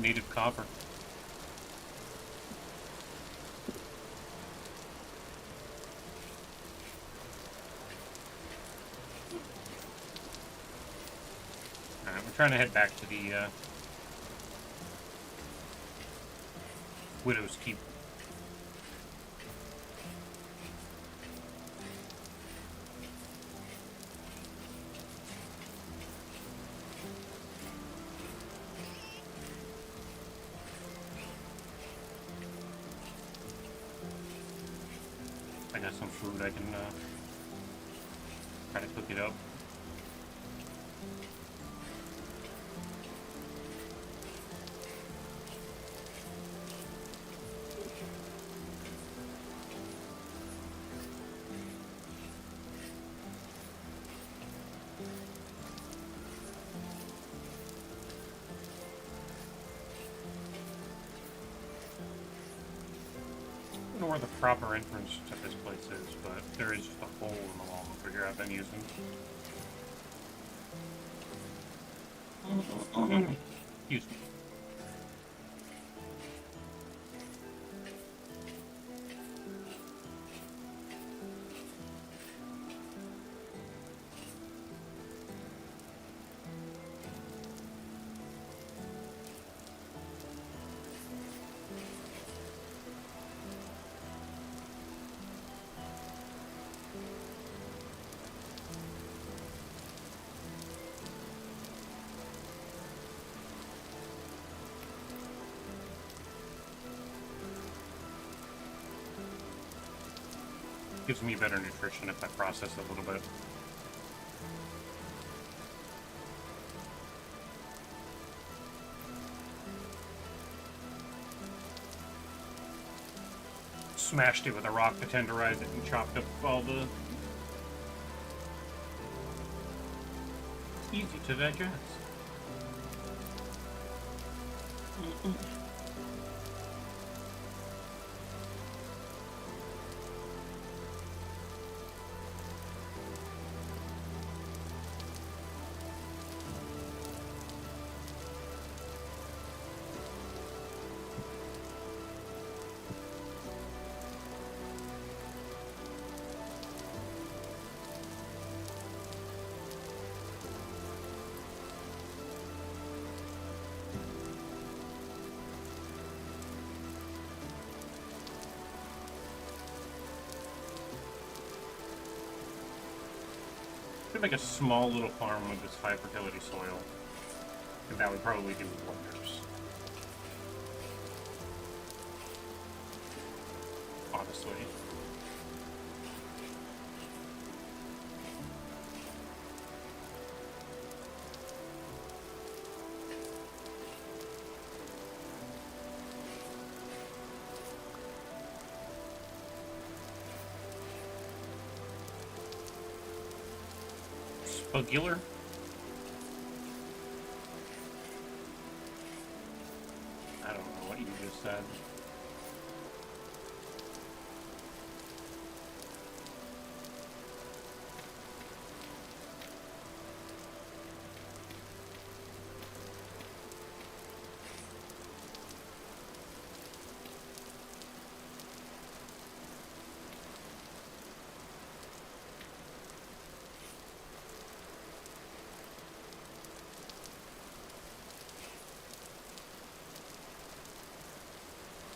native copper. Alright, we're trying to head back to the Widow's Keep. I got some food, I can try to cook it up. I don't know where the proper entrance to this place is, but there is just a hole in the wall over here I've been using. Excuse me. Gives me better nutrition if I process a little bit. Smashed it with a rock to tenderize it and chopped up all the... It's easy to digest. Could make a small little farm with this high fertility soil, and that would probably do wonders. Honestly. Spagular? I don't know what you just said.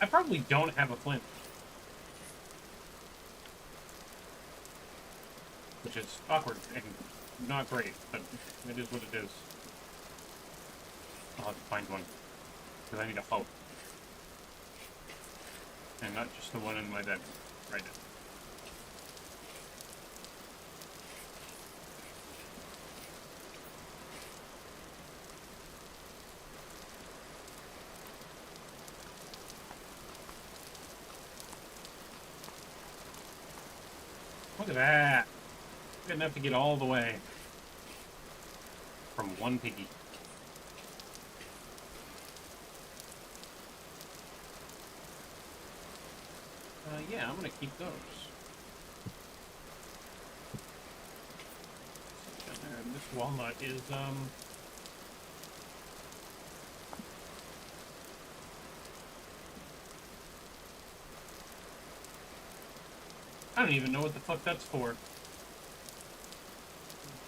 I probably don't have a flint. Which is awkward and not great, but it is what it is. I'll have to find one. Because I need a hoe. And not just the one in my bed right now. Look at that. Good enough to get all the way from one piggy. Yeah, I'm gonna keep those. And this walnut is, I don't even know what the fuck that's for.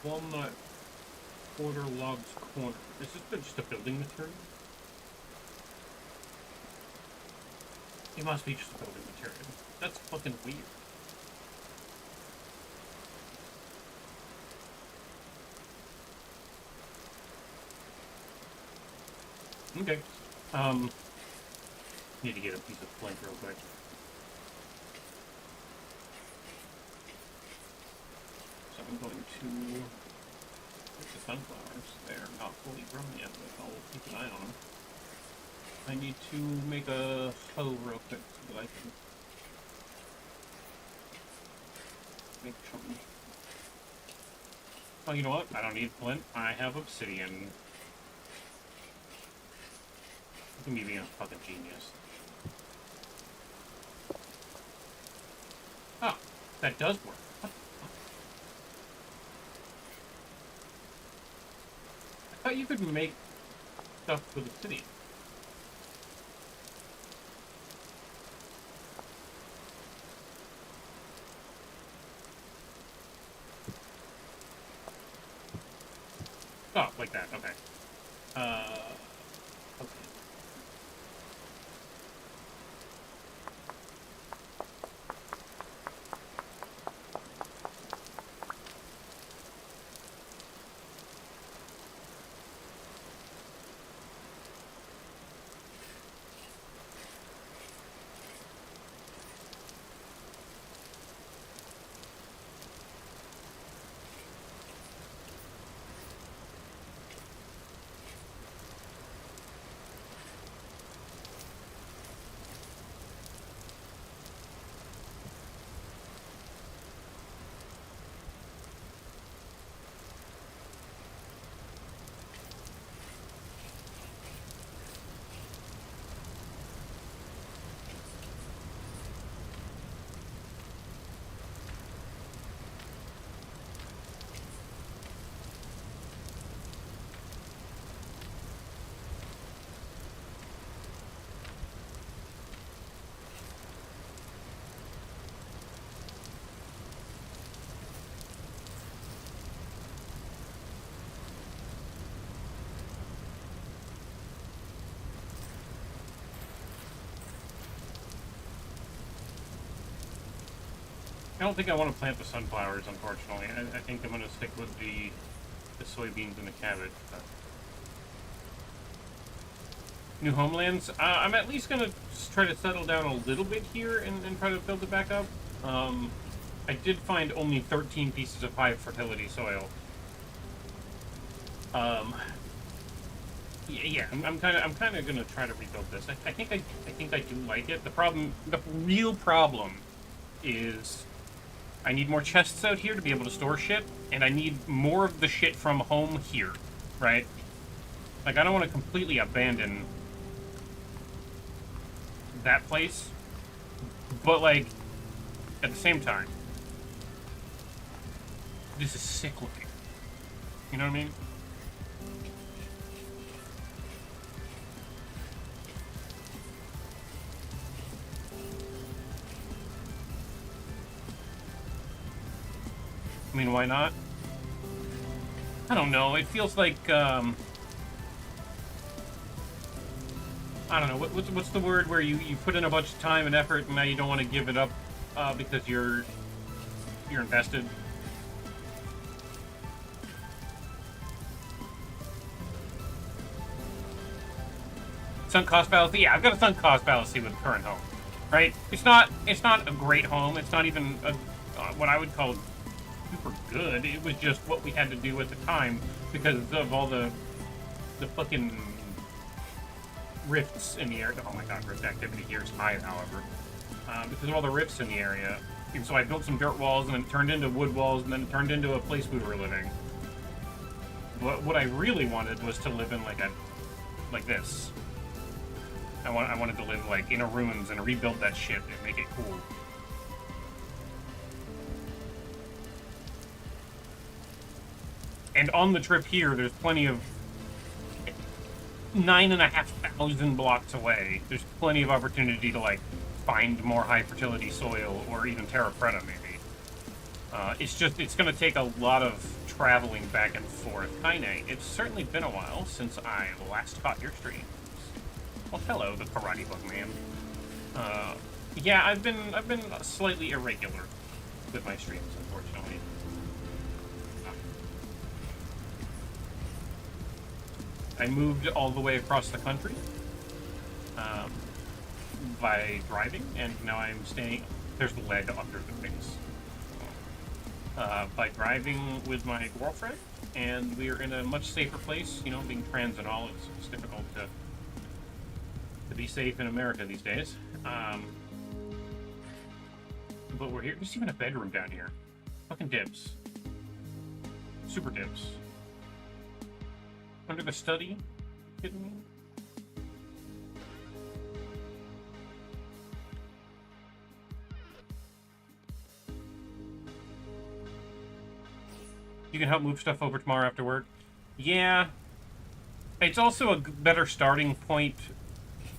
Walnut Quarter Logs Corner. Is this just a building material? It must be just a building material. That's fucking weird. Okay. Need to get a piece of flint real quick. So I'm going to get the sunflowers. They're not fully grown yet, but I'll keep an eye on them. I need to make a hoe real quick so that I can make something. Oh, you know what? I don't need flint. I have obsidian. Look at me being a fucking genius. Oh, that does work. What the fuck? I thought you could make stuff with obsidian. Oh, like that, okay. Okay. I don't think I want to plant the sunflowers, unfortunately. I think I'm going to stick with the soybeans and the cabbage. But... New homelands? I'm at least going to try to settle down a little bit here and try to build it back up. I did find only 13 pieces of high fertility soil. Yeah, I'm kind of going to try to rebuild this. I think I do like it. The real problem is I need more chests out here to be able to store shit, and I need more of the shit from home here, right? Like, I don't want to completely abandon that place, but, like, at the same time, this is sick looking. You know what I mean? I mean, why not? I don't know. It feels like, I don't know. What's the word where you put in a bunch of time and effort and now you don't want to give it up because you're invested? Sunk cost fallacy? Yeah, I've got a sunk cost fallacy with the current home, right? It's not a great home. It's not even what I would call super good. It was just what we had to do at the time because of all the fucking rifts in the area. Oh my god, rift activity here is high, however. Because of all the rifts in the area. And so I built some dirt walls and then it turned into wood walls and then it turned into a place we were living. But what I really wanted was to live in like this. I wanted to live like in a ruins and rebuild that shit and make it cool. And on the trip here, there's plenty of 9,500 blocks away. There's plenty of opportunity to like find more high fertility soil or even terra preta maybe. It's going to take a lot of traveling back and forth. Kaine, it's certainly been a while since I last caught your streams. Well, hello, the Karate Bug Man. Yeah, I've been slightly irregular with my streams, unfortunately. I moved all the way across the country by driving, and now I'm staying. There's lead under the base. By driving with my girlfriend, and we're in a much safer place. You know, being trans and all, it's difficult to be safe in America these days. But we're here. There's even a bedroom down here. Fucking dibs. Super dibs. Under the study? Kidding me? You can help move stuff over tomorrow after work. Yeah. It's also a better starting point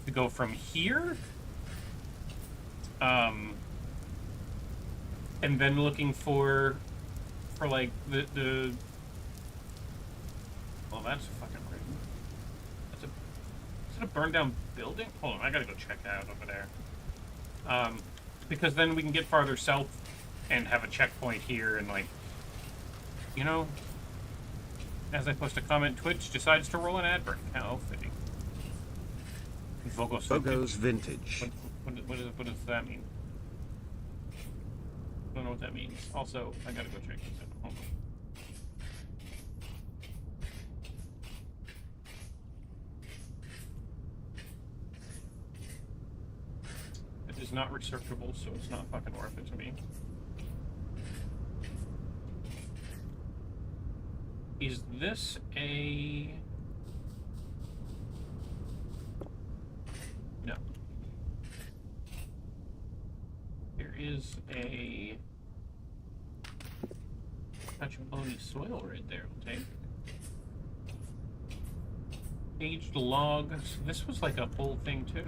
to go from here. And then looking for like the well, that's fucking rude. Is it a burned down building? Hold on, I gotta go check that out over there. Because then we can get farther south and have a checkpoint here and, like, you know, as I post a comment, Twitch decides to roll an ad break. How fitting. Vogo's Vintage. What does that mean? I don't know what that means. Also, I gotta go check this out. Hold on. It is not researchable, so it's not fucking worth it to me. Is this a... No. There is a touch of bony soil right there. We'll take. Aged logs. This was like a whole thing too.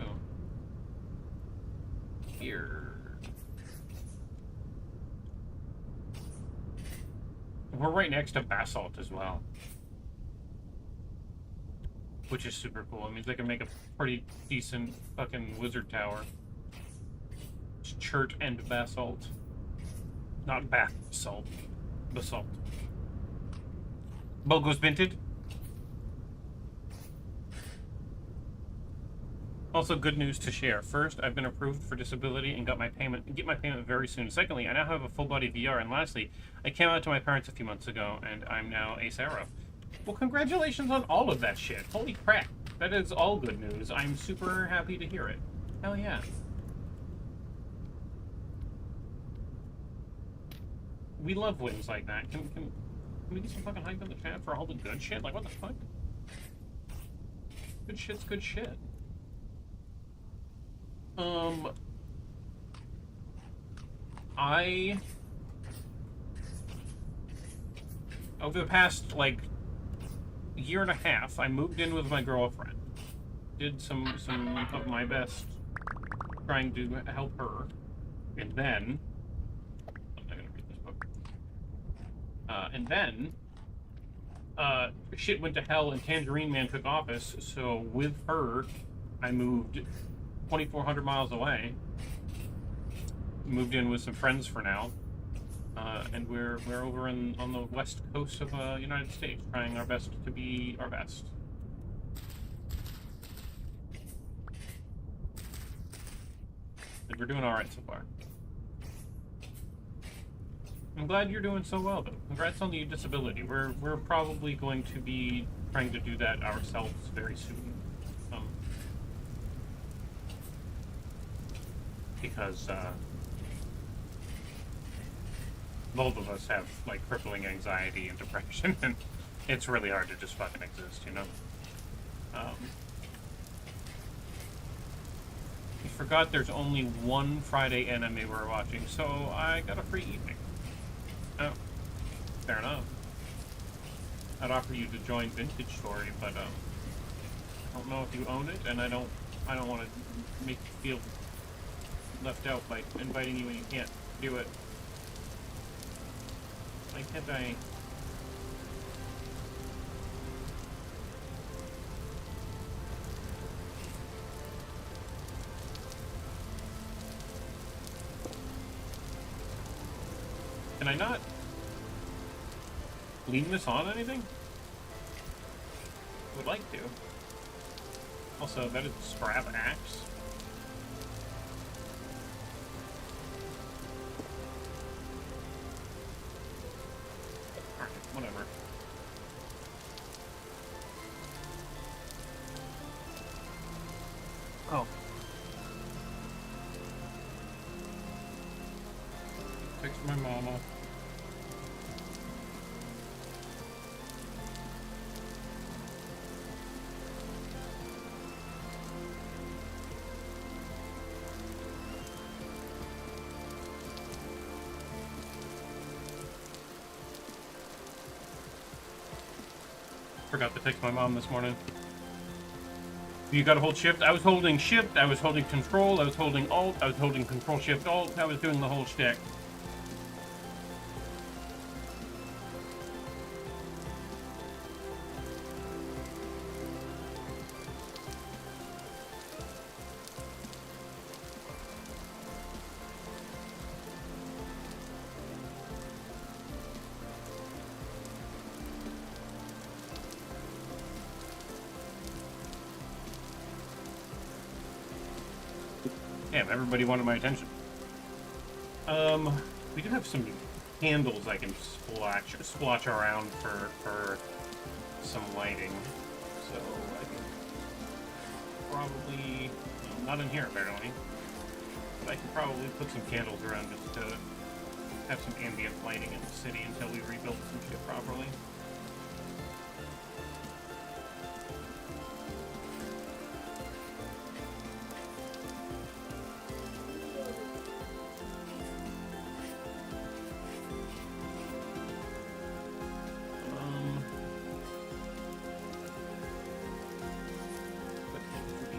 Here. We're right next to basalt as well, which is super cool. It means they can make a pretty decent fucking wizard tower. It's chert and basalt. Not basalt. Basalt. Bogo's Vinted. Also, good news to share. First, I've been approved for disability and get my payment very soon. Secondly, I now have a full body VR. And lastly, I came out to my parents a few months ago, and I'm now a Seraph. Well, congratulations on all of that shit. Holy crap. That is all good news. I'm super happy to hear it. Hell yeah. We love wins like that. Can we get some fucking hype in the chat for all the good shit? Like, what the fuck? Good shit's good shit. Over the past, like, year and a half, I moved in with my girlfriend. Did some of my best trying to help her. And then... I'm not gonna read this book. And then... shit went to hell and Tangerine Man took office, so with her, I moved 2,400 miles away. Moved in with some friends for now, and we're over on the west coast of the United States, trying our best to be our best. And we're doing all right so far. I'm glad you're doing so well, though. Congrats on the disability. We're probably going to be trying to do that ourselves very soon. Because both of us have, like, crippling anxiety and depression, and it's really hard to just fucking exist, you know? You forgot there's only one Friday anime we're watching, so I got a free evening. Oh, fair enough. I'd offer you to join Vintage Story, but I don't know if you own it, and I don't want to make you feel left out by inviting you and you can't do it. Why can't I? Can I not leave this on anything? Would like to. Also, that is a scrap axe. Alright, whatever. Oh. Text my mama. Forgot to text my mom this morning. You gotta hold shift. I was holding shift, I was holding control, I was holding alt, I was holding control shift alt, I was doing the whole shtick. Damn, everybody wanted my attention. We do have some candles I can splotch around for some lighting. So I can probably, well, not in here apparently, but I can probably put some candles around just to have some ambient lighting in the city until we rebuild some shit properly.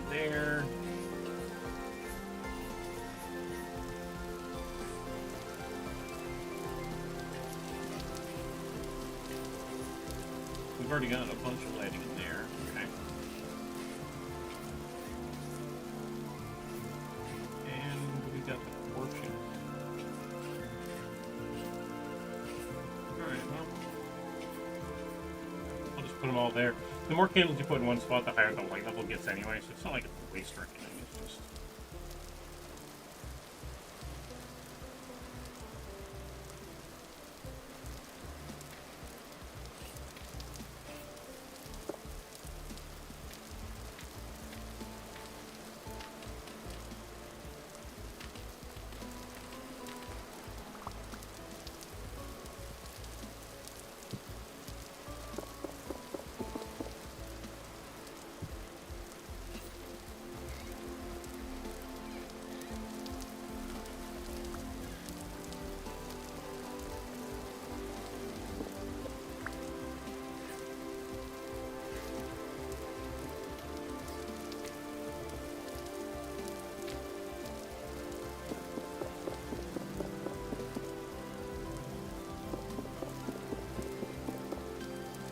There. We've already got a bunch of lighting in there. Okay. And we got the workshop. Alright, well. I'll just put them all there. The more candles you put in one spot, the higher the light level gets anyway, so it's not like it's a waste or anything, it's just...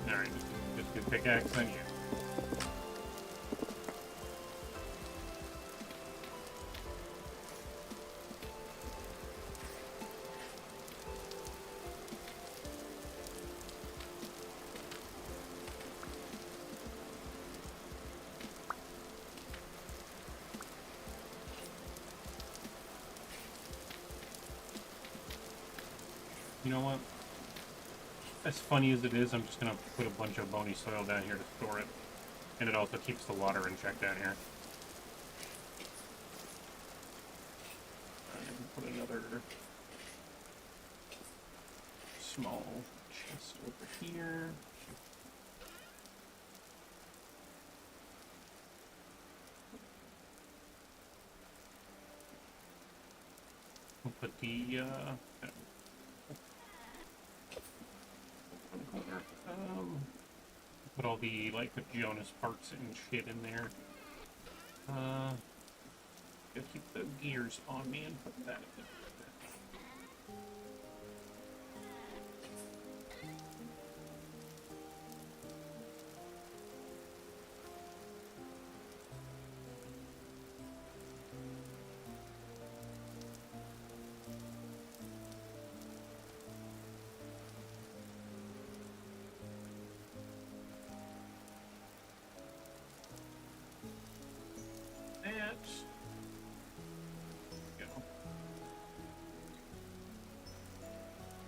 Alright, just good pickaxe then you. You know what? As funny as it is, I'm just gonna put a bunch of bony soil down here to store it. And it also keeps the water in check down here. And put another small chest over here. We'll put the put all the like the Jonas parts and shit in there. Gotta keep the gears on me and put that in there.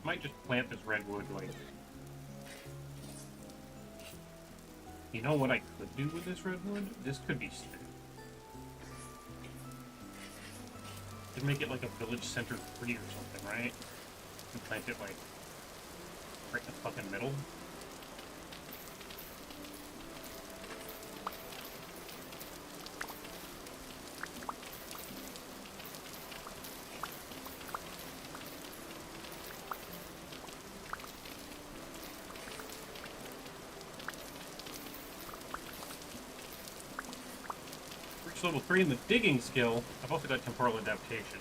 Might just plant this redwood, like... You know what I could do with this redwood? This could be sick. Could make it like a village center tree or something, right? And plant it like right in the fucking middle. Level 3 in the digging skill. I've also got temporal adaptation.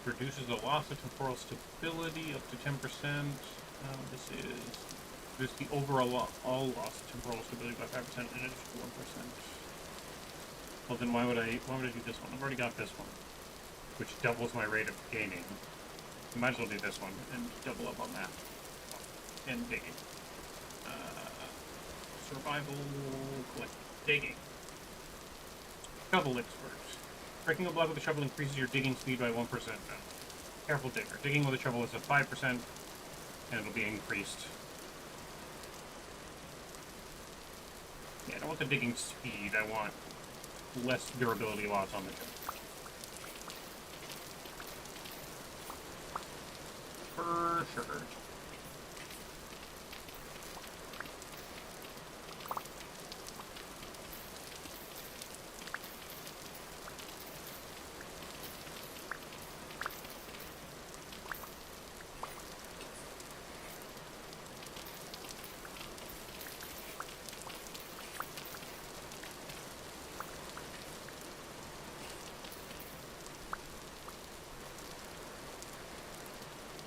Reduces the loss of temporal stability up to 10%. This is the overall all loss of temporal stability by 5% and it's 1%. Well then why would I do this one? I've already got this one, which doubles my rate of gaining. I might as well do this one and double up on that. And digging. Survival, collect, digging. Shovel experts. Breaking a block with a shovel increases your digging speed by 1% now. Careful digger. Digging with a shovel is at 5%, and it'll be increased. Yeah, I don't want the digging speed, I want less durability loss on the shovel. For sure.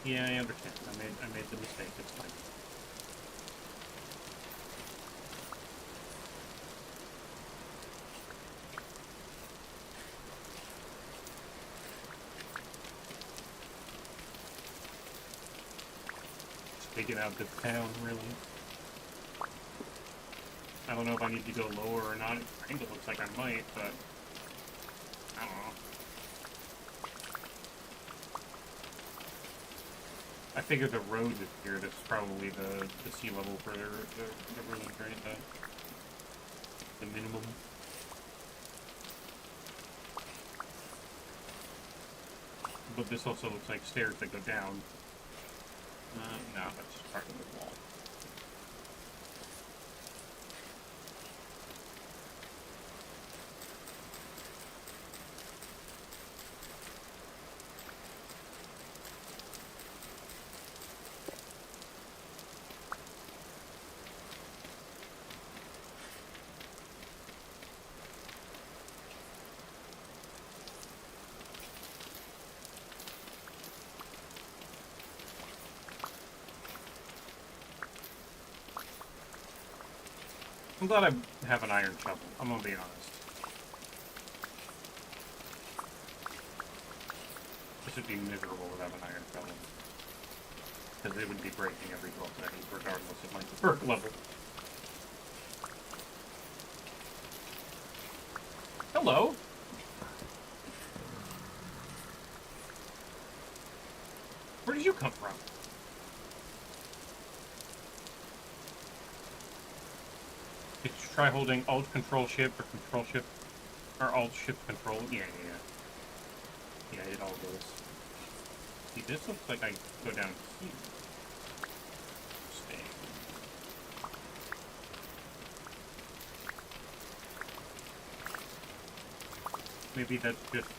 Yeah, I understand. I made the mistake. It's fine. Just take it out to town, really. I don't know if I need to go lower or not. It kind of looks like I might, but I don't know. I figure the road is here. That's probably the sea level for the road, right? The minimum. But this also looks like stairs that go down. No, that's just part of the wall. I'm glad I have an iron shovel. I'm gonna be honest. This would be miserable without an iron shovel. Because it would be breaking every 12 seconds, regardless of my perk level. Hello! Where did you come from? Did you try holding Alt Control Shift or Control Shift or Alt Shift Control? Yeah. Yeah, it all goes. See, this looks like I go down here. Stay. Maybe that's just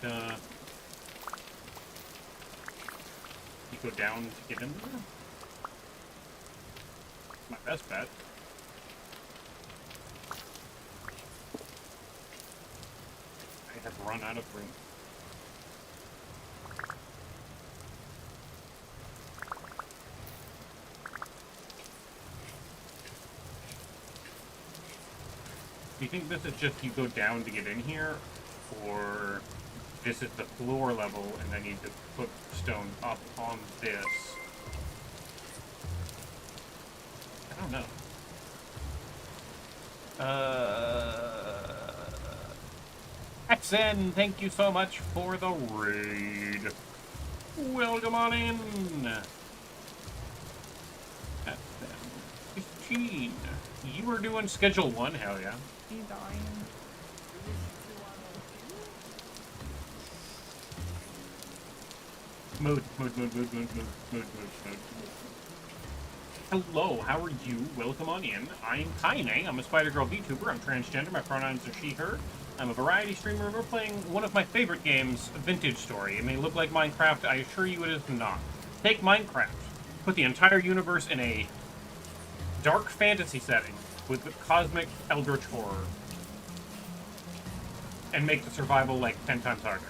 go down to get in there. My best bet. I have run out of room. Do you think this is just you go down to get in here, or this is the floor level and I need to put stone up on this? I don't know. Axen, thank you so much for the raid. Welcome on in. Axen, 15. You were doing schedule 1, hell yeah. Mood. Hello, how are you? Welcome on in. I'm Kaine. I'm a Spider Girl VTuber. I'm transgender. My pronouns are she, her. I'm a variety streamer, and we're playing one of my favorite games, Vintage Story. It may look like Minecraft. I assure you it is not. Take Minecraft, put the entire universe in a dark fantasy setting with cosmic eldritch horror, and make the survival like 10 times harder.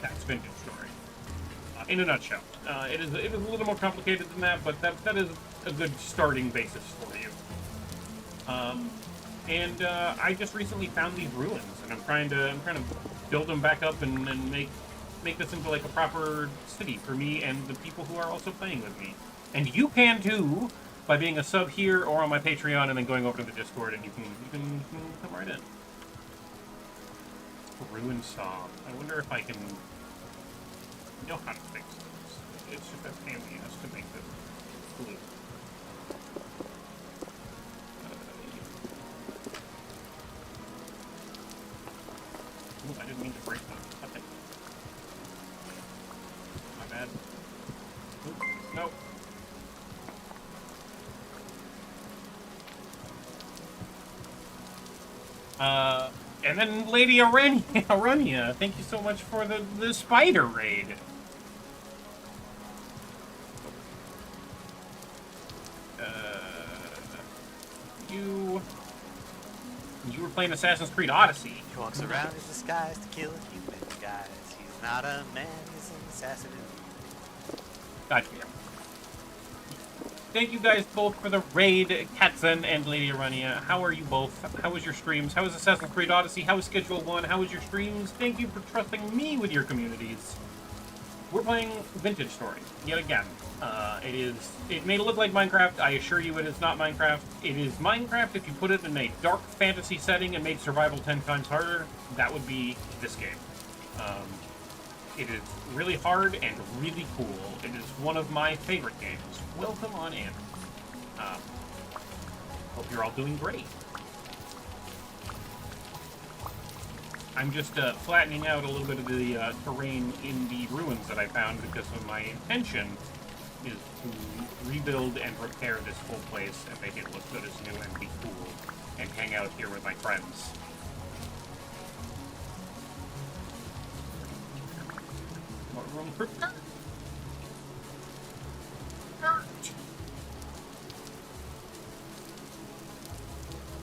That's Vintage Story. In a nutshell. It is a little more complicated than that, but that is a good starting basis for you. I just recently found these ruins, and I'm trying to build them back up and make this into like a proper city for me and the people who are also playing with me. And you can too, by being a sub here or on my Patreon, and then going over to the Discord, and you can come right in. Ruin saw. I wonder if I can know how to fix this. It's just a pain in the ass to make this blue. I didn't mean to break them. Okay. My bad. Oops. Nope. And then Lady Aranya, thank you so much for the spider raid. You were playing Assassin's Creed Odyssey. He walks around in disguise to kill human guys. He's not a man, he's an assassin. Gotcha. Thank you guys both for the raid, Katzen and Lady Aranya. How are you both? How was your streams? How was Assassin's Creed Odyssey? How was Schedule 1? How was your streams? Thank you for trusting me with your communities. We're playing Vintage Story, yet again. It may look like Minecraft. I assure you it is not Minecraft. It is Minecraft if you put it in a dark fantasy setting and made survival 10 times harder. That would be this game. It is really hard and really cool. It is one of my favorite games. Welcome on in. Hope you're all doing great. I'm just flattening out a little bit of the terrain in the ruins that I found because of my intention is to rebuild and repair this whole place and make it look good as new and be cool and hang out here with my friends. More room for dirt.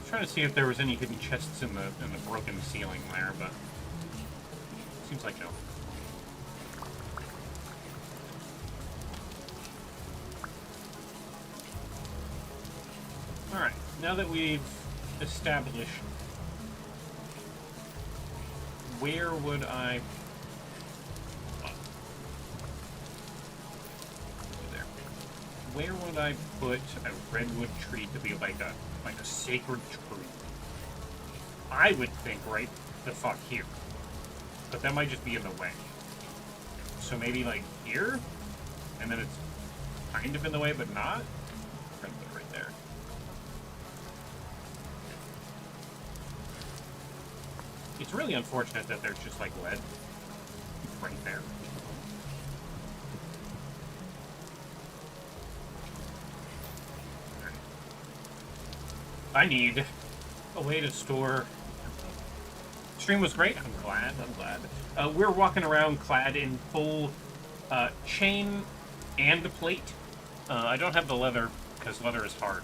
Trying to see if there was any hidden chests in the broken ceiling there, but seems like no. All right, now that we've established where would I where would I put a redwood tree to be like a sacred tree? I would think right the fuck here. But that might just be in the way. So maybe like here? And then it's kind of in the way but not? I'm gonna put it right there. It's really unfortunate that there's just like lead right there. I need a way to store. Stream was great. I'm glad. We're walking around clad in full chain and the plate. I don't have the leather because leather is hard.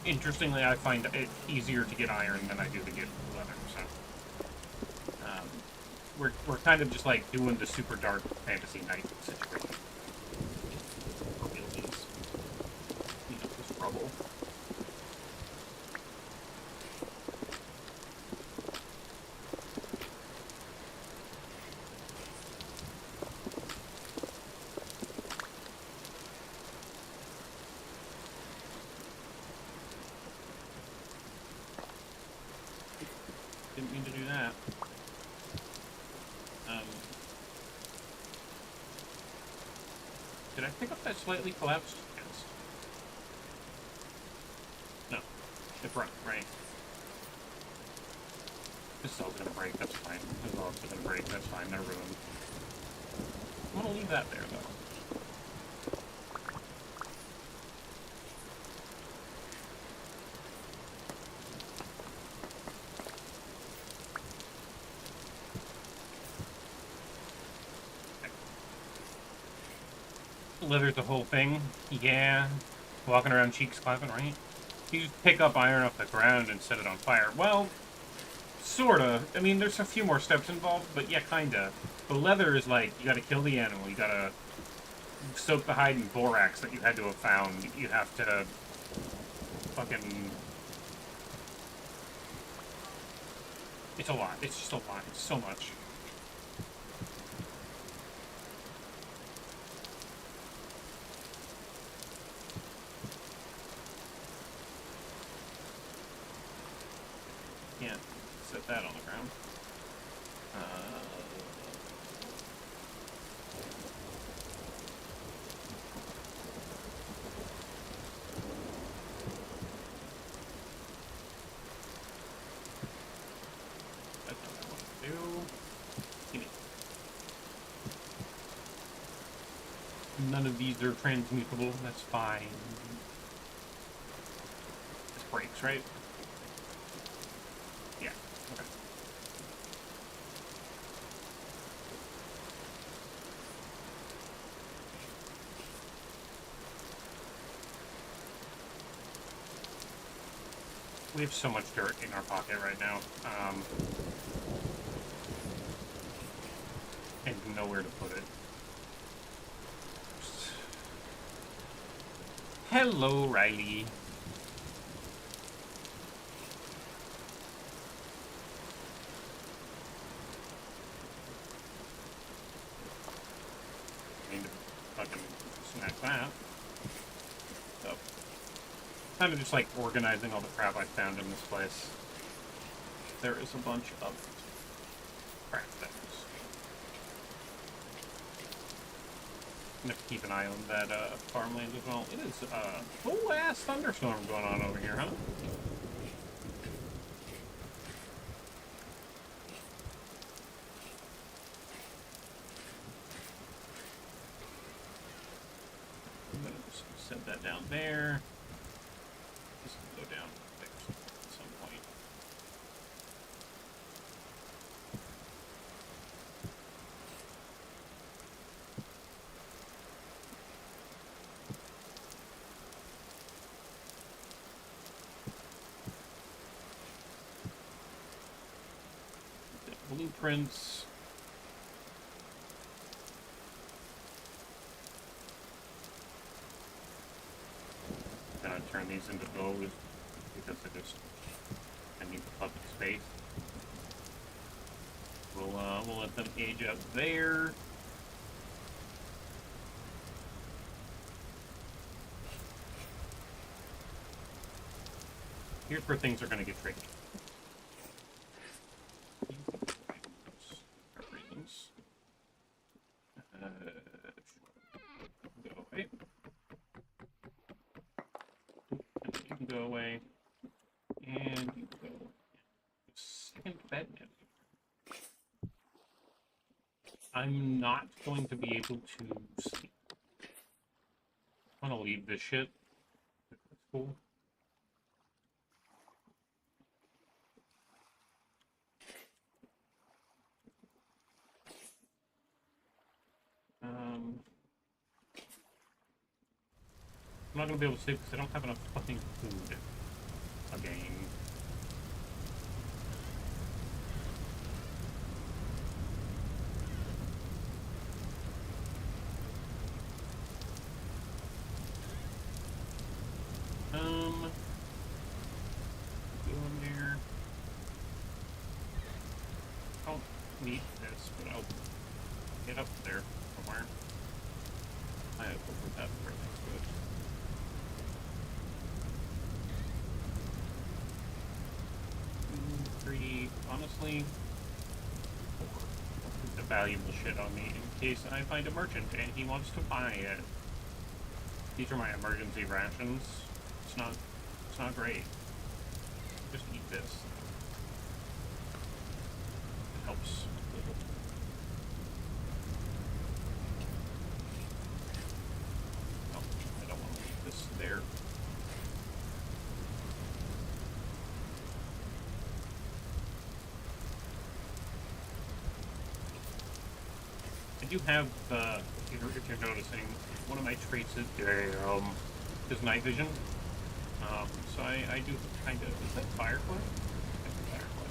Interestingly, I find it easier to get iron than I do to get leather. So we're kind of just like doing the super dark fantasy night situation. For realsies. You know, just rubble. Didn't mean to do that. Did I pick up that slightly collapsed? Yes. No. It broke, right? This cell's gonna break, that's fine. This cell's gonna break, that's fine, they're ruined. I'm gonna leave that there, though. Leather's the whole thing. Yeah. Walking around cheeks clapping, right? You just pick up iron off the ground and set it on fire. Well, sorta. I mean, there's a few more steps involved, but yeah, kinda. The leather is like, you gotta kill the animal, you gotta soak the hide in borax that you had to have found, you have to fucking... It's a lot. It's just a lot. It's so much. Can't set that on the ground. That's not what I want to do. Gimme. None of these are transmutable. That's fine. This breaks, right? Yeah, okay. We have so much dirt in our pocket right now, and nowhere to put it. Hello, Riley. Need to fucking snack that. So, kind of just like organizing all the crap I found in this place. There is a bunch of crap things. I'm gonna keep an eye on that farmland as well. It is a full ass thunderstorm going on over here, huh? I'm gonna just set that down there. This can go down there at some point. The blueprints. Gonna turn these into bows because I need public space. We'll let them age up there. Here's where things are gonna get tricky. Go away. You can go away. And you can go. Second bed now. I'm not going to be able to sleep. I'm gonna leave this shit. That's cool. I'm not gonna be able to save because I don't have enough fucking food. Again. Go in there. I don't need this, but I'll get up there somewhere. I have over that for everything's good. Three, honestly, put the valuable shit on me in case I find a merchant and he wants to buy it. These are my emergency rations. It's not great. Just eat this. It helps a little. Oh, I don't want to leave this there. I do have, if you're noticing, one of my traits is night vision. So I do kind of, is that Firefly? I think Firefly.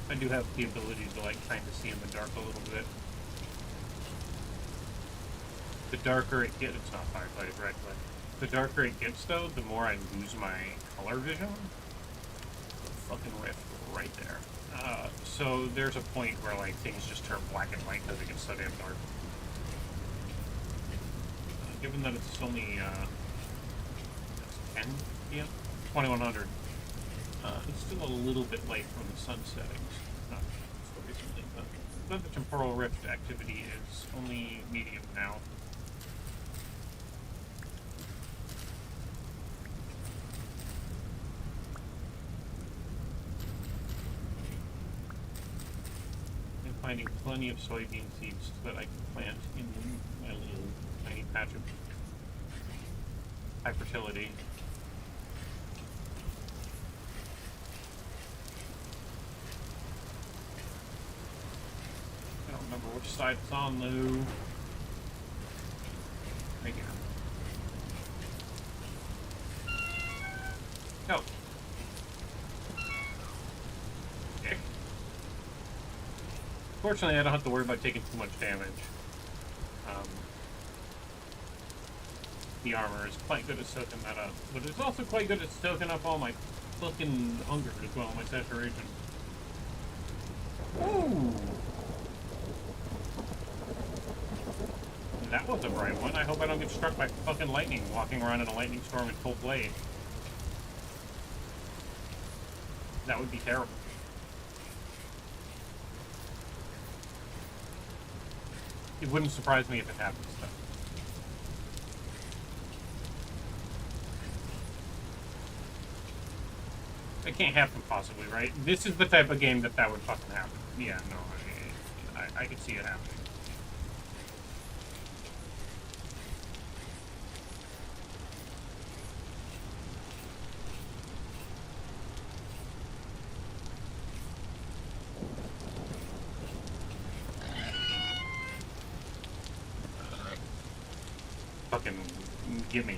I do have the ability to like kind of see in the dark a little bit. The darker it gets, it's not Firefly, it's Redfly. The darker it gets though, the more I lose my color vision. Fucking rift right there. So there's a point where like things just turn black and white because it gets so damn dark. Given that it's only 10 p.m., 2100, it's still a little bit late from the sun settings. Not so recently, but the temporal rift activity is only medium now. Finding plenty of soybean seeds that I can plant in my little tiny patch of high fertility. I don't remember which side it's on though. Right here. No. Fortunately, I don't have to worry about taking too much damage. The armor is quite good at soaking that up, but it's also quite good at soaking up all my fucking hunger as well, my saturation. Ooh! That was a bright one. I hope I don't get struck by fucking lightning walking around in a lightning storm in full blade. That would be terrible. It wouldn't surprise me if it happens, though. It can't happen, possibly, right? This is the type of game that would fucking happen. Yeah, no, I could see it happening. Fucking gimme.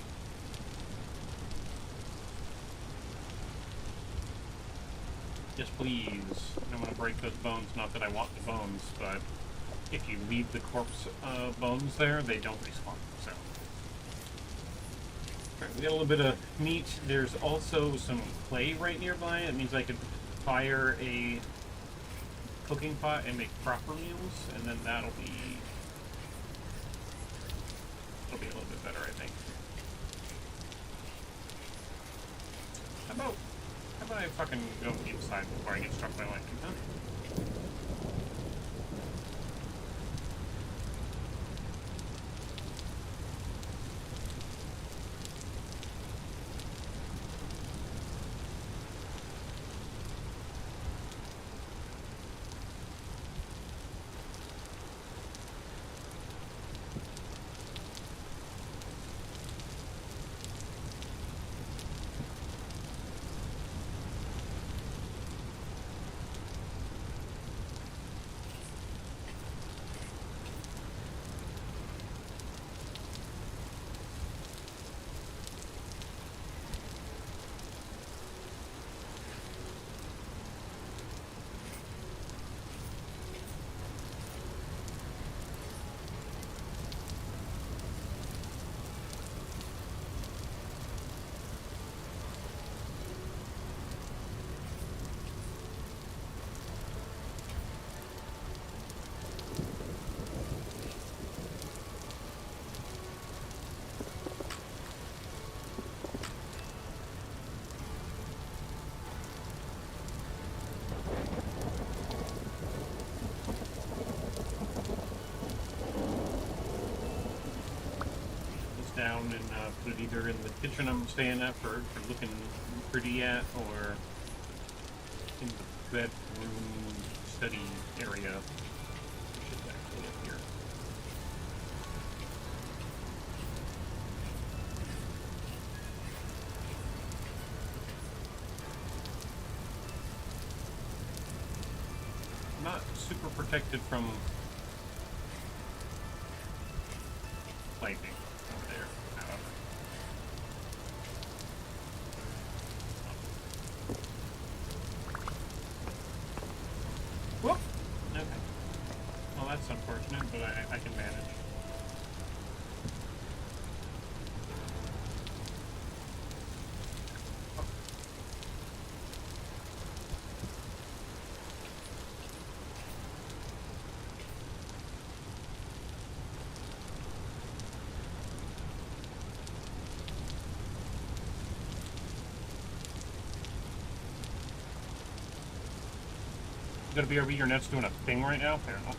Yes, please. I want to break those bones. Not that I want the bones, but if you leave the corpse bones there, they don't respawn. So, alright, we got a little bit of meat. There's also some clay right nearby. It means I could fire a cooking pot and make proper meals, and then that'll be a little bit better, I think. How about I fucking go inside before I get struck by lightning, huh? down and put it either in the kitchen I'm staying at for looking pretty at, or in the bedroom study area, which is actually up here. Not super protected from lightning over there, however. Whoop! Okay. Well, that's unfortunate, but I can manage. You gotta BRB, your net's doing a thing right now? Fair enough.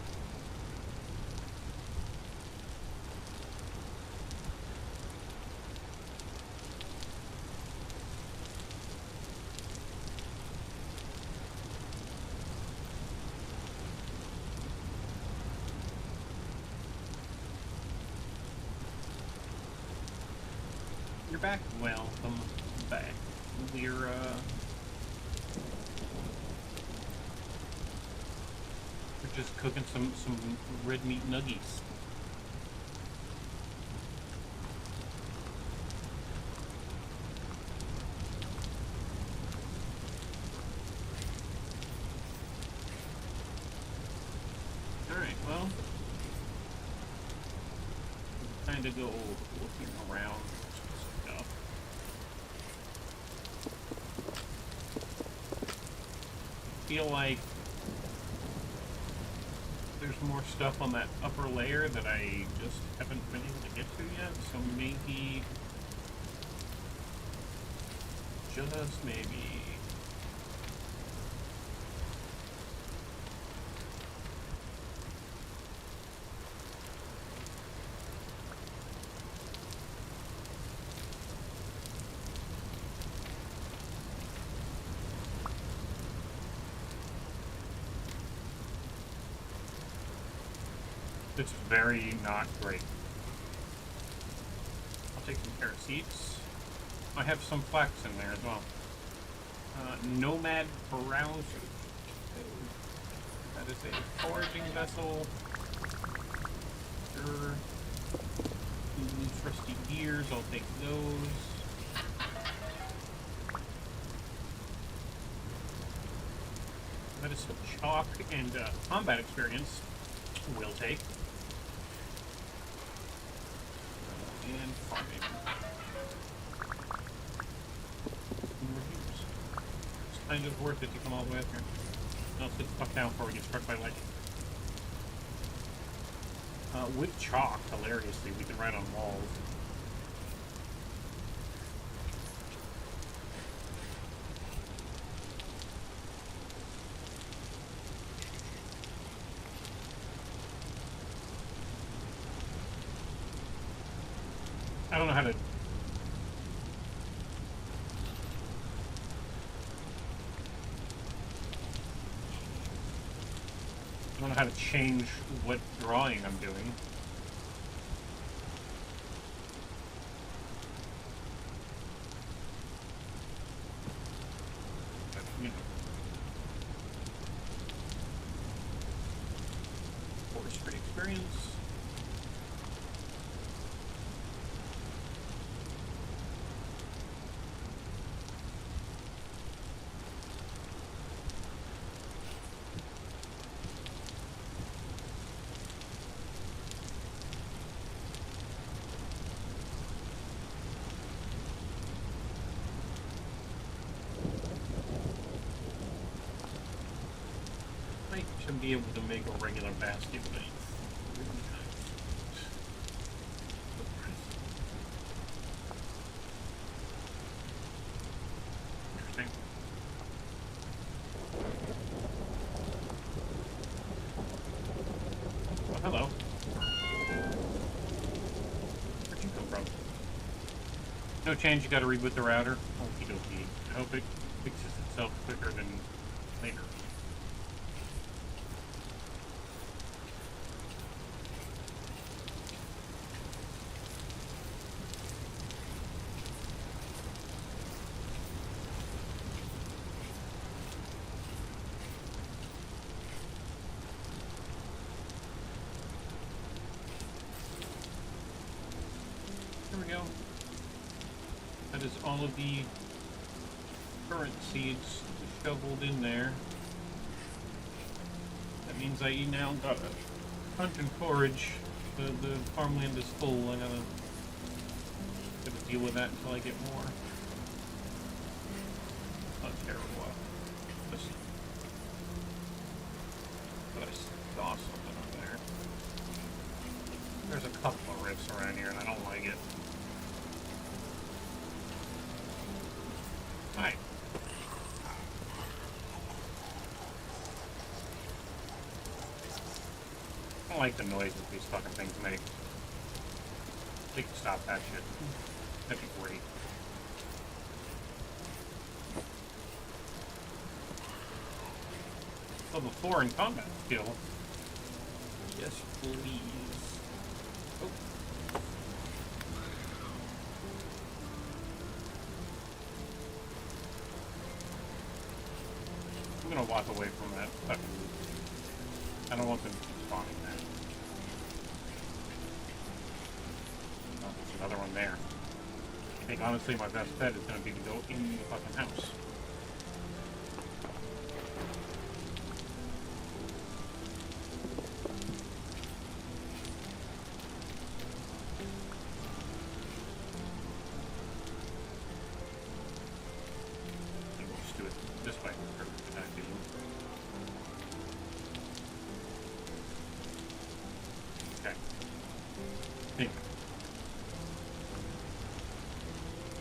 You're back? Welcome back. We're, just cooking some red meat nuggies. Alright, well, kind of go looking around stuff. Feel like there's more stuff on that upper layer that I just haven't been able to get to yet, so maybe, just maybe, it's very not great. I'll take some carrot seeds. I have some flax in there as well. Nomad Browser. That is a foraging vessel. Sure. Loose rusty gears, I'll take those. That is some chalk and combat experience. We'll take. And farming. It's kind of worth it to come all the way up here. Now sit the fuck down before we get struck by lightning. With chalk, hilariously, we can write on walls. I don't know how to... I don't know how to change what drawing I'm doing. But, you know. Forestry experience. Should be able to make a regular basket, but interesting. Oh, hello. Where'd you come from? no chance you gotta reboot the router? Okie dokie. I hope it fixes itself quicker than later. There we go. That is all of the current seeds shoveled in there. That means I now gotta hunt and forage. The farmland is full. I gotta deal with that until I get more. Not terrible. But I saw something up there. There's a couple of rifts around here, and I don't like it. Hi. I don't like the noises these fucking things make. They can stop that shit. That'd be great. Level 4 in combat skill. Yes, please. Oh. I'm gonna walk away from that fucking... I don't want them to keep spawning there. Oh, there's another one there. I think honestly my best bet is gonna be to go in the fucking house.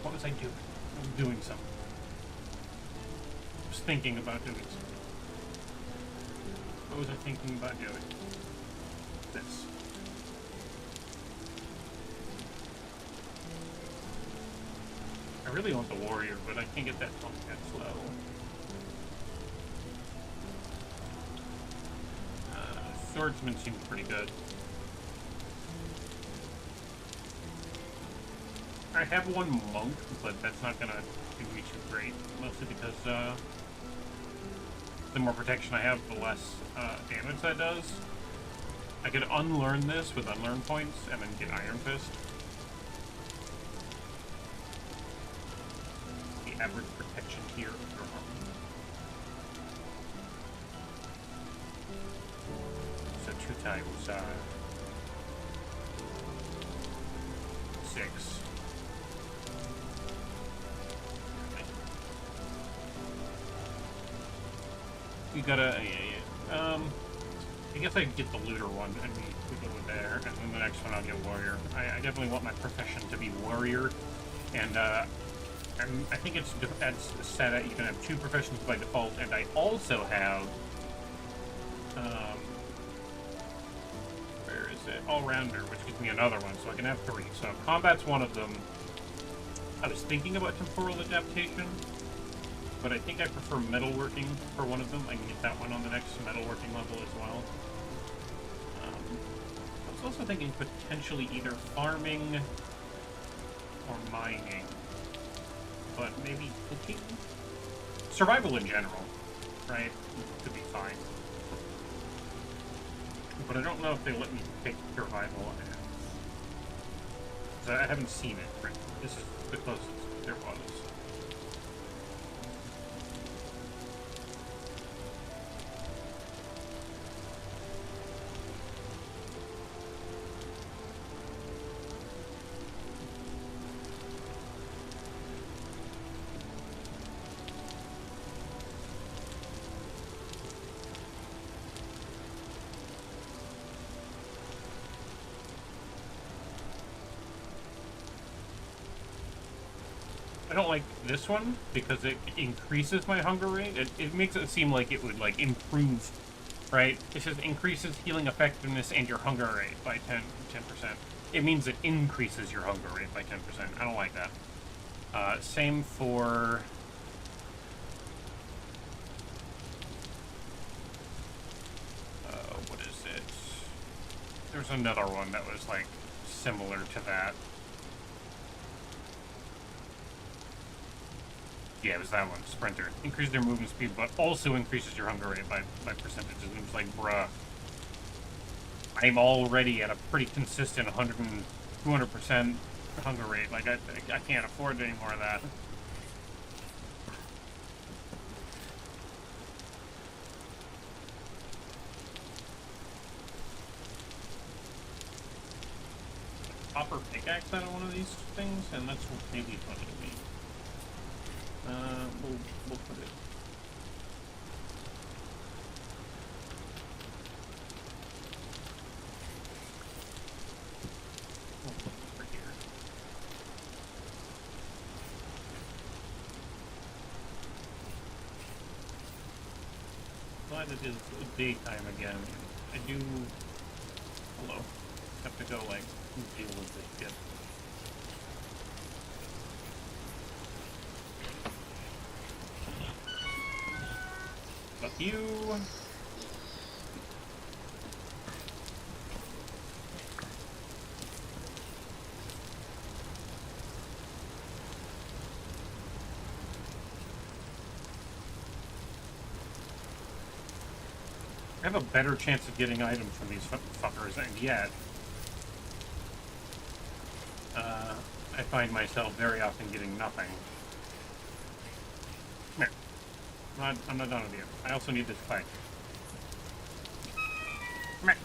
What was I doing? I was doing something. I was thinking about doing something. What was I thinking about doing? This. I really want the warrior, but I can't get that pump that slow. Swordsman seems pretty good. I have one monk, but that's not gonna do me too great. Mostly because the more protection I have, the less damage that does. I could unlearn this with unlearn points and then get Iron Fist. The average protection here is wrong. So 2 times 6. You gotta, I guess I get the looter one and we go with there, and then the next one I'll get warrior. I definitely want my profession to be warrior, and I think it's set at you can have 2 professions by default, and I also have, where is it? All-rounder, which gives me another one, so I can have 3. So combat's one of them. I was thinking about temporal adaptation, but I think I prefer metalworking for one of them. I can get that one on the next metalworking level as well. I was also thinking potentially either farming or mining, but maybe cooking? Survival in general, right? Could be fine. But I don't know if they let me pick survival. I haven't seen it. Right? This is the closest there was. I don't like this one because it increases my hunger rate. It makes it seem like it would like improve, right? It says increases healing effectiveness and your hunger rate by 10%. It means it increases your hunger rate by 10%. I don't like that. Same for... what is it? There's another one that was, like, similar to that. Yeah, it was that one, Sprinter. Increases their movement speed, but also increases your hunger rate by percentages. And it was like, bruh, I'm already at a pretty consistent 100 and 200% hunger rate. Like, I can't afford any more of that. Copper pickaxe out of one of these things, and that's really funny to me. We'll put it. Over here. Glad it is daytime again. I do. Hello. Have to go like deal with this shit. Fuck you. I have a better chance of getting items from these fuckers, and yet I find myself very often getting nothing. Come here. I'm not done with you. I also need this fight. Come here.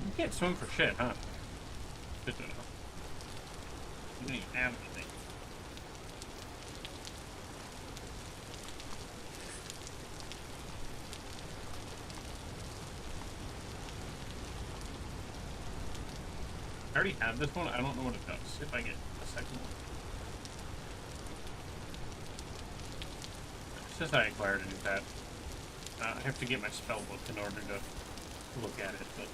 You can't swim for shit, huh? Good to know. You don't even have anything. I already have this one. I don't know what it does. If I get a second one. It says I acquired a new pet. I have to get my spell book in order to look at it, but...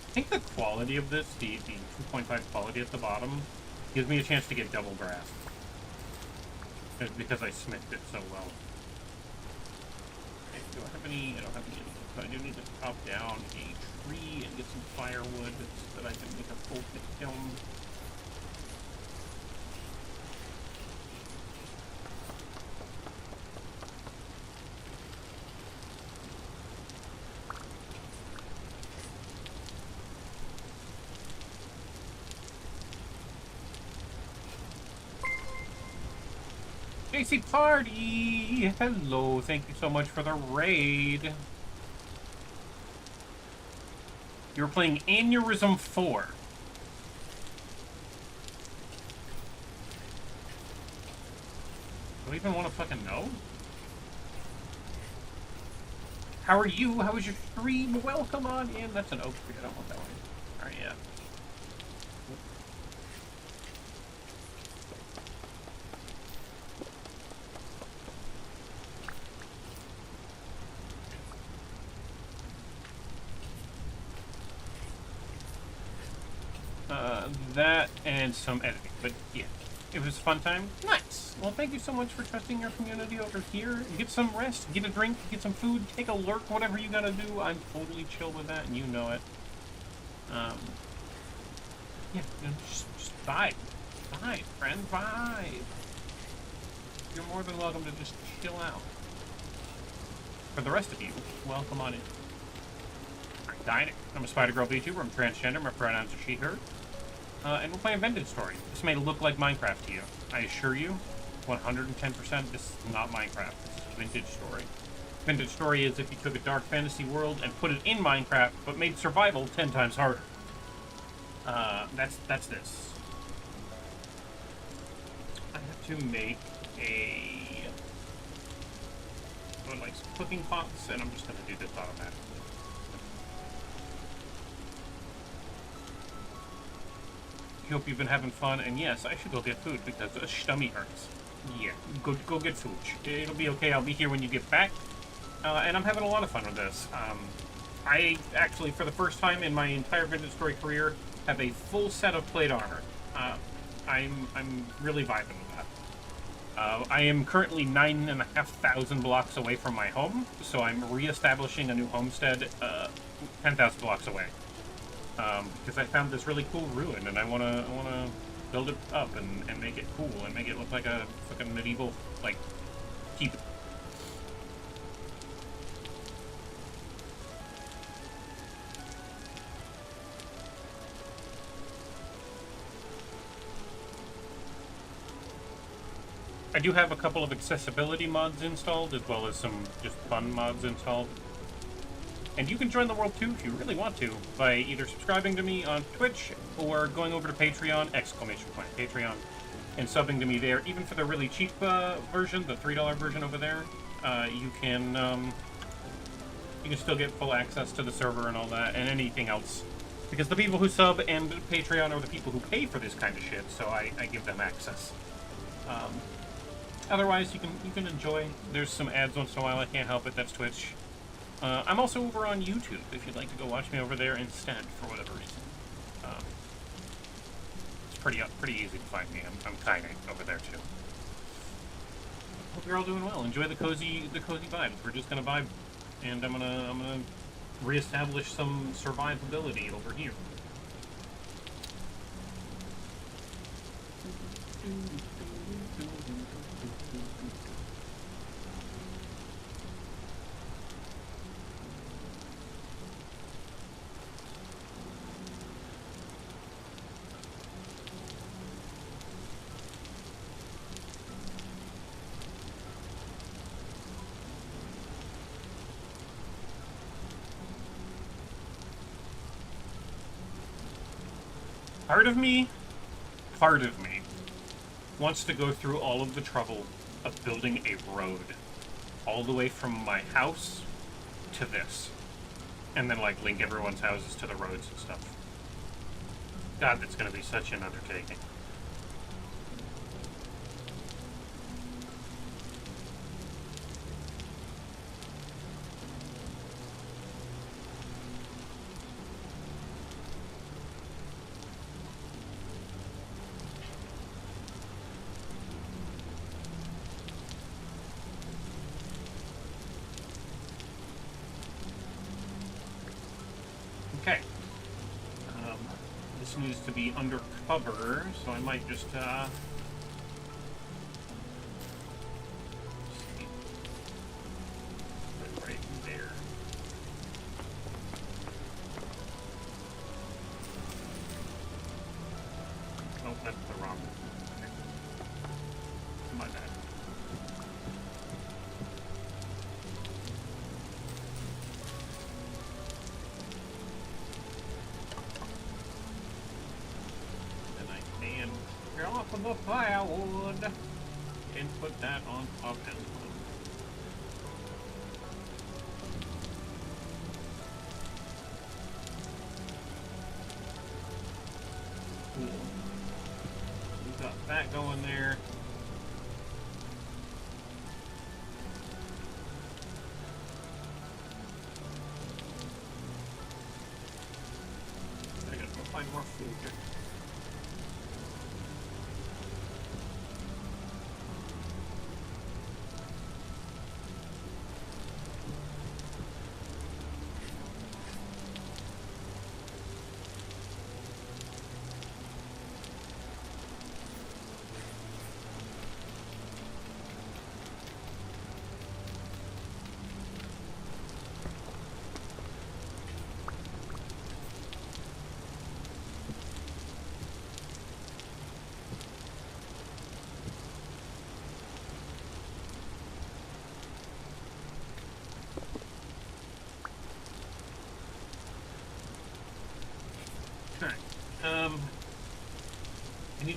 I think the quality of this, the 2.5 quality at the bottom, gives me a chance to get double grass. It's because I smithed it so well. Okay, do I have any? I don't have any. But I do need to chop down a tree and get some firewood so that I can make a full pit kiln. JC Party! Hello, thank you so much for the raid. You're playing Aneurysm 4. Do I even want to fucking know? How are you? How was your stream? Welcome on in. That's an oak tree. I don't want that one. Alright, yeah. That and some editing, but yeah, it was a fun time. Nice. Well, thank you so much for trusting your community over here. Get some rest, get a drink, get some food, take a lurk, whatever you gotta do. I'm totally chill with that, and you know it. Yeah, you know, just vibe, friend, vibe. You're more than welcome to just chill out. For the rest of you, welcome on in. I'm Dynic. I'm a Spider Girl VTuber. I'm transgender. My pronouns are she, her. And we're playing Vintage Story. This may look like Minecraft to you. I assure you, 110%, this is not Minecraft. This is Vintage Story. Vintage Story is if you took a dark fantasy world and put it in Minecraft, but made survival 10 times harder. That's this. I have to make like some cooking pots, and I'm just gonna do this automatically. Hope you've been having fun, and yes, I should go get food because the stomach hurts. Yeah, go get food. It'll be okay. I'll be here when you get back, and I'm having a lot of fun with this. I actually, for the first time in my entire Vintage Story career, have a full set of plate armor. I'm really vibing with that. I am currently 9,500 blocks away from my home, so I'm re-establishing a new homestead 10,000 blocks away. Because I found this really cool ruin, and I wanna build it up and make it cool and make it look like a fucking medieval like keep. I do have a couple of accessibility mods installed, as well as some just fun mods installed. And you can join the world too if you really want to, by either subscribing to me on Twitch or going over to Patreon, Patreon, and subbing to me there. Even for the really cheap version, the $3 version over there, you can still get full access to the server and all that, and anything else. Because the people who sub and Patreon are the people who pay for this kind of shit, so I give them access. Otherwise, you can enjoy. There's some ads once in a while. I can't help it. That's Twitch. I'm also over on YouTube, if you'd like to go watch me over there instead, for whatever reason. It's pretty easy to find me. I'm kinda over there too. Hope you're all doing well. Enjoy the cozy vibes. We're just gonna vibe, and I'm gonna reestablish some survivability over here. Part of me wants to go through all of the trouble of building a road all the way from my house to this, and then like link everyone's houses to the roads and stuff. God, that's gonna be such an undertaking. Needs to be undercover, so I might just put it right there. Oh, that's the wrong one. My bad. Off of the firewood and put that on top as well. Cool. We got that going there. I gotta go find more food here.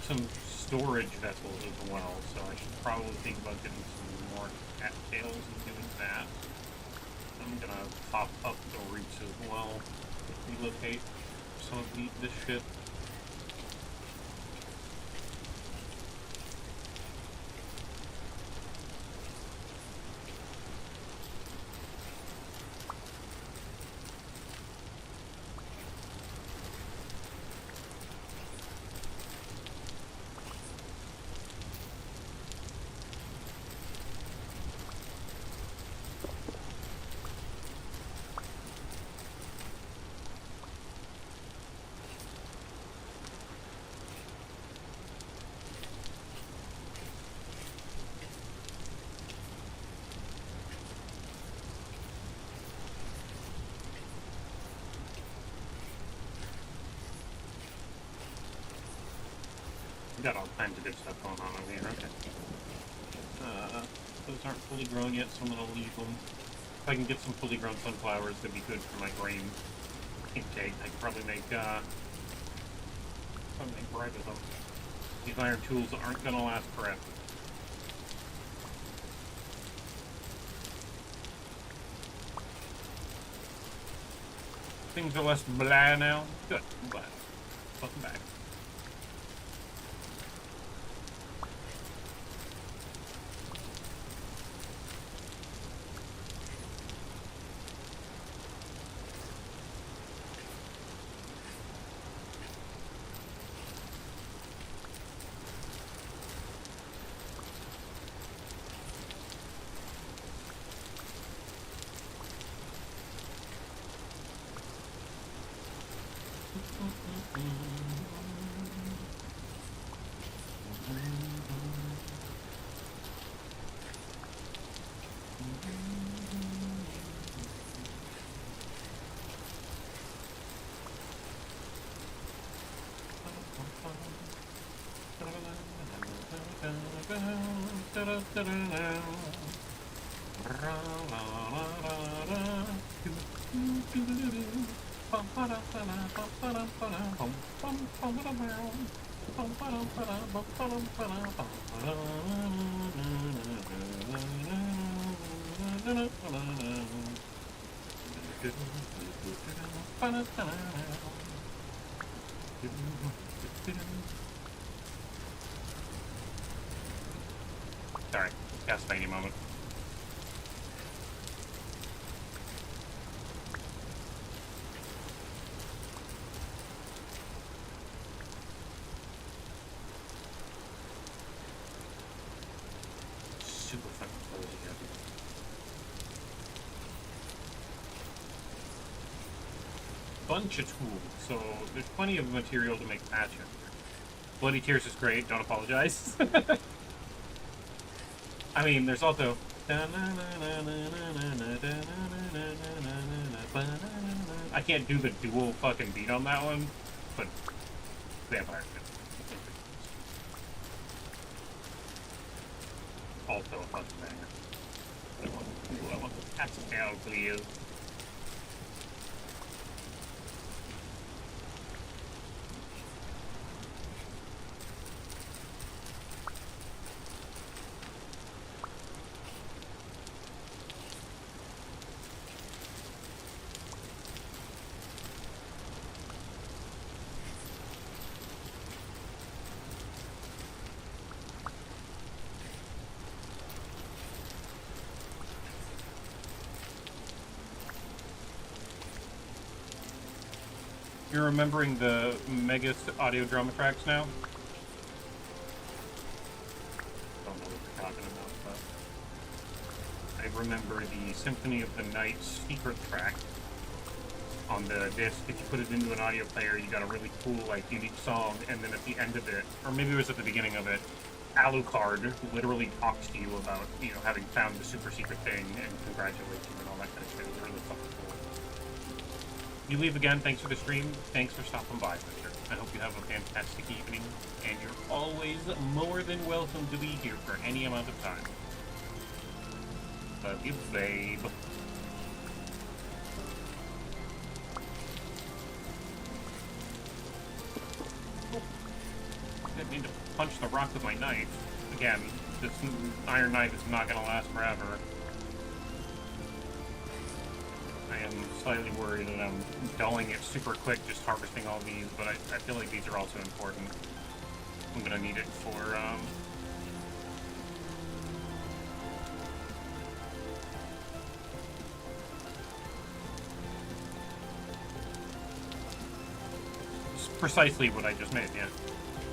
some storage vessels as well, so I should probably think about getting some more cattails and doing that. I'm gonna pop up the reefs as well, relocate some of this shit. Got all kinds of good stuff going on over here. Okay. Those aren't fully grown yet, so I'm gonna leave them. If I can get some fully grown sunflowers, that'd be good for my grain intake. I could probably make bread with them. These iron tools aren't gonna last forever. Things are less blah now. Good. I'm glad. Welcome back. Sorry, Castlevania moment. Super fucking cozy here. Bunch of tools, so there's plenty of material to make patches. Bloody Tears is great, don't apologize. I mean, there's also... I can't do the dual fucking beat on that one, but Vampire can. Also a fucking banger. I want the Pascal, please. You're remembering the Megas audio drama tracks now? Don't know what you're talking about, but I remember the Symphony of the Night secret track on the disc. If you put it into an audio player, you got a really cool, like, unique song, and then at the end of it, or maybe it was at the beginning of it, Alucard literally talks to you about, you know, having found the super secret thing and congratulates you and all that kind of shit. It's really fucking cool. You leave again, thanks for the stream, thanks for stopping by, Fisher. I hope you have a fantastic evening, and you're always more than welcome to be here for any amount of time. Love you, babe. Didn't mean to rock with my knife. Again, this iron knife is not going to last forever. I am slightly worried that I'm dulling it super quick just harvesting all these, but I feel like these are also important. I'm going to need it for, precisely what I just made, yeah.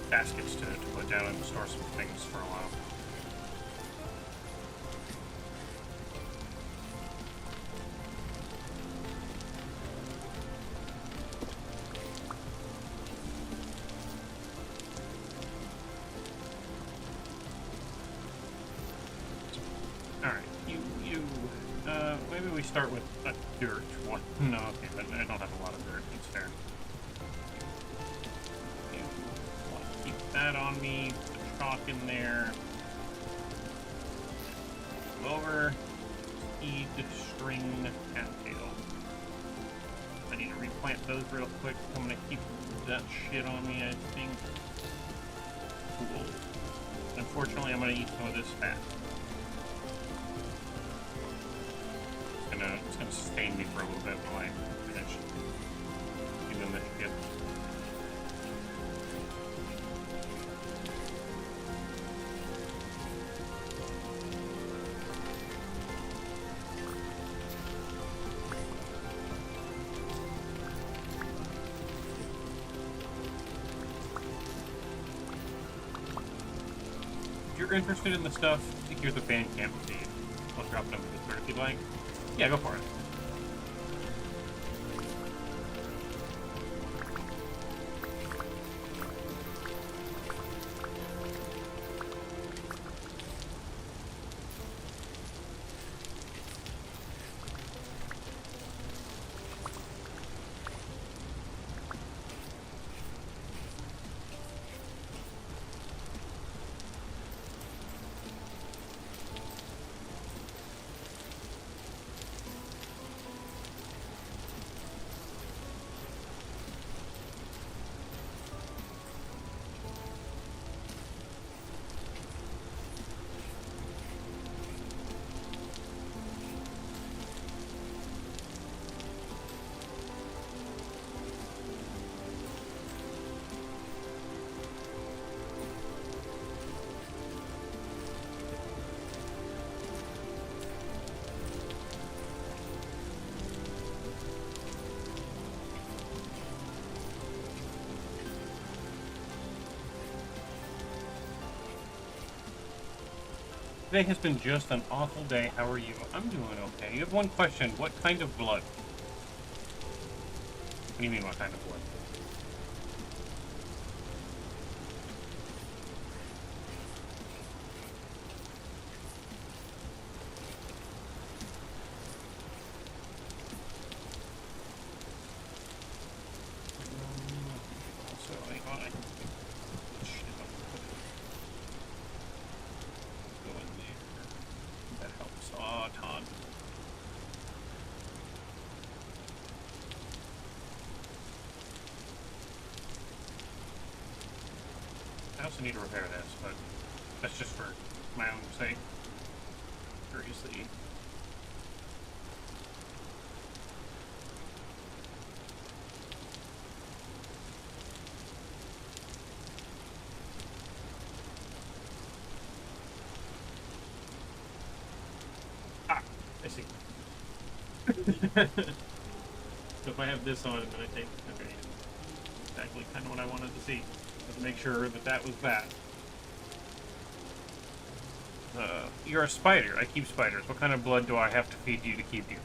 Baskets to put down and store some things for a while. Alright, maybe we start with a dirt one. No, okay, but I don't have a lot of dirt, it's fair. That on me, put chalk in there. Over, seed, string, cattail. I need to replant those real quick. I'm gonna keep that shit on me, I think. Cool. Unfortunately, I'm gonna eat some of this fat. It's gonna sustain me for a little bit while I finish doing this shit. If you're interested in the stuff, here's a Bandcamp feed. I'll drop it into the Twitter if you'd like. Yeah, go for it. Today has been just an awful day. How are you? I'm doing okay. You have one question. What kind of blood? What do you mean, what kind of blood? I also need to repair this, but that's just for my own sake. Curiously. Ah, I see. So if I have this on, then I take, okay, exactly kind of what I wanted to see. To make sure that that was that. You're a spider. I keep spiders. What kind of blood do I have to feed you to keep you?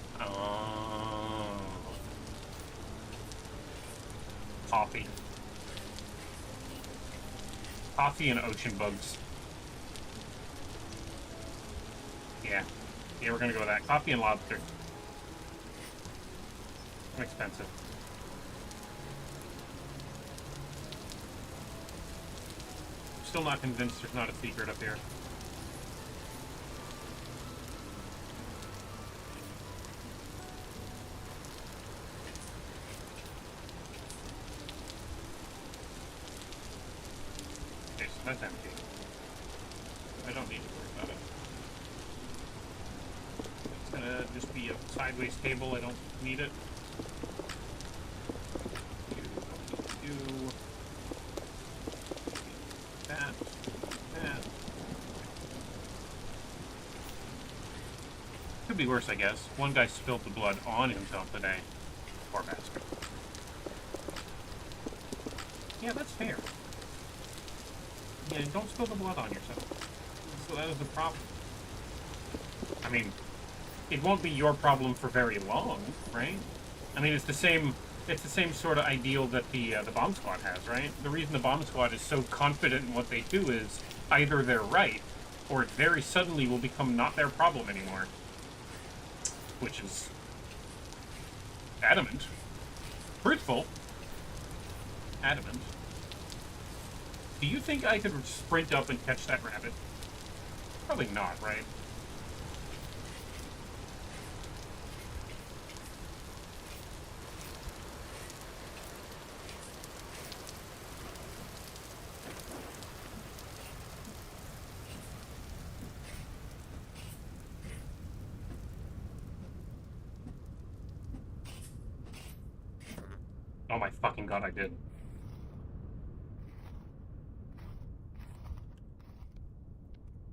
Coffee. Coffee and ocean bugs. Yeah. Yeah, we're gonna go with that. Coffee and lobster. Expensive. Still not convinced there's not a secret up here. Okay, so that's empty. gonna just be a sideways table. I don't need it. Do that. Could be worse, I guess. One guy spilled the blood on himself today. Poor bastard. Yeah, that's fair. Yeah, don't spill the blood on yourself. So that is the problem. I mean, it won't be your problem for very long, right? I mean, it's the same sort of ideal that the bomb squad has, right? The reason the bomb squad is so confident in what they do is either they're right, or it very suddenly will become not their problem anymore. Which is adamant. Truthful. Adamant. Do you think I could sprint up and catch that rabbit? Probably not, right? Oh my fucking god, I did.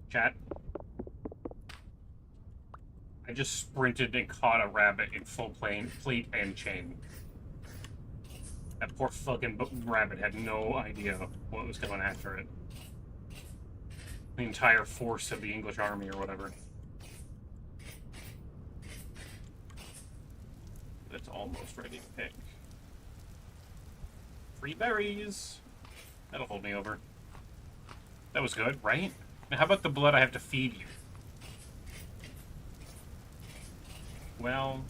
Chat. I just sprinted and caught a rabbit in full plate and chain. That poor fucking rabbit had no idea what was going after it. The entire force of the English army or whatever. That's almost ready to pick. 3 berries. That'll hold me over. That was good, right? Now how about the blood I have to feed you? Well,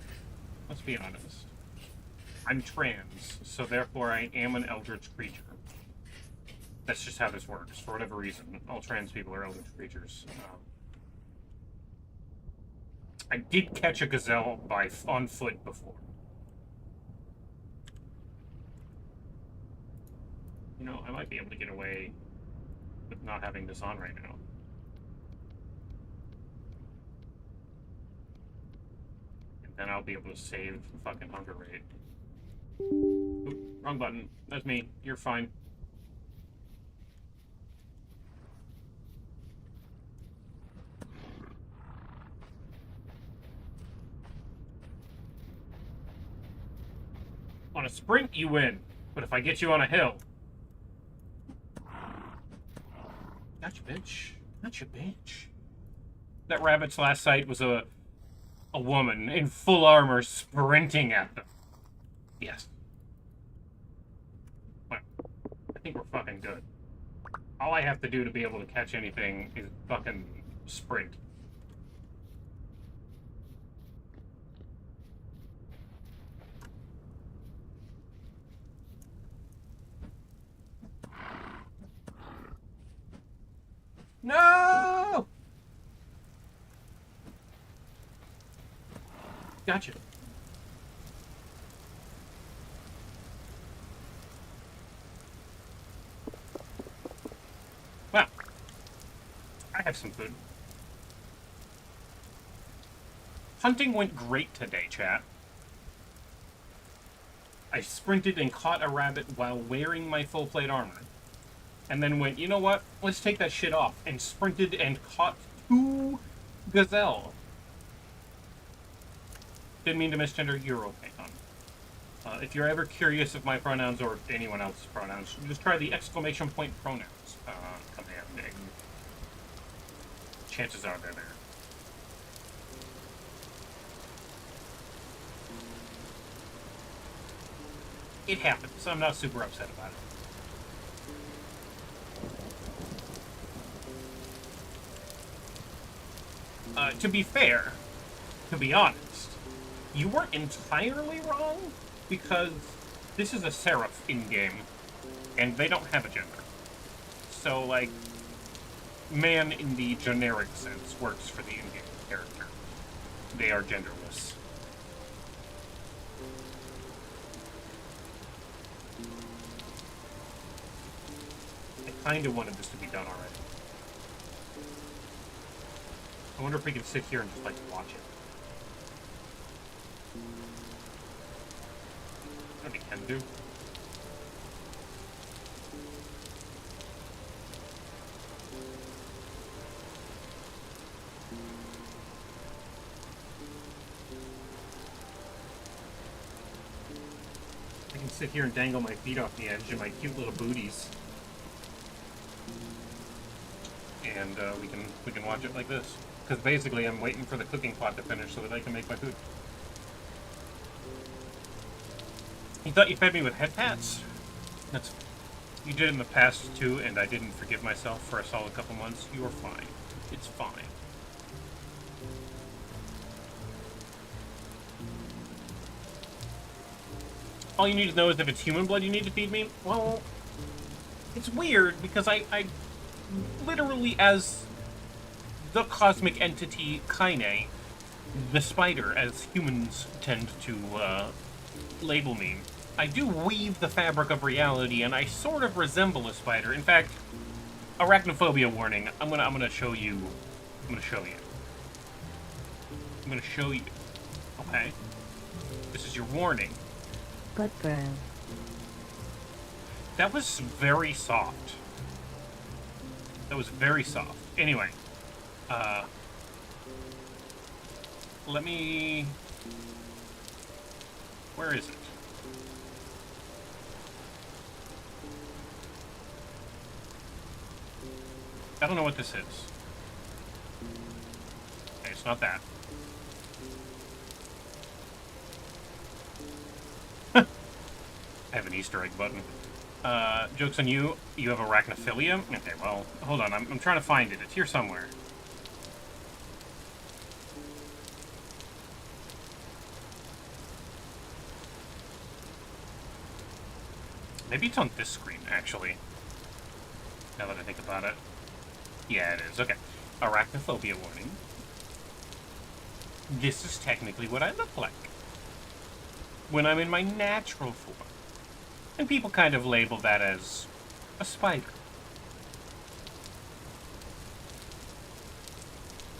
let's be honest. I'm trans, so therefore I am an eldritch creature. That's just how this works. For whatever reason, all trans people are eldritch creatures. I did catch a gazelle on foot before. You know, I might be able to get away with not having this on right now. And then I'll be able to save the fucking hunger rate. Oop, wrong button. That's me. You're fine. On a sprint, you win. But if I get you on a hill... Gotcha, bitch. Gotcha, bitch. That rabbit's last sight was a woman in full armor sprinting at them. Yes. Well, I think we're fucking good. All I have to do to be able to catch anything is fucking sprint. No! Gotcha. Well, I have some food. Hunting went great today, chat. I sprinted and caught a rabbit while wearing my full plate armor. And then went, you know what? Let's take that shit off. And sprinted and caught 2 gazelle. Didn't mean to misgender. You're okay, hon. If you're ever curious of my pronouns or anyone else's pronouns, just try the exclamation point pronouns command. And chances are they're there. It happens. I'm not super upset about it. To be fair, to be honest, you weren't entirely wrong, because this is a seraph in-game, and they don't have a gender. So, like, man in the generic sense works for the in-game character. They are genderless. I kinda wanted this to be done already. I wonder if we can sit here and just, like, watch it. What we can do. I can sit here and dangle my feet off the edge of my cute little booties. And we can watch it like this. Because basically I'm waiting for the cooking pot to finish so that I can make my food. You thought you fed me with head pats? You did in the past too, and I didn't forgive myself for a solid couple months. You are fine. It's fine. All you need to know is if it's human blood you need to feed me. Well, it's weird because I literally, as the cosmic entity Kaine, the spider, as humans tend to label me, I do weave the fabric of reality, and I sort of resemble a spider. In fact, arachnophobia warning. I'm gonna show you. I'm gonna show you. Okay. This is your warning. Good girl. That was very soft. That was very soft. Anyway, let me. Where is it? I don't know what this is. Okay, it's not that. I have an Easter egg button. Joke's on you. You have arachnophilia? Okay, well, hold on. I'm trying to find it. It's here somewhere. Maybe it's on this screen, actually. Now that I think about it. Yeah, it is. Okay. Arachnophobia warning. This is technically what I look like when I'm in my natural form. And people kind of label that as a spider.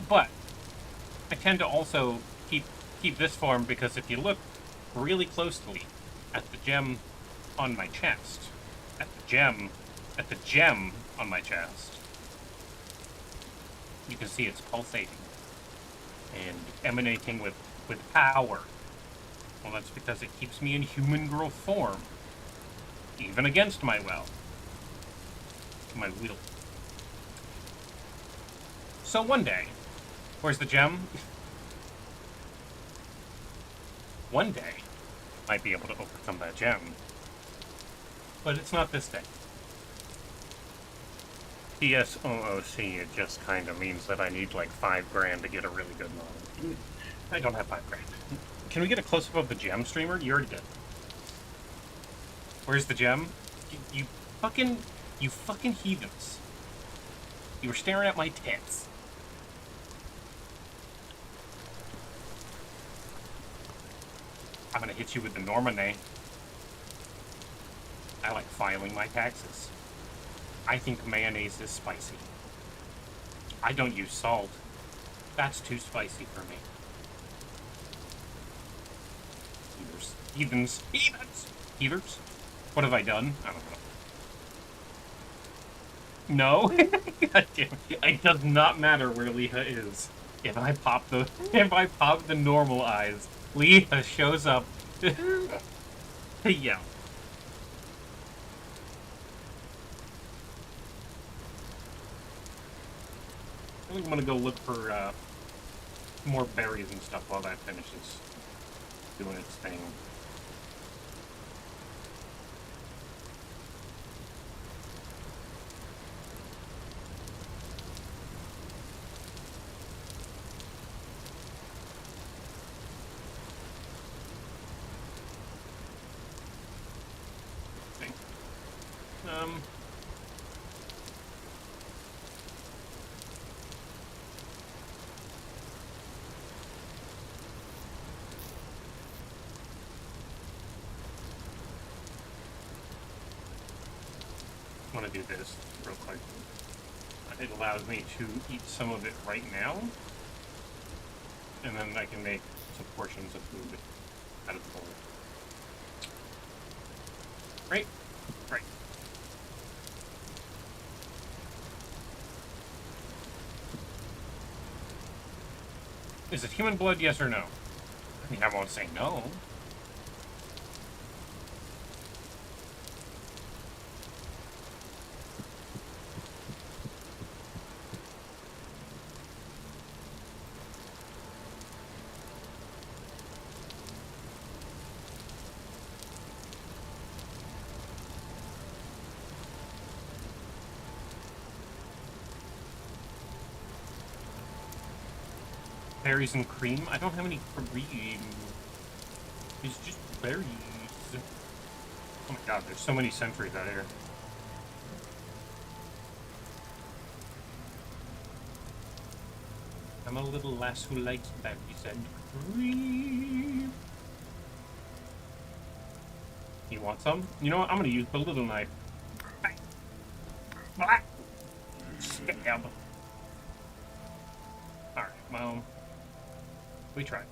But I tend to also keep this form because if you look really closely at the gem on my chest, at the gem on my chest, you can see it's pulsating and emanating with power. Well, that's because it keeps me in human girl form, even against my will. So one day, where's the gem? One day, might be able to overcome that gem. But it's not this day. TSOOC, it just kind of means that I need like $5,000 to get a really good model. I don't have $5,000. Can we get a close-up of the gem, streamer? You already did. Where's the gem? You fucking heathens. You were staring at my tits. I'm gonna hit you with the Normandie. I like filing my taxes. I think mayonnaise is spicy. I don't use salt. That's too spicy for me. Heathens. Heathers? What have I done? I don't know. No? God damn it. It does not matter where Leah is. If I pop the normal eyes, Leah shows up to yell. I think I'm gonna go look for more berries and stuff while that finishes doing its thing. I want to do this real quick. It allows me to eat some of it right now, and then I can make some portions of food out of the bowl. Right? Right. Is it human blood, yes or no? I mean, I won't say no. Berries and cream? I don't have any cream. It's just berries. Oh my god, there's so many sentries out here. I'm a little lass who likes berries and cream. You want some? You know what? I'm gonna use the little knife. Stab. Alright, well... we tried.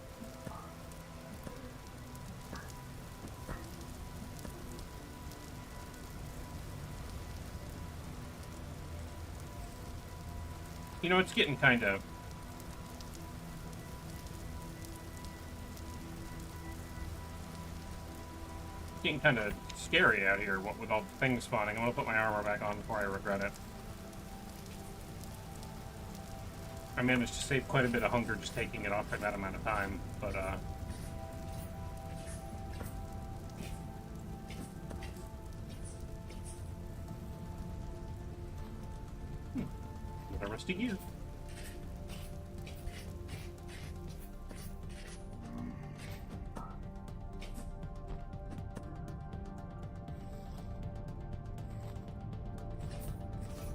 You know, it's getting kind of... getting kind of scary out here with all the things spawning. I'm gonna put my armor back on before I regret it. I managed to save quite a bit of hunger just taking it off for that amount of time, but another rusty gear.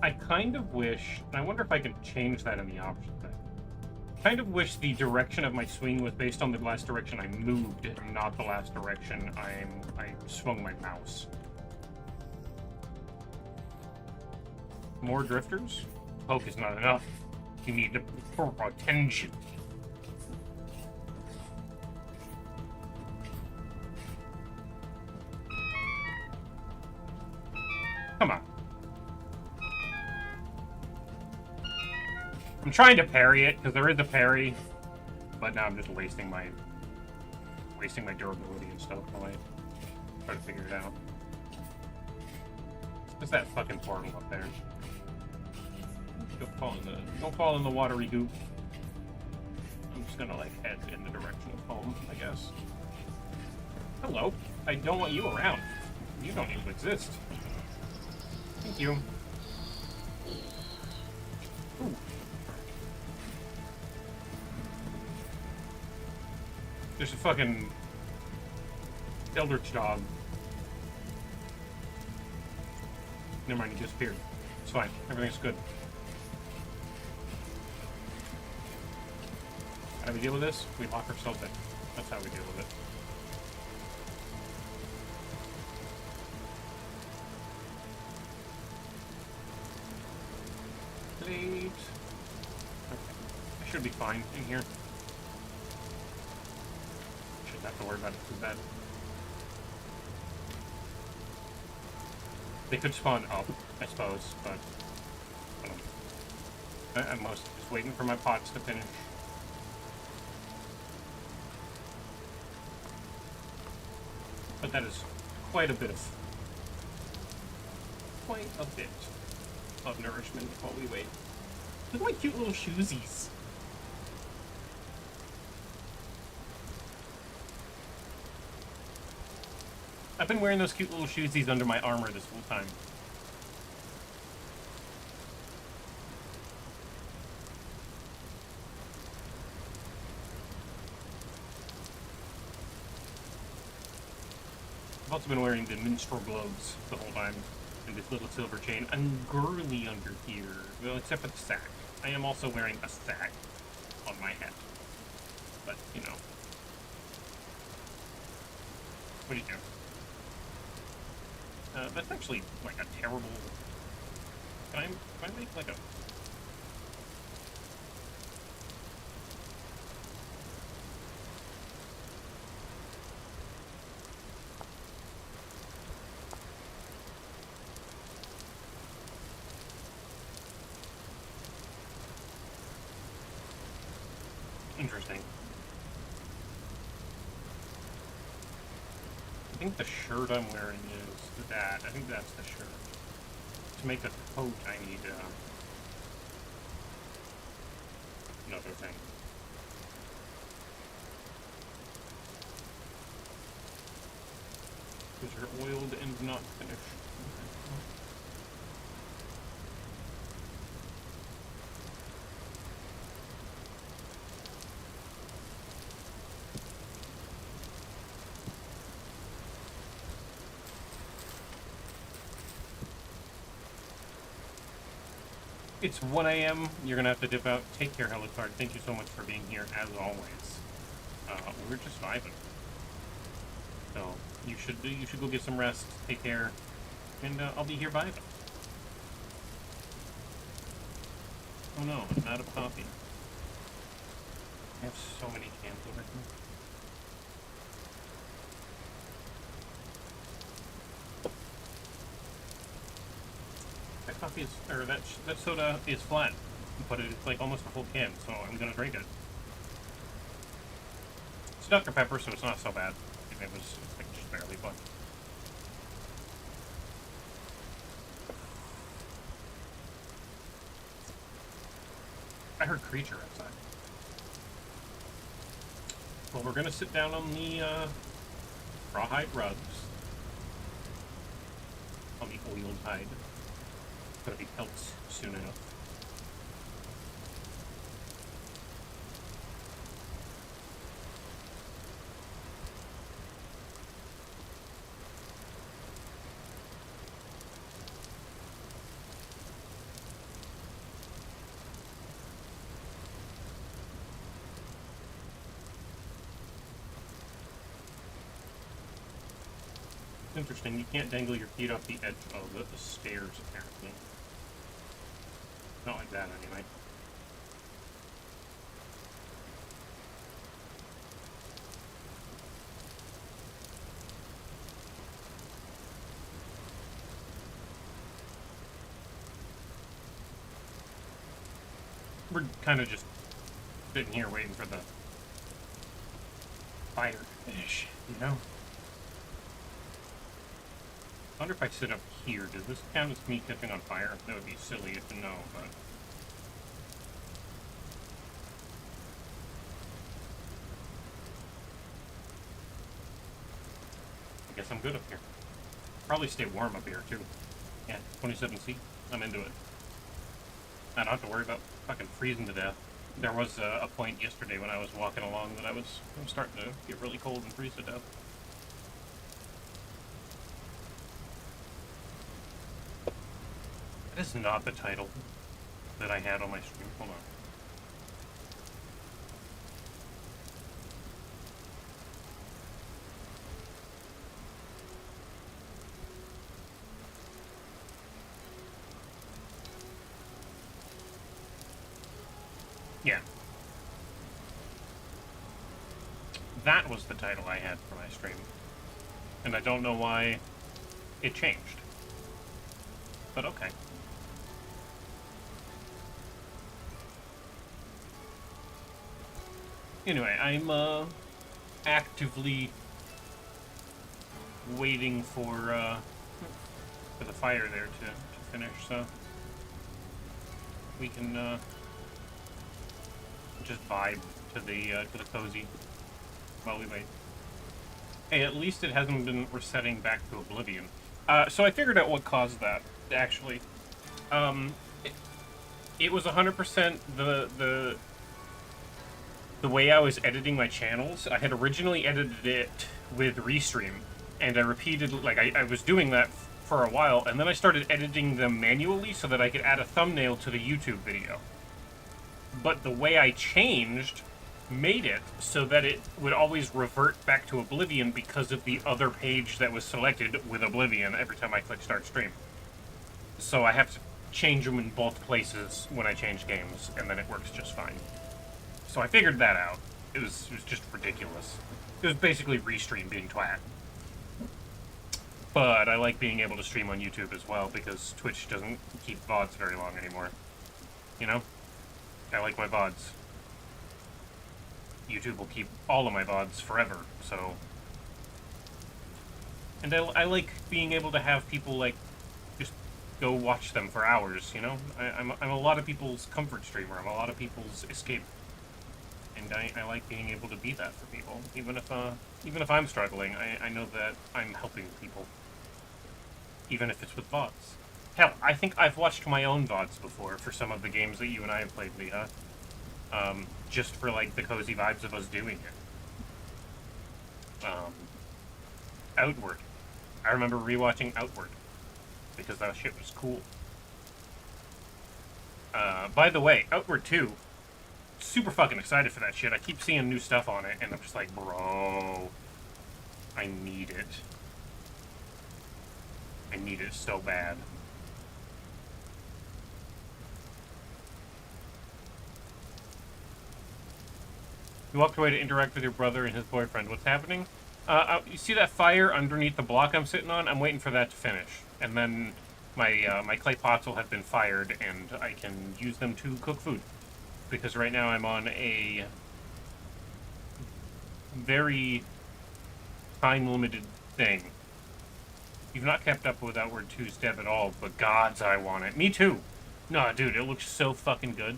I kind of wish, and I wonder if I can change that in the options. I kind of wish the direction of my swing was based on the last direction I moved, not the last direction I swung my mouse. More drifters? Poke is not enough. You need to pour attention. Come on. I'm trying to parry it, because there is a parry, but now I'm just wasting my durability and stuff while I try to figure it out. What's that fucking portal up there? Don't fall in the watery goop. I'm just gonna like head in the direction of home, I guess. Hello. I don't want you around. You don't even exist. Thank you. Ooh. There's a fucking Eldritch dog. Never mind, he disappeared. It's fine. Everything's good. How do we deal with this? We lock ourselves in. That's how we deal with it. Plate. Okay. I should be fine in here. Shouldn't have to worry about it too bad. They could spawn up, I suppose, but I'm mostly just waiting for my pots to finish. But that is quite a bit of nourishment while we wait. Look at my cute little shoesies. I've been wearing those cute little shoesies under my armor this whole time. I've also been wearing the minstrel gloves the whole time, and this little silver chain. I'm girly under here, well, except for the sack. I am also wearing a sack on my head, but you know. What do you do? That's actually like a terrible. Can I make like a? I think the shirt I'm wearing is that. I think that's the shirt. To make a coat, I need another thing. These are oiled and not finished. It's 1 a.m. You're gonna have to dip out. Take care, Helicard. Thank you so much for being here, as always. We're just vibing. So you should go get some rest. Take care, and I'll be here vibing. Oh no, I'm out of coffee. I have so many cans over here. That coffee is, or that soda is flat, but it's like almost a full can, so I'm gonna drink it. It's Dr. Pepper, so it's not so bad. It was like just barely fun. I heard creature outside. Well, we're gonna sit down on the rawhide rugs. On the oiled hide. Gonna be pelts soon enough. Interesting, you can't dangle your feet off the edge of the stairs, apparently. Not like that, anyway. We're kind of just sitting here waiting for the fire to finish, you know? I wonder if I sit up here, does this count as me catching on fire? That would be silly to know, but... I guess I'm good up here. Probably stay warm up here, too. Yeah, 27C. I'm into it. I don't have to worry about fucking freezing to death. There was a point yesterday when I was walking along that I was starting to get really cold and freeze to death. That is not the title that I had on my stream. Hold on. Yeah. That was the title I had for my stream. And I don't know why it changed. But okay. Anyway, I'm actively waiting for the fire there to finish, so we can just vibe to the cozy while we wait. Hey, at least it hasn't been resetting back to oblivion. So I figured out what caused that, actually. It was 100% the way I was editing my channels. I had originally edited it with Restream, and I repeated, like, I was doing that for a while, and then I started editing them manually so that I could add a thumbnail to the YouTube video. But the way I changed made it so that it would always revert back to Oblivion because of the other page that was selected with Oblivion every time I click Start Stream. So I have to change them in both places when I change games, and then it works just fine. So I figured that out. It was just ridiculous. It was basically Restream being twat. But I like being able to stream on YouTube as well, because Twitch doesn't keep VODs very long anymore. You know? I like my VODs. YouTube will keep all of my VODs forever, so... And I like being able to have people, like, just go watch them for hours, you know? I'm a lot of people's comfort streamer. I'm a lot of people's escape. And I like being able to be that for people. Even if I'm struggling, I know that I'm helping people. Even if it's with VODs. Hell, I think I've watched my own VODs before for some of the games that you and I have played, Leah. Just for, like, the cozy vibes of us doing it. Outward. I remember rewatching Outward. Because that shit was cool. By the way, Outward 2. Super fucking excited for that shit. I keep seeing new stuff on it, and I'm just like, bro, I need it. I need it so bad. You walked away to interact with your brother and his boyfriend. What's happening? You see that fire underneath the block I'm sitting on? I'm waiting for that to finish. And then my clay pots will have been fired, and I can use them to cook food. Because right now I'm on a very time-limited thing. You've not kept up with Outward 2's dev at all, but gods, I want it. Me too! No, dude, it looks so fucking good.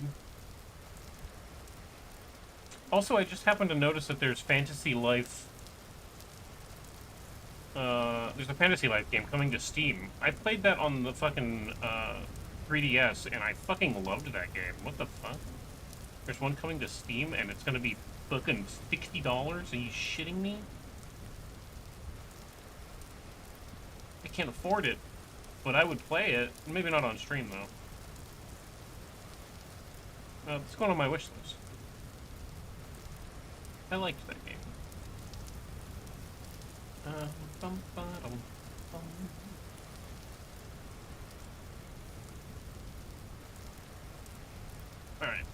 Also, I just happened to notice that there's Fantasy Life... there's a Fantasy Life game coming to Steam. I played that on the fucking, 3DS, and I fucking loved that game. What the fuck? There's one coming to Steam, and it's gonna be fucking $60? Are you shitting me? I can't afford it, but I would play it. Maybe not on stream, though. It's going on my wish list. I liked that game. Alright.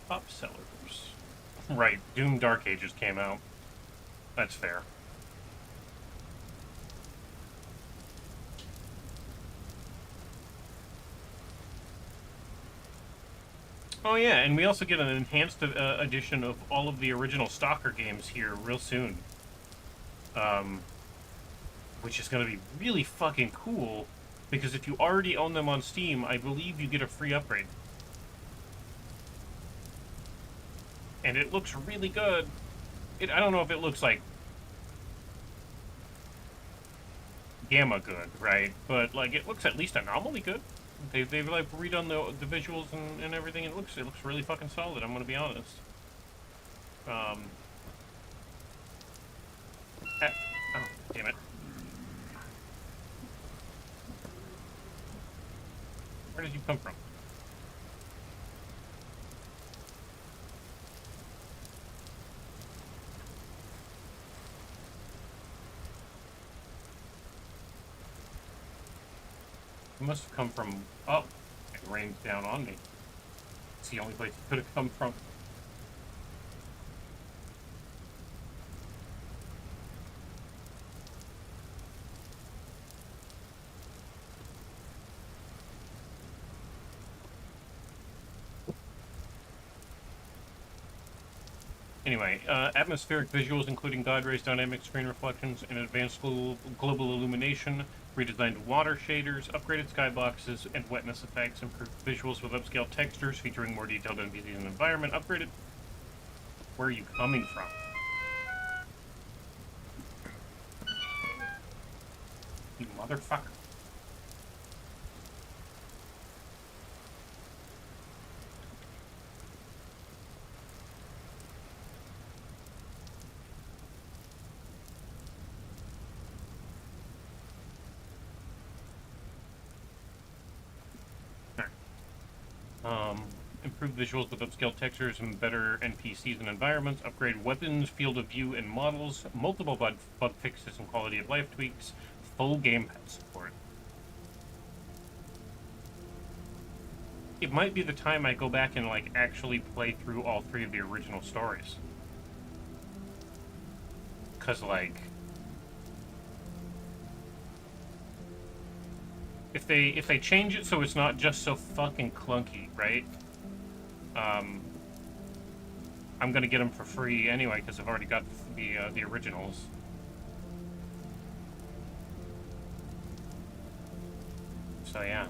Top sellers. Right, Doom Dark Ages came out. That's fair. Oh yeah, and we also get an enhanced edition of all of the original Stalker games here real soon. Which is going to be really fucking cool, because if you already own them on Steam, I believe you get a free upgrade. And it looks really good. I don't know if it looks like Gamma good, right? But like it looks at least anomaly good. They've like redone the visuals and everything. It looks really fucking solid. I'm gonna be honest. Oh, damn it! Where did you come from? It must have come from up. It rained down on me. It's the only place it could have come from. Anyway, atmospheric visuals including God rays, dynamic screen reflections, and advanced global illumination, redesigned water shaders, upgraded skyboxes, and wetness effects, improved visuals with upscale textures featuring more detailed NPCs and environment, upgraded... Where are you coming from? You motherfucker. Improved visuals with upscale textures and better NPCs and environments, upgrade weapons, field of view, and models, multiple bug fixes and quality of life tweaks, full gamepad support. It might be the time I go back and like actually play through all 3 of the original stories. 'Cause like... If they change it so it's not just so fucking clunky, right? I'm gonna get them for free anyway because I've already got the originals. So yeah.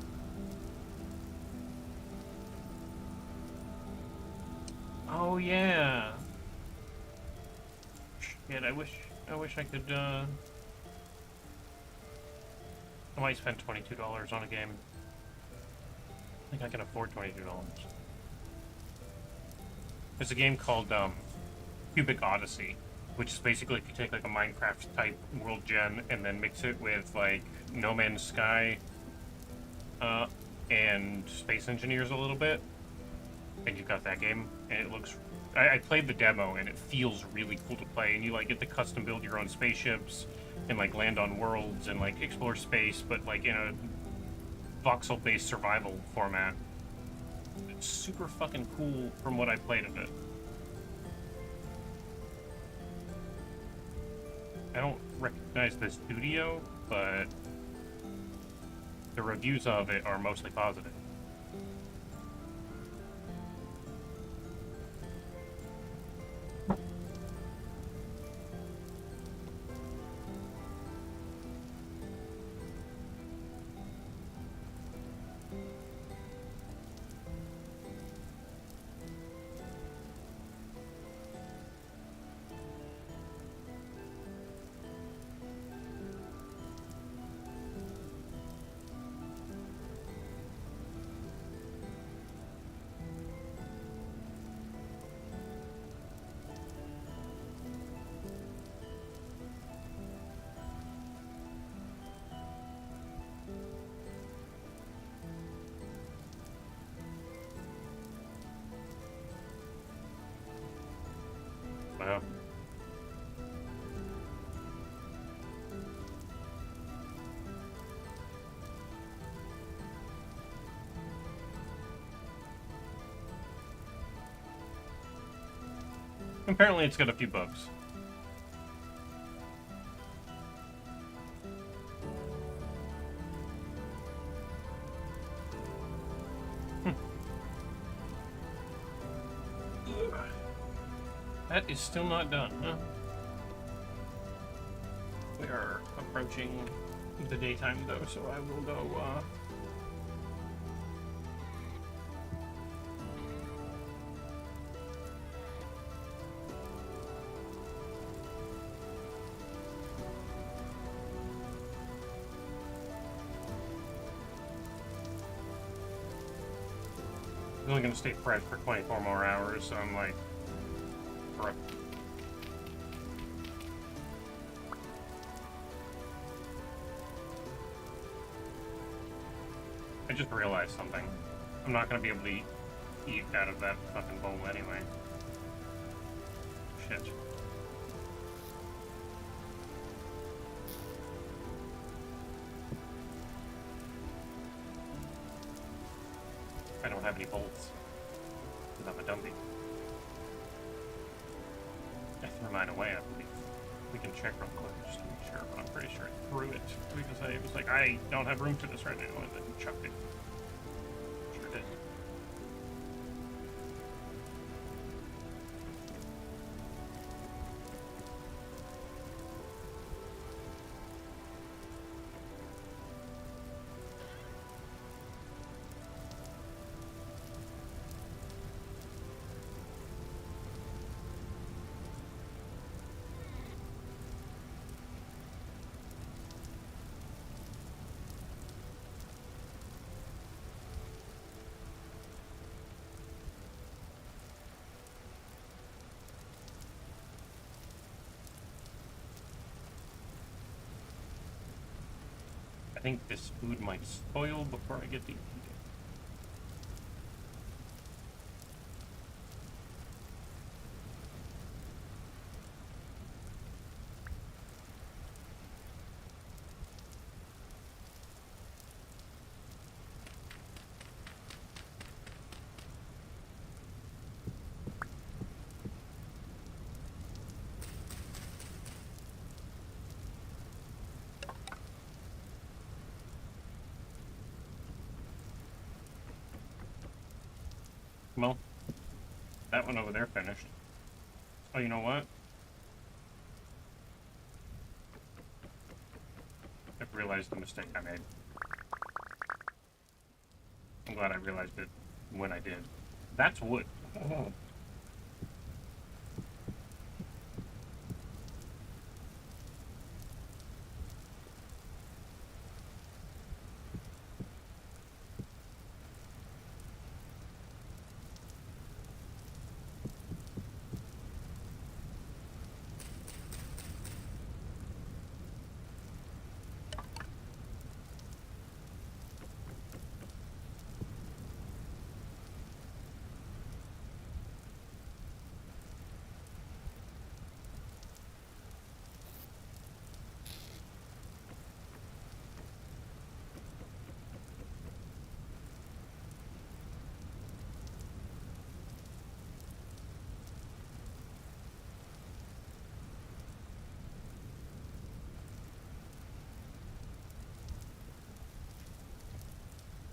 Oh yeah. Shit, I wish I could. I might spend $22 on a game. I think I can afford $22. There's a game called Cubic Odyssey, which is basically you take like a Minecraft type world gen and then mix it with like No Man's Sky and Space Engineers a little bit, and you've got that game, and it looks. I played the demo and it feels really cool to play, and you like get to custom build your own spaceships and like land on worlds and like explore space, but like in a voxel-based survival format. It's super fucking cool from what I played of it. I don't recognize the studio, but the reviews of it are mostly positive. Wow. Apparently it's got a few bugs. That is still not done, huh? We are approaching the daytime though, so I will go, I'm only gonna stay fresh for 24 more hours, so I'm like, I just realized something. I'm not gonna be able to eat out of that fucking bowl anyway. Shit. I don't have any bowls. Because I'm a dumpy. I threw mine away, I believe. We can check real quick just to make sure, but I'm pretty sure I threw it. Because I was like, I don't have room for this right now, and then chucked it. Sure did. I think this food might spoil before I get to eat it. Well, that one over there finished. Oh, you know what? I've realized the mistake I made. I'm glad I realized it when I did. That's wood. Oh.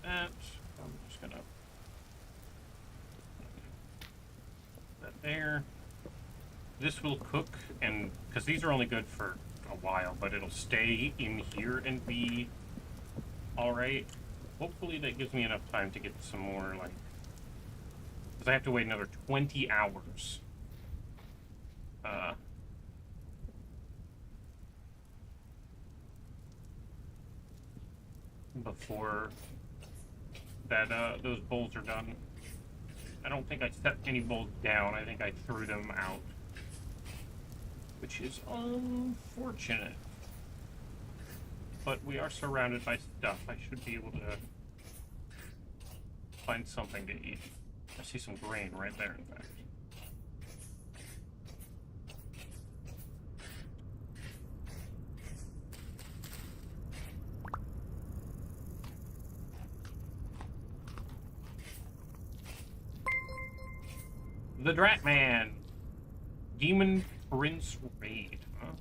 That, I'm just gonna put that there. This will cook, and because these are only good for a while, but it'll stay in here and be alright. Hopefully that gives me enough time to get some more, like, because I have to wait another 20 hours. Before that those bowls are done. I don't think I set any bowls down. I think I threw them out, which is unfortunate. But we are surrounded by stuff. I should be able to find something to eat. I see some grain right there, in fact. The Dratman! Demon Prince Raid. Huh?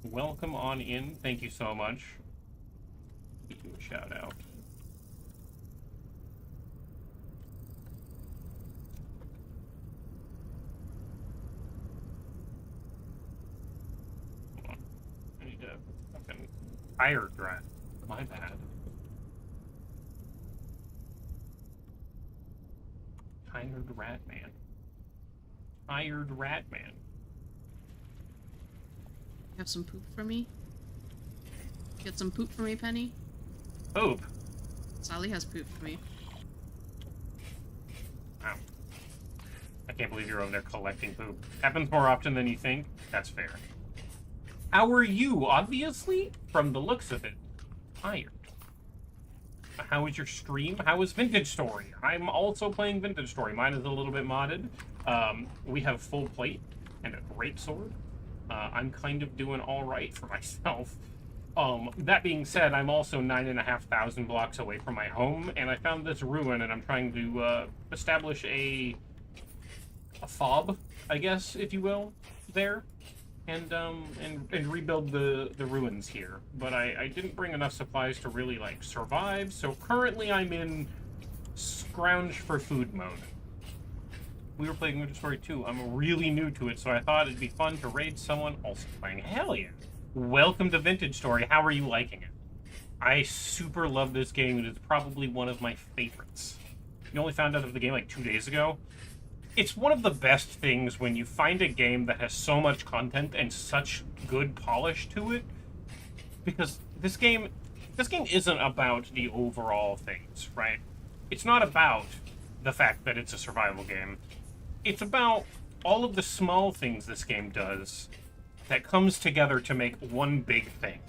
Welcome on in. Thank you so much. Give you a shout out. Hold on. I need to fucking hire Drat. My bad. Tired Ratman. Tired Ratman. Have some poop for me? Get some poop for me, Penny? Poop? Sally has poop for me. Wow. I can't believe you're over there collecting poop. Happens more often than you think. That's fair. How are you? Obviously, from the looks of it, tired. How was your stream? How was Vintage Story? I'm also playing Vintage Story. Mine is a little bit modded. We have full plate and a great sword. I'm kind of doing all right for myself. That being said, I'm also 9,500 blocks away from my home, and I found this ruin, and I'm trying to establish a fob, I guess, if you will, there, and rebuild the ruins here. But I didn't bring enough supplies to really like survive, so currently I'm in scrounge for food mode. We were playing Vintage Story 2. I'm really new to it, so I thought it'd be fun to raid someone also playing. Hell yeah! Welcome to Vintage Story. How are you liking it? I super love this game. It is probably one of my favorites. You only found out of the game like 2 days ago. It's one of the best things when you find a game that has so much content and such good polish to it. Because this game isn't about the overall things, right? It's not about the fact that it's a survival game. It's about all of the small things this game does that comes together to make one big thing.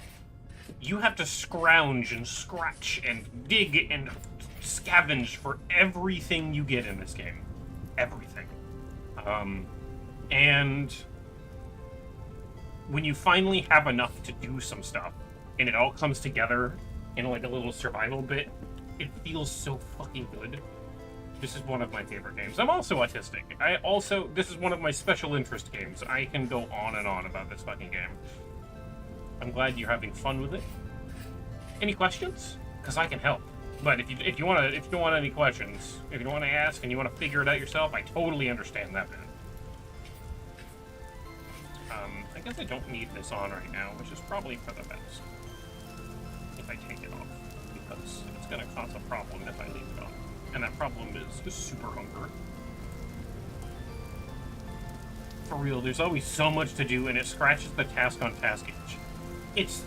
You have to scrounge and scratch and dig and scavenge for everything you get in this game. Everything. And when you finally have enough to do some stuff, and it all comes together in like a little survival bit, it feels so fucking good. This is one of my favorite games. I'm also autistic. This is one of my special interest games. I can go on and on about this fucking game. I'm glad you're having fun with it. Any questions? Because I can help. But if you don't want any questions, if you don't want to ask and you want to figure it out yourself, I totally understand that, man. I guess I don't need this on right now, which is probably for the best. If I take it off, because it's gonna cause a problem if I leave it on. And that problem is super hunger. For real, there's always so much to do, and it scratches the task on task itch. It's...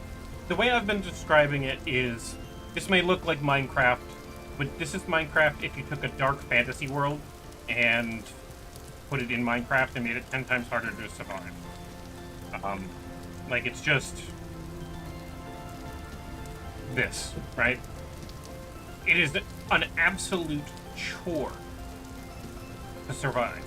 The way I've been describing it is, this may look like Minecraft, but this is Minecraft if you took a dark fantasy world and put it in Minecraft and made it 10 times harder to survive. Like, it's just... this, right? It is an absolute chore to survive.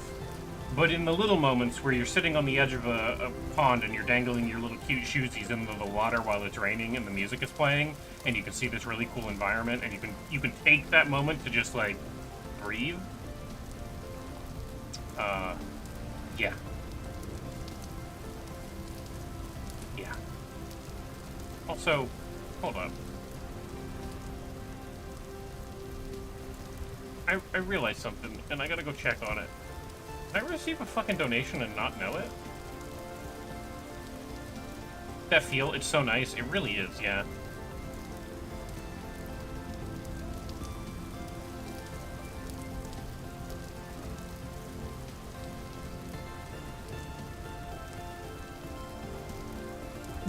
But in the little moments where you're sitting on the edge of a pond and you're dangling your little cute shoesies into the water while it's raining and the music is playing, and you can see this really cool environment, and you can take that moment to just, like, breathe. Yeah. Yeah. Also, hold up. I realized something, and I gotta go check on it. Did I receive a fucking donation and not know it? That feel, it's so nice. It really is, yeah.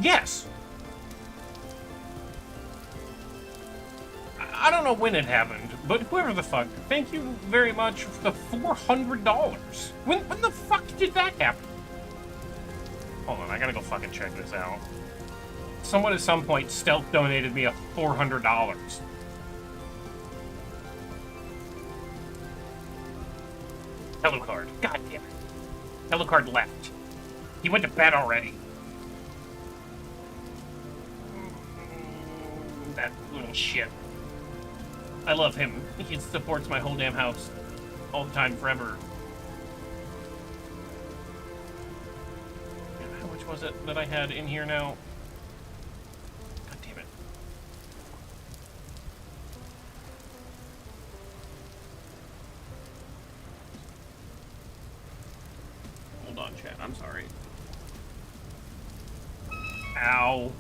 Yes! I don't know when it happened, but whoever the fuck, thank you very much for the $400. When the fuck did that happen? Hold on, I gotta go fucking check this out. Someone at some point stealth donated me a $400. Helocard. God damn it. Helocard left. He went to bed already. That little shit. I love him. He supports my whole damn house. All the time, forever. How much was it that I had in here now? God damn it. Hold on, chat. I'm sorry. Ow.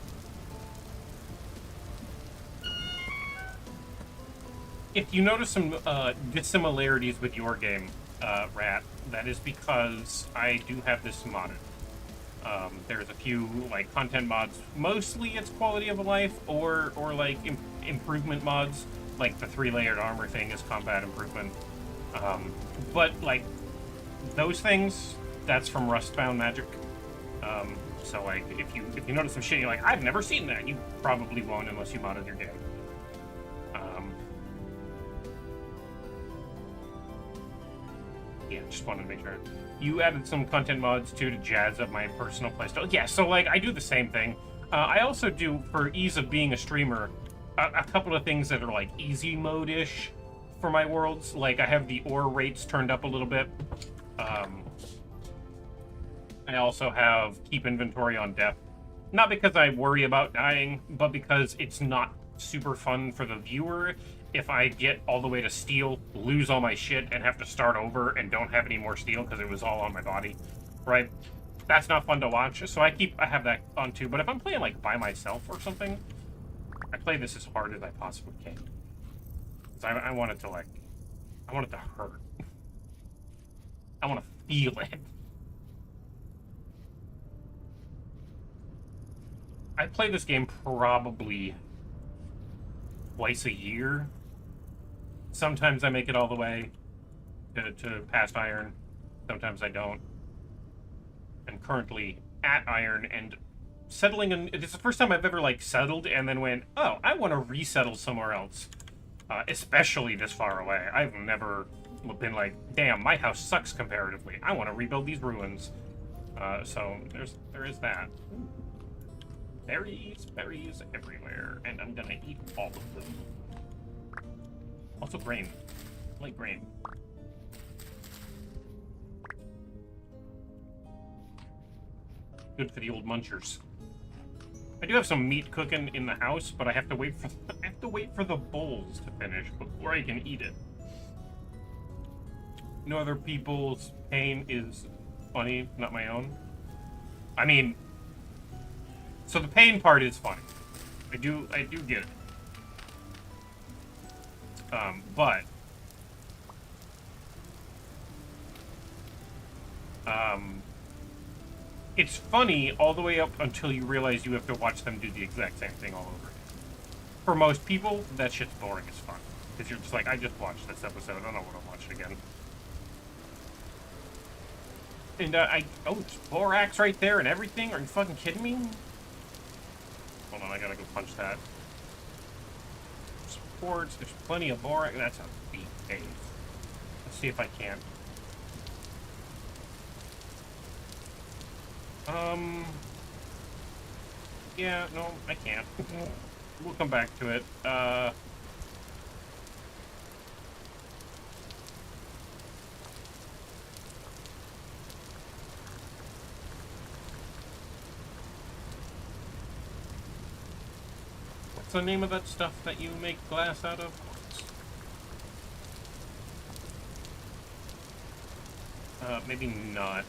If you notice some dissimilarities with your game, Rat, that is because I do have this modded. There's a few, like, content mods. Mostly it's quality of life, or like, improvement mods. Like, the 3-layered armor thing is combat improvement. But, like, those things, that's from Rustbound Magic. So, like, if you notice some shit, you're like, I've never seen that. You probably won't unless you modded your game. Yeah, just wanted to make sure. You added some content mods, too, to jazz up my personal playstyle. Yeah, so, like, I do the same thing. I also do, for ease of being a streamer, a couple of things that are, like, easy mode-ish for my worlds. Like, I have the ore rates turned up a little bit. I also have keep inventory on death. Not because I worry about dying, but because it's not super fun for the viewer if I get all the way to steel, lose all my shit, and have to start over and don't have any more steel because it was all on my body, right? That's not fun to watch, so I have that on too. But if I'm playing, like, by myself or something, I play this as hard as I possibly can. Because I want it to, like, I want it to hurt. I want to feel it. I play this game probably twice a year. Sometimes I make it all the way to past Iron. Sometimes I don't. I'm currently at Iron and settling in... It's the first time I've ever, like, settled and then went, oh, I want to resettle somewhere else. Especially this far away. I've never been like, damn, my house sucks comparatively. I want to rebuild these ruins. So there is that. Berries everywhere, and I'm gonna eat all of them. Also grain. I like grain. Good for the old munchers. I do have some meat cooking in the house, but I have to wait for the bowls to finish before I can eat it. No other people's pain is funny, not my own. I mean, so the pain part is funny. I do get it. But it's funny all the way up until you realize you have to watch them do the exact same thing all over again. For most people, that shit's boring as fuck. Because you're just like, I just watched this episode, I don't want to watch it again. And, oh, there's Borax right there and everything? Are you fucking kidding me? Hold on, I gotta go punch that. Supports, there's plenty of Borax. That's a beat cave. Let's see if I can. Yeah, no, I can't. We'll come back to it. What's the name of that stuff that you make glass out of? Maybe not.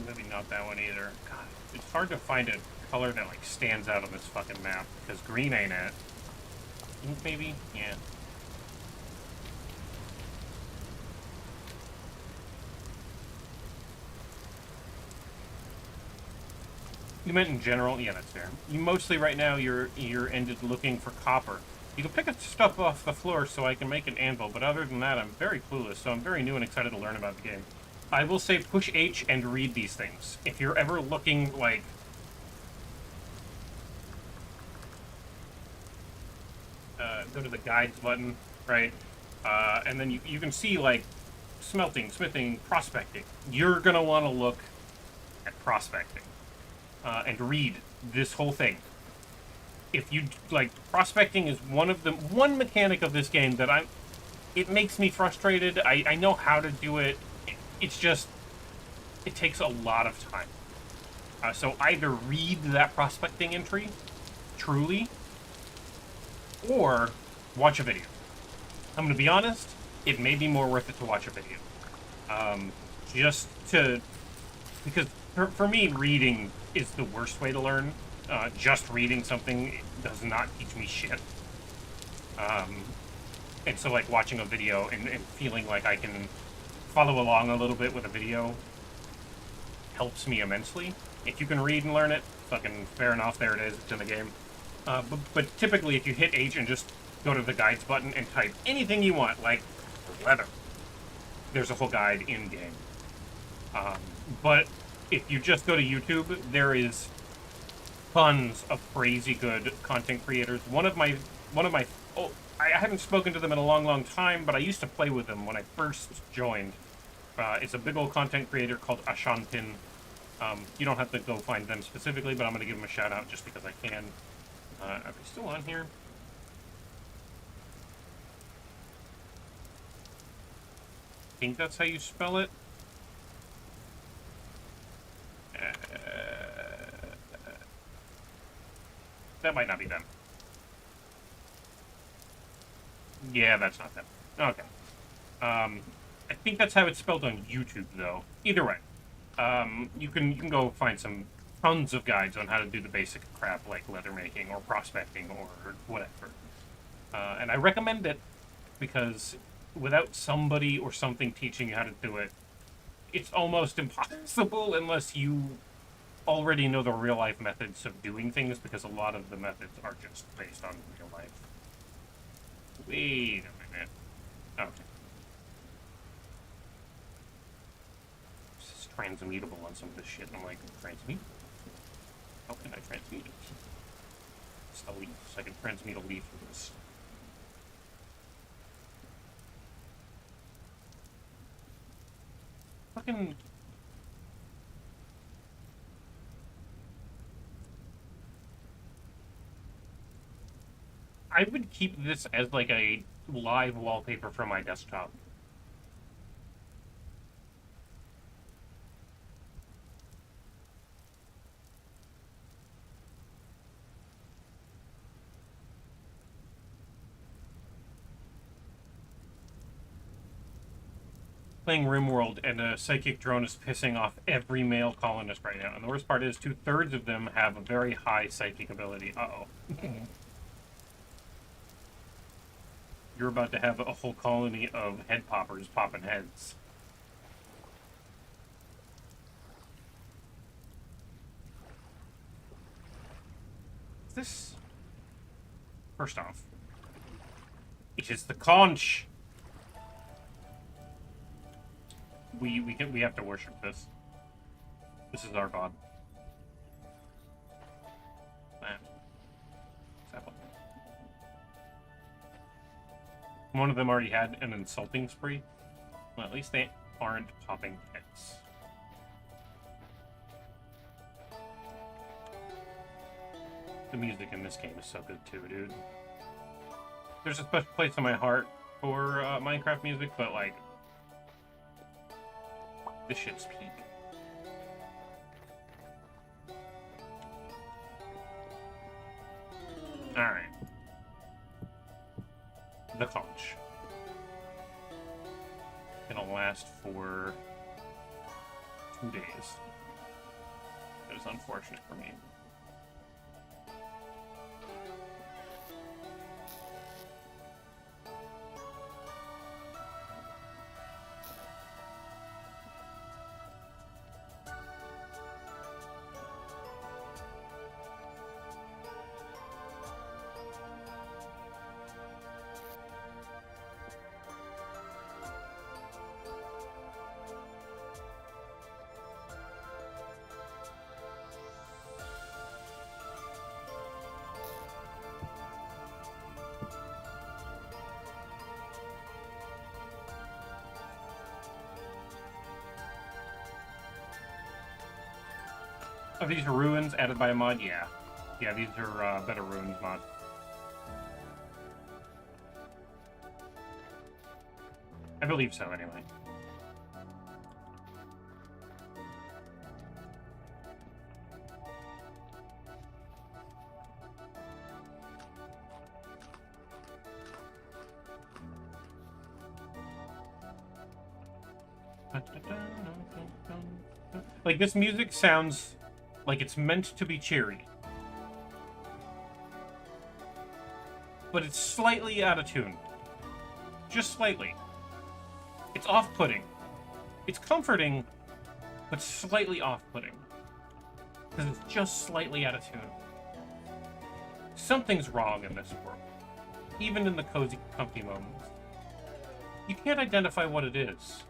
Maybe not that one either. God, it's hard to find a color that, like, stands out on this fucking map, because green ain't it. Ink, maybe? Yeah. You meant in general? Yeah, that's fair. You mostly, right now, you're ended looking for copper. You can pick up stuff off the floor so I can make an anvil, but other than that, I'm very clueless, so I'm very new and excited to learn about the game. I will say push H and read these things. If you're ever looking, like... go to the guides button, right? And then you can see, like, smelting, smithing, prospecting. You're gonna want to look at prospecting. And read this whole thing. If you, like, prospecting is one mechanic of this game that it makes me frustrated. I know how to do it. It's just, it takes a lot of time. So either read that prospecting entry, truly, or watch a video. I'm gonna be honest, it may be more worth it to watch a video. Because for me, reading is the worst way to learn. Just reading something does not teach me shit. And so, like, watching a video and feeling like I can follow along a little bit with a video helps me immensely. If you can read and learn it, fucking fair enough, there it is, it's in the game. But typically, if you hit H and just go to the guides button and type anything you want, like leather, there's a whole guide in-game. But if you just go to YouTube, there is tons of crazy good content creators. One of my, oh, I haven't spoken to them in a long time, but I used to play with them when I first joined. It's a big old content creator called Ashantin. You don't have to go find them specifically, but I'm going to give them a shout out just because I can. Are they still on here? I think that's how you spell it. That might not be them. Yeah, that's not them. Okay. I think that's how it's spelled on YouTube, though. Either way, you can go find tons of guides on how to do the basic crap like leather making or prospecting or whatever. And I recommend it because without somebody or something teaching you how to do it, it's almost impossible unless you already know the real-life methods of doing things, because a lot of the methods are just based on real life. Wait a minute. Okay. This is transmutable on some of this shit, and I'm like, transmute? How can I transmute it? It's a leaf, so I can transmute a leaf with this. Fucking... I would keep this as like a live wallpaper for my desktop. playing RimWorld, and a psychic drone is pissing off every male colonist right now. And the worst part is 2/3 of them have a very high psychic ability. Uh-oh. You're about to have a whole colony of head poppers popping heads. This, first off, it is the conch. We have to worship this. This is our god. Man. One of them already had an insulting spree. Well, at least they aren't popping heads. The music in this game is so good too, dude. There's a special place in my heart for Minecraft music, but like, this shit's peak. Alright. The conch. It'll last for 2 days. That is unfortunate for me. Are these ruins added by a mod? Yeah. Yeah, these are better ruins mod. I believe so, anyway. Like, this music sounds like it's meant to be cheery. But it's slightly out of tune. Just slightly. It's off-putting. It's comforting, but slightly off-putting. Because it's just slightly out of tune. Something's wrong in this world. Even in the cozy, comfy moments. You can't identify what it is.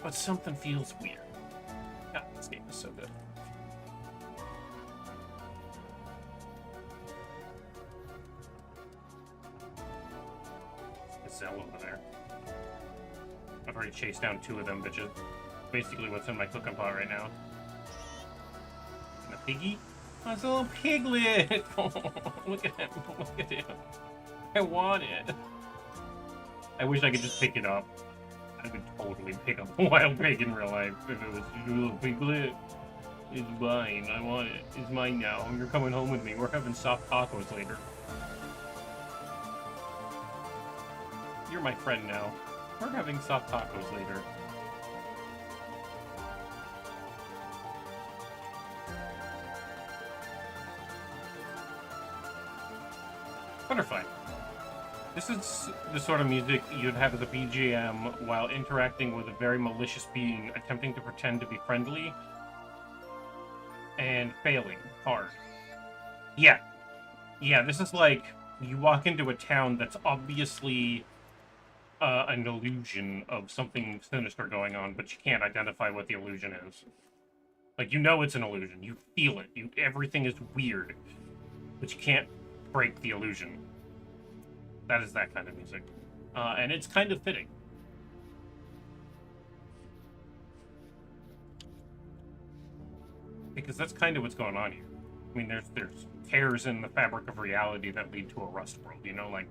But something feels weird. God, this game is so good. Gazelle over there. I've already chased down 2 of them bitches. Basically what's in my cooking pot right now. And a piggy? Oh, it's a little piglet! Oh, look at him, look at him. I want it. I wish I could just pick it up. I would totally pick up a wild pig in real life if it was a little piglet. It's mine. I want it. It's mine now. You're coming home with me. We're having soft tacos later. You're my friend now. We're having soft tacos later. Butterfly. This is the sort of music you'd have as a BGM while interacting with a very malicious being attempting to pretend to be friendly and failing hard. Yeah. Yeah, this is like you walk into a town that's obviously an illusion of something sinister going on, but you can't identify what the illusion is. Like, you know it's an illusion. You feel it. Everything is weird, but you can't break the illusion. That is that kind of music. And it's kind of fitting. Because that's kind of what's going on here. I mean, there's tears in the fabric of reality that lead to a rust world, you know? Like,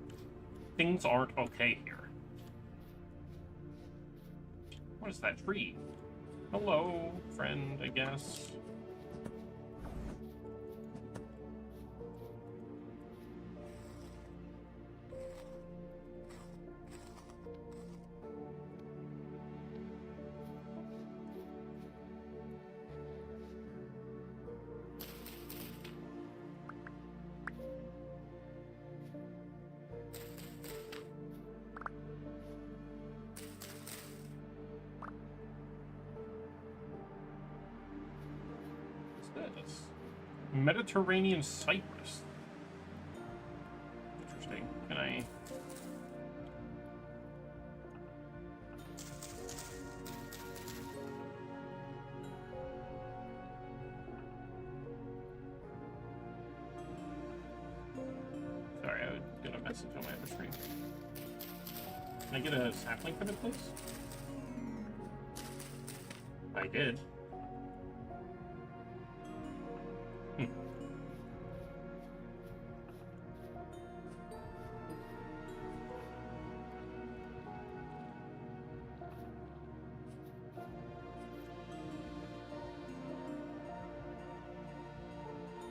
things aren't okay here. What is that tree? Hello, friend, I guess. lettuce. Mediterranean cypress. Interesting. Can I... Sorry, I got a message on my other screen. Can I get a sapling from it, please? I did.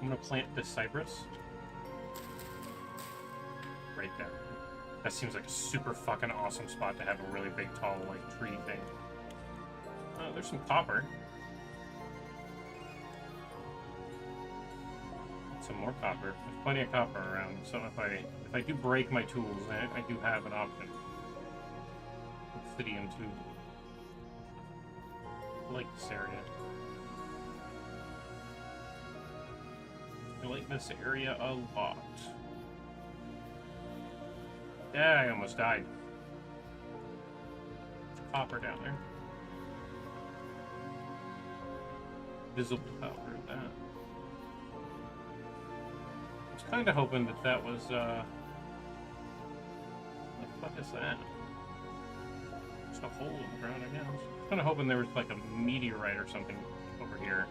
I'm gonna plant this cypress. Right there. That seems like a super fucking awesome spot to have a really big, tall, like, tree thing. Oh, there's some copper. Some more copper. There's plenty of copper around, so if I do break my tools, I do have an option. Obsidian too. I like this area. I like this area a lot. Yeah, I almost died. Copper down there. Visible copper, that. I was kind of hoping that that was, what the fuck is that? Just a hole in the ground, I guess. I was kind of hoping there was like a meteorite or something over here.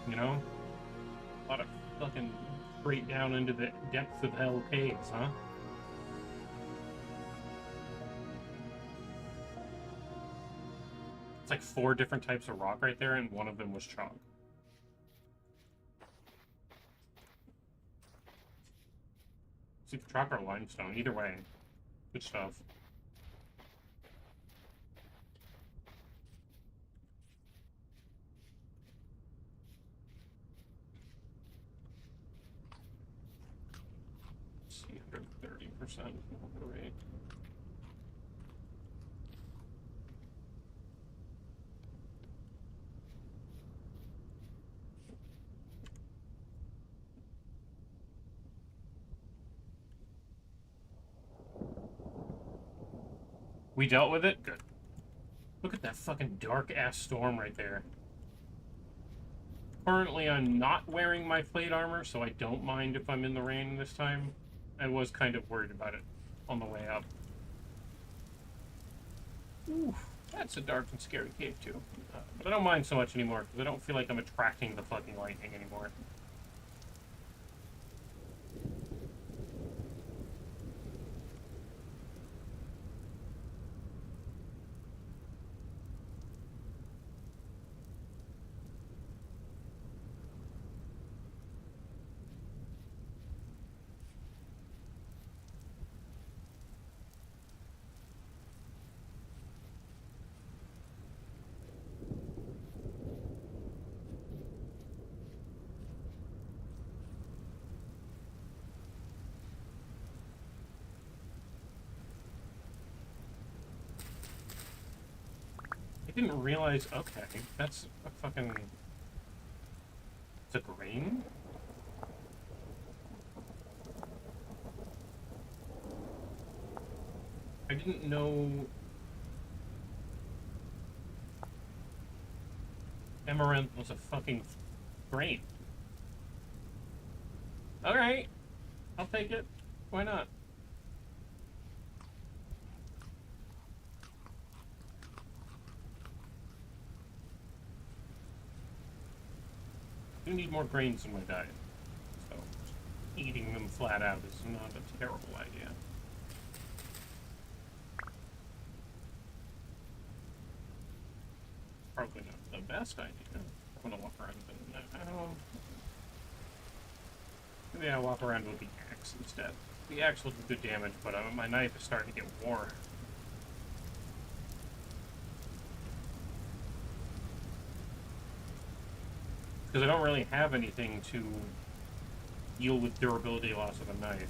You know? A lot of fucking straight down into the depths of hell caves, huh? It's like 4 different types of rock right there, and one of them was chalk. It's either chalk or limestone. Either way, good stuff. Let's see, 130%. Great. We dealt with it? Good. Look at that fucking dark-ass storm right there. Currently, I'm not wearing my plate armor, so I don't mind if I'm in the rain this time. I was kind of worried about it on the way up. Ooh, that's a dark and scary cave, too. But I don't mind so much anymore, because I don't feel like I'm attracting the fucking lightning anymore. I didn't realize, okay, that's a fucking... It's a grain? I didn't know... Amaranth was a fucking grain. Alright, I'll take it. Why not? I do need more grains in my diet, so eating them flat out is not a terrible idea. Probably not the best idea. I'm gonna walk around with it. Maybe I'll walk around with the axe instead. The axe will do good damage, but my knife is starting to get worn. Because I don't really have anything to deal with durability loss of a knife.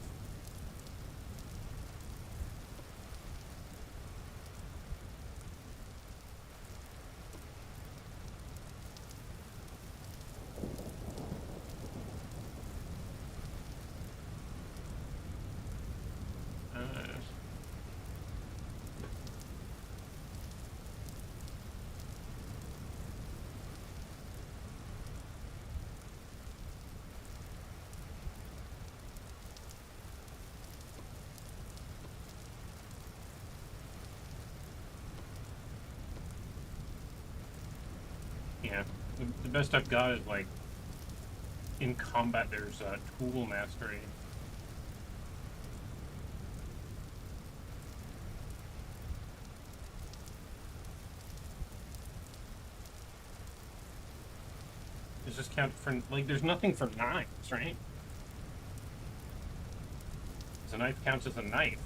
Yeah. The best I've got is like in combat. There's tool mastery. Does this count for like? There's nothing for knives, right? A knife counts as a knife.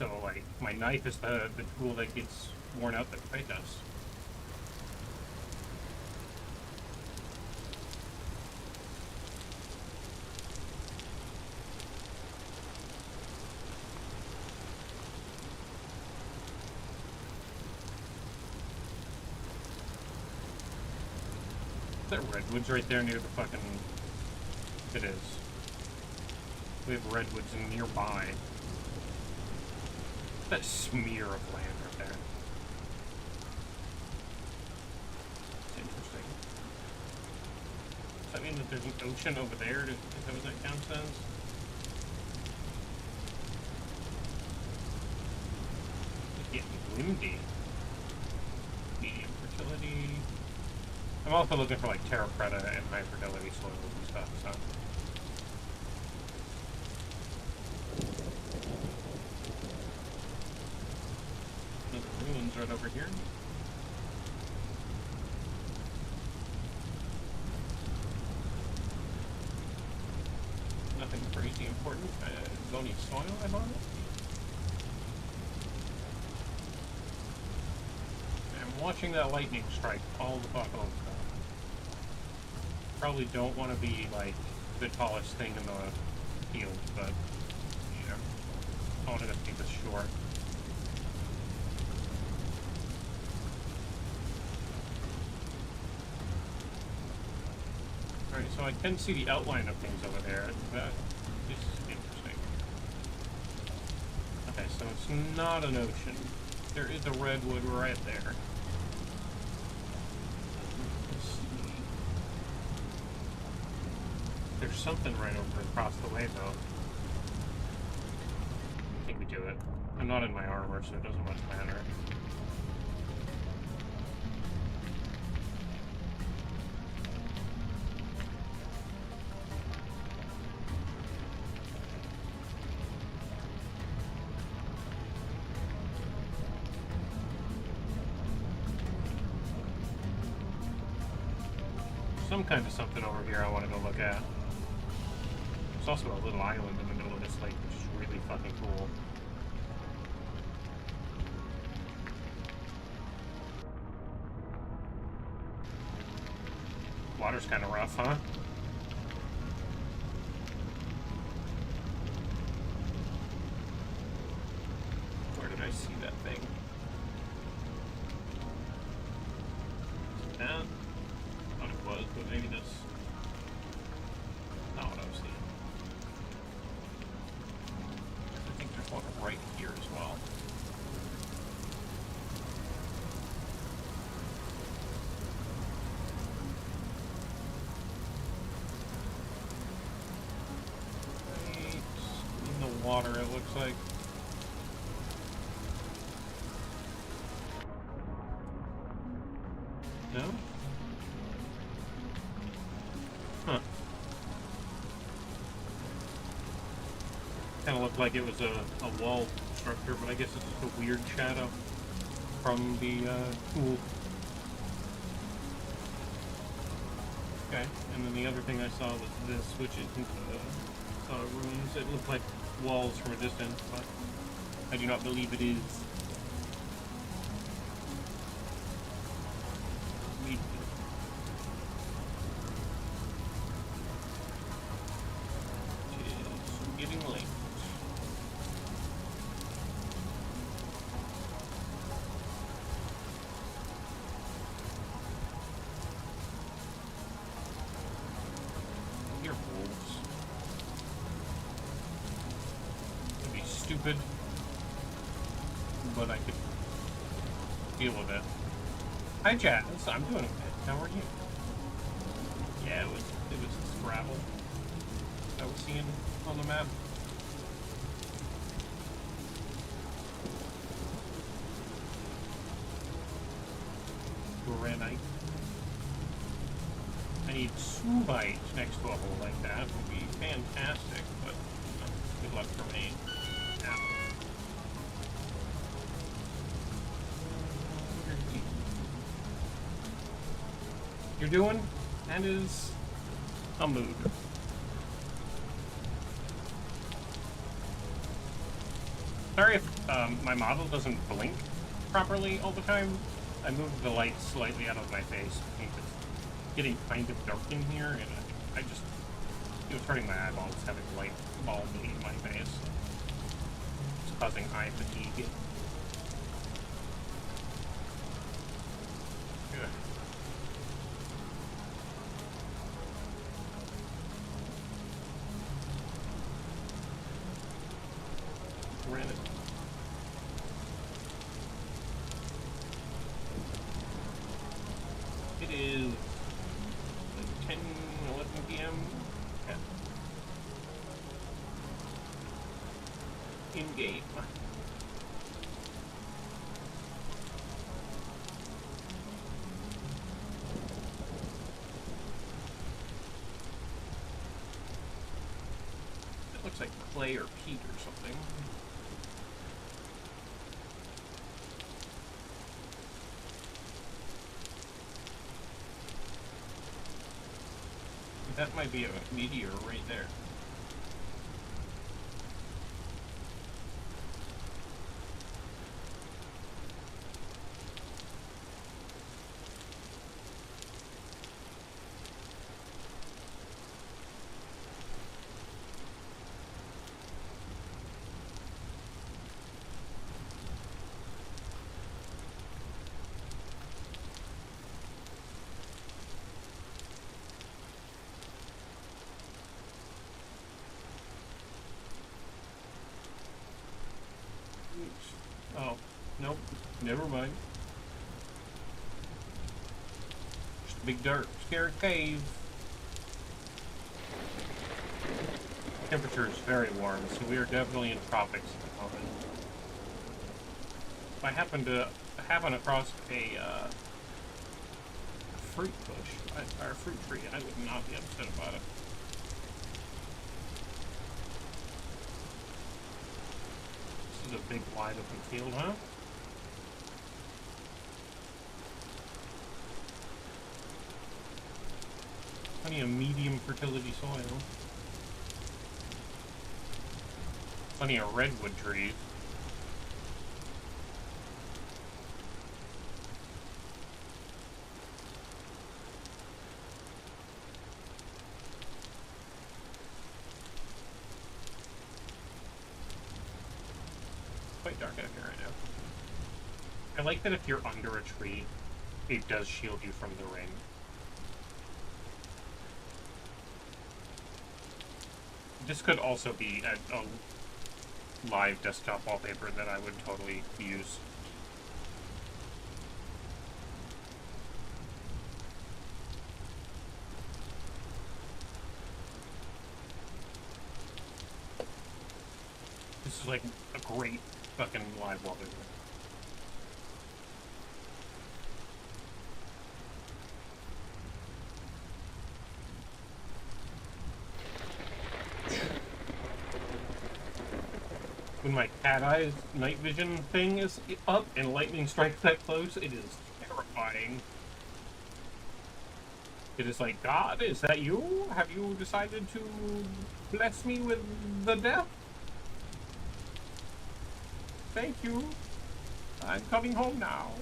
So like my knife is the tool that gets worn out that fight does. Is that redwoods right there near the fucking... It is. We have redwoods nearby. That smear of land right there. It's interesting. Does that mean that there's an ocean over there? Is that what that counts as? It's getting windy. Medium fertility. I'm also looking for like Terra Preta and high fertility soils and stuff, so. Ruins right over here. Nothing crazy important. Bony soil, I bought it. I'm watching that lightning strike all the fuck over. Probably don't want to be like the tallest thing in the field, but yeah, I wanted to keep this short. Alright, so I can see the outline of things over there. That is interesting. Okay, so it's not an ocean. There is a redwood right there. Let's see. There's something right over across the way, though. I think we do it. I'm not in my armor, so it doesn't much matter. Some kind of something over here I wanted to look at. There's also a little island in the middle of this lake, which is really fucking cool. Water's kind of rough, huh? Where did I see that thing? Is it that? Thought it was, but maybe that's not what I was seeing. I think there's one right here as well. Right in the water, it looks like. No? Huh. Kind of looked like it was a wall structure, but I guess it's just a weird shadow from the pool. Okay, and then the other thing I saw was this, which isn't ruins. It looked like walls from a distance, but I do not believe it is. Getting late. You're wolves. It'd be stupid, but I could deal with it. Hi, Jazz. I'm doing okay. How are you? Yeah, it was Scrabble I was seeing on the map. granite. I need Sumite next to a hole like that. Would be fantastic, but good luck for me. Ow. You're doing? That is a mood. Sorry if my model doesn't blink properly all the time. I moved the light slightly out of my face. I think it's getting kind of dark in here, and I just, it was hurting my eyeballs having light ball bleed in my face. It's causing eye fatigue. Good. Granite. It is like 10, 11 p.m. Yeah. In game. It looks like clay or peat or something. That might be a meteor right there. Oh, nope. Never mind. Just a big dark, scary cave. Temperature is very warm, so we are definitely in tropics at the moment. If I happen across a fruit bush, or a fruit tree, I would not be upset about it. A big wide open field, huh? Plenty of medium fertility soil. Plenty of redwood trees. Quite dark out here right now. I like that if you're under a tree, it does shield you from the rain. This could also be a live desktop wallpaper that I would totally use. This is like a great fucking live wallpaper. When my cat eyes night vision thing is up and lightning strikes that close, it is terrifying. It is like, God, is that you? Have you decided to bless me with the death? Thank you. I'm coming home now.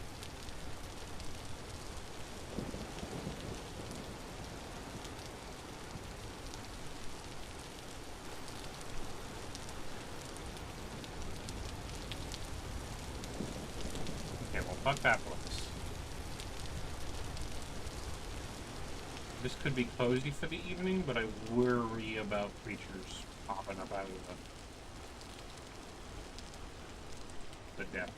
Okay, well, fuck that place. This could be cozy for the evening, but I worry about creatures popping up out of the depth.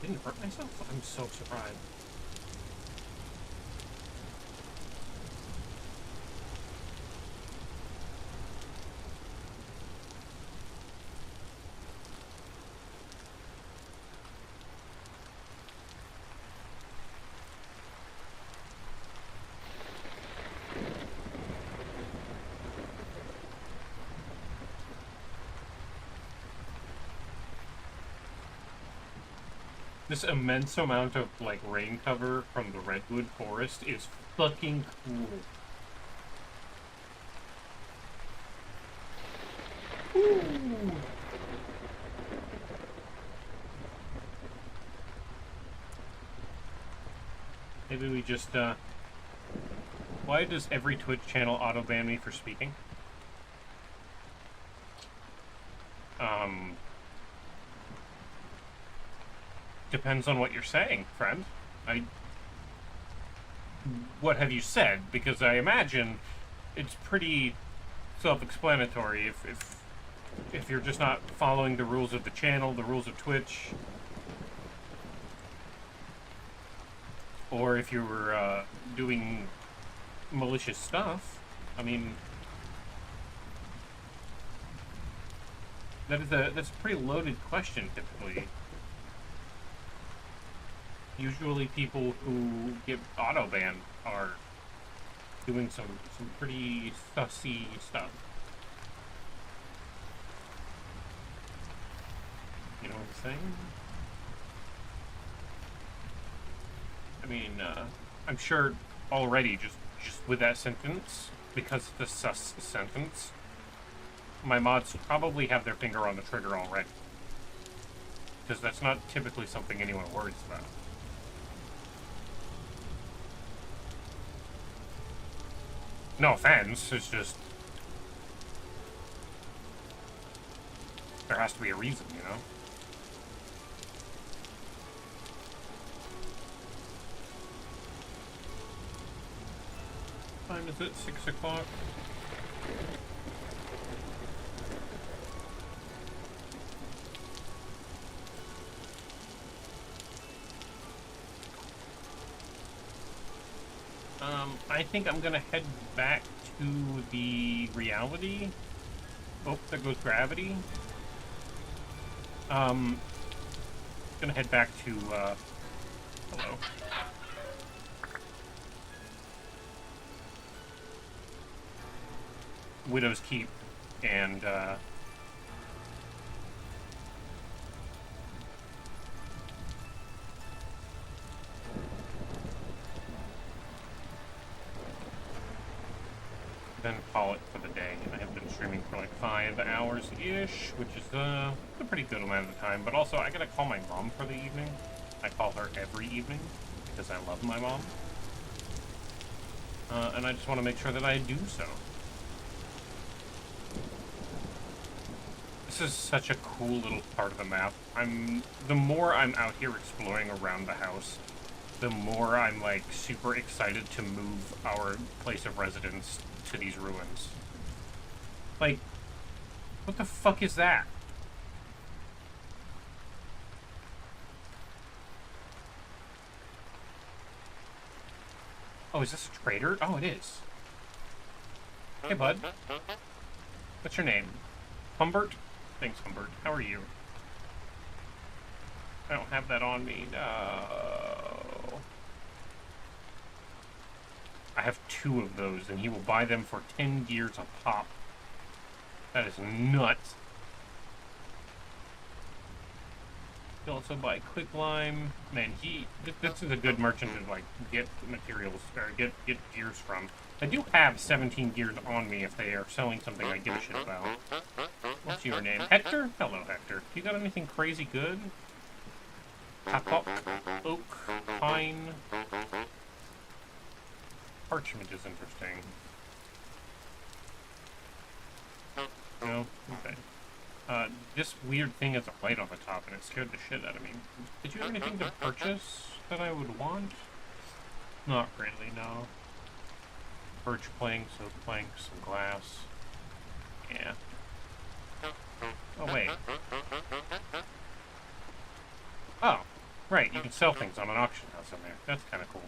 Didn't hurt myself? I'm so surprised. This immense amount of, like, rain cover from the redwood forest is fucking cool. Ooh. Maybe we just, why does every Twitch channel auto-ban me for speaking? Depends on what you're saying, friend. What have you said? Because I imagine it's pretty self-explanatory if you're just not following the rules of the channel, the rules of Twitch, or if you were doing malicious stuff. I mean, that's a pretty loaded question typically. Usually people who get auto-banned are doing some pretty sussy stuff. You know what I'm saying? I mean, I'm sure already just with that sentence, because it's a sus sentence, my mods probably have their finger on the trigger already. Because that's not typically something anyone worries about. No offense, it's just... there has to be a reason, you know? What time is it? 6 o'clock? I think I'm gonna head back to the reality. Oh, there goes gravity. Gonna head back to, hello. Widow's Keep, and, then call it for the day. I have been streaming for like 5 hours-ish, which is a pretty good amount of time, but also I gotta call my mom for the evening. I call her every evening, because I love my mom. And I just want to make sure that I do so. This is such a cool little part of the map. The more I'm out here exploring around the house, the more I'm like super excited to move our place of residence to these ruins. Like, what the fuck is that? Oh, is this a trader? Oh, it is. Hey, bud. What's your name? Humbert? Thanks, Humbert. How are you? I don't have that on me. No. I have 2 of those, and he will buy them for 10 gears a pop. That is nuts. He also buy Quicklime. Man, this is a good merchant to like get materials or get gears from. I do have 17 gears on me if they are selling something I give a shit about. What's your name? Hector? Hello, Hector. You got anything crazy good? Hop, oak, pine. Parchment is interesting. No? Okay. This weird thing has a light on the top and it scared the shit out of me. Did you have anything to purchase that I would want? Not really, no. Birch planks, oak planks, some glass. Yeah. Oh, wait. Oh, right, you can sell things on an auction house in there. That's kind of cool.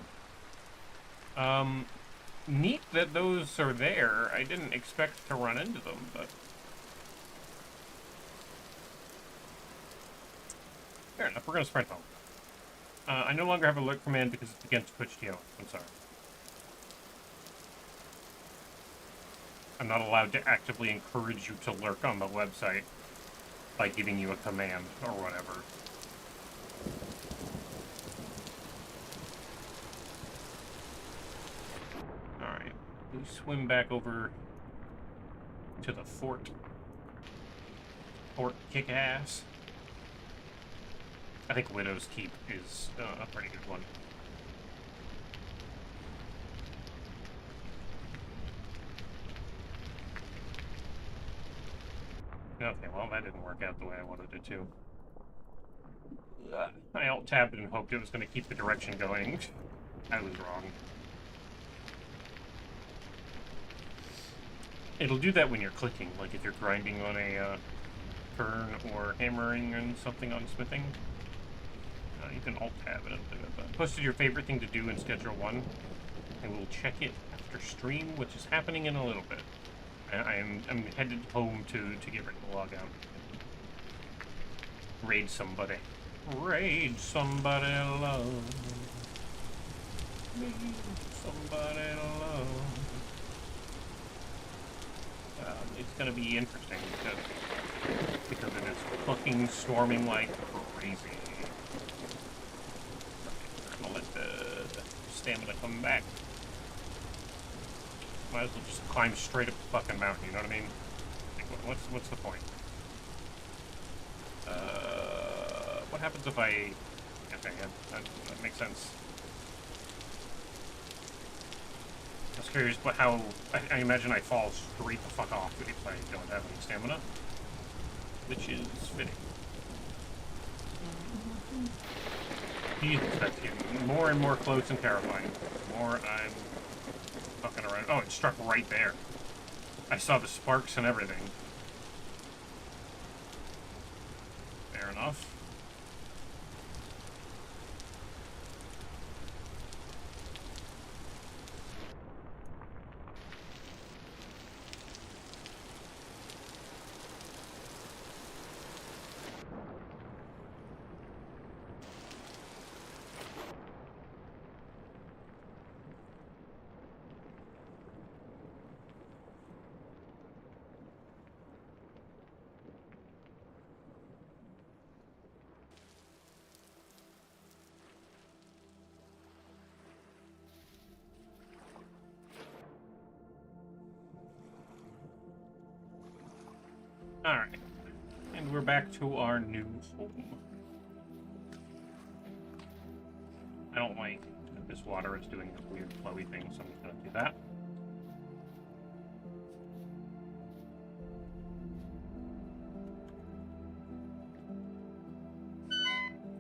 Neat that those are there. I didn't expect to run into them, but... fair enough, we're gonna sprint home. I no longer have a lurk command because it's against Twitch TO. I'm sorry. I'm not allowed to actively encourage you to lurk on the website by giving you a command or whatever. swim back over to the fort. Fort kick-ass. I think Widow's Keep is a pretty good one. Okay, well, that didn't work out the way I wanted it to. I alt-tabbed and hoped it was going to keep the direction going. I was wrong. It'll do that when you're clicking, like if you're grinding on a turn or hammering on something on smithing. You can alt-tab it. Posted your favorite thing to do in Schedule 1, and we'll check it after stream, which is happening in a little bit. I'm headed home to get ready to log out. Raid somebody. Raid somebody love. Raid somebody love. It's gonna be interesting because it is fucking storming like crazy. I'm gonna let the stamina come back. Might as well just climb straight up the fucking mountain, you know what I mean? Like, what's the point? What happens if I... Okay, yeah, that makes sense. I was curious how... I imagine I fall straight the fuck off if I don't have any stamina. Which is fitting. Jesus, that's getting more and more close and terrifying. The more I'm fucking around. Oh, it struck right there. I saw the sparks and everything. Fair enough. Alright. And we're back to our new home. I don't like that this water is doing this weird flowy thing, so I'm just gonna do that.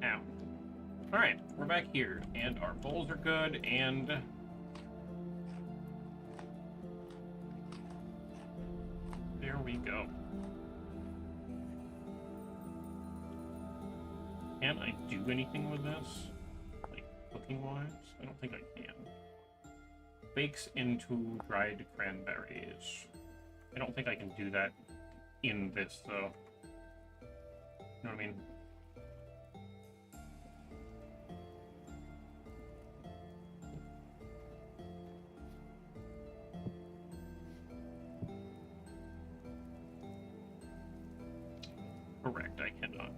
Ow. Alright, we're back here, and our bowls are good, and... there we go. Can I do anything with this? Like, cooking-wise? I don't think I can. Bakes into dried cranberries. I don't think I can do that in this, though. You know what I mean? Correct, I cannot.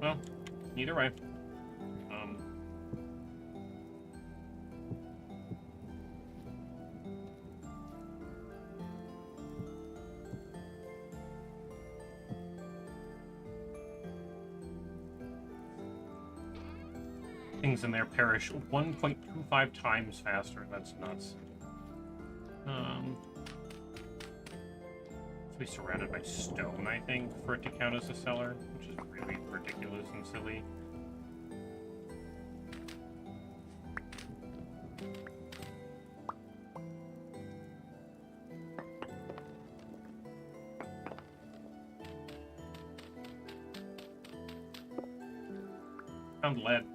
Well, either way. Things in there perish 1.25 times faster. That's nuts. To be surrounded by stone, I think, for it to count as a cellar, which is really ridiculous and silly. Found lead.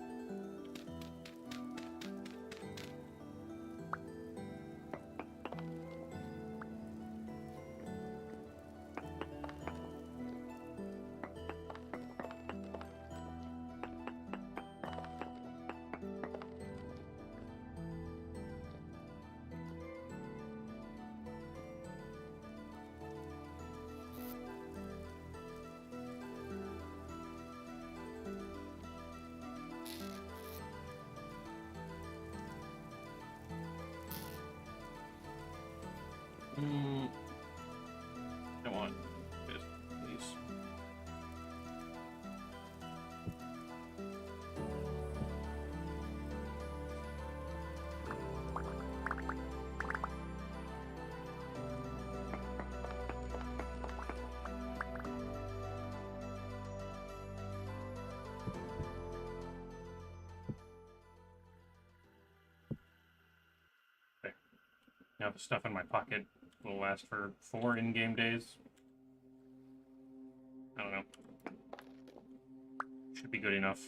Now the stuff in my pocket will last for 4 in-game days. I don't know. Should be good enough.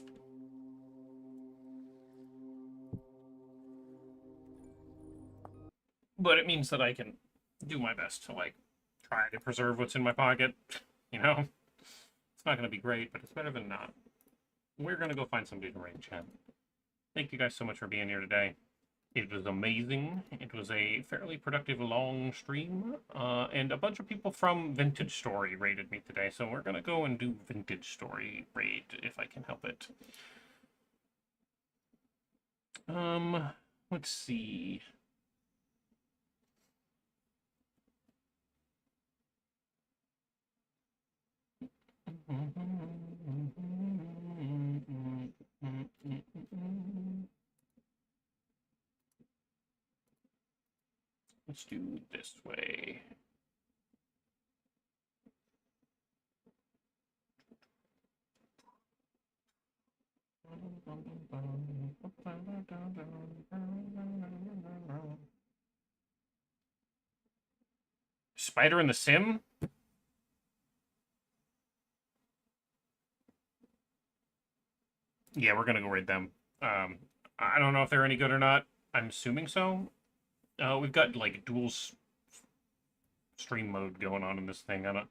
But it means that I can do my best to, like, try to preserve what's in my pocket. You know? It's not going to be great, but it's better than not. We're going to go find somebody to raid chat. Thank you guys so much for being here today. It was amazing. It was a fairly productive long stream. And a bunch of people from Vintage Story raided me today, so we're going to go and do Vintage Story raid if I can help it. Let's see. Let's do this way. Spider in the Sim? Yeah, we're gonna go raid them. I don't know if they're any good or not. I'm assuming so. We've got like dual stream mode going on in this thing. I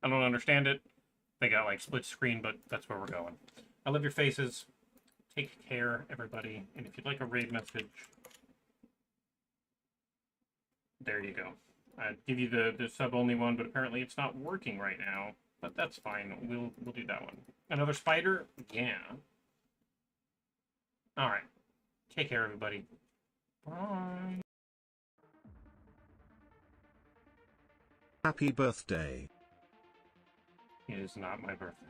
don't understand it. They got like split screen, but that's where we're going. I love your faces. Take care, everybody. And if you'd like a raid message, there you go. I'd give you the sub only one, but apparently it's not working right now. But that's fine. We'll do that one. Another spider? Yeah. All right. Take care, everybody. Bye. Happy birthday. It is not my birthday.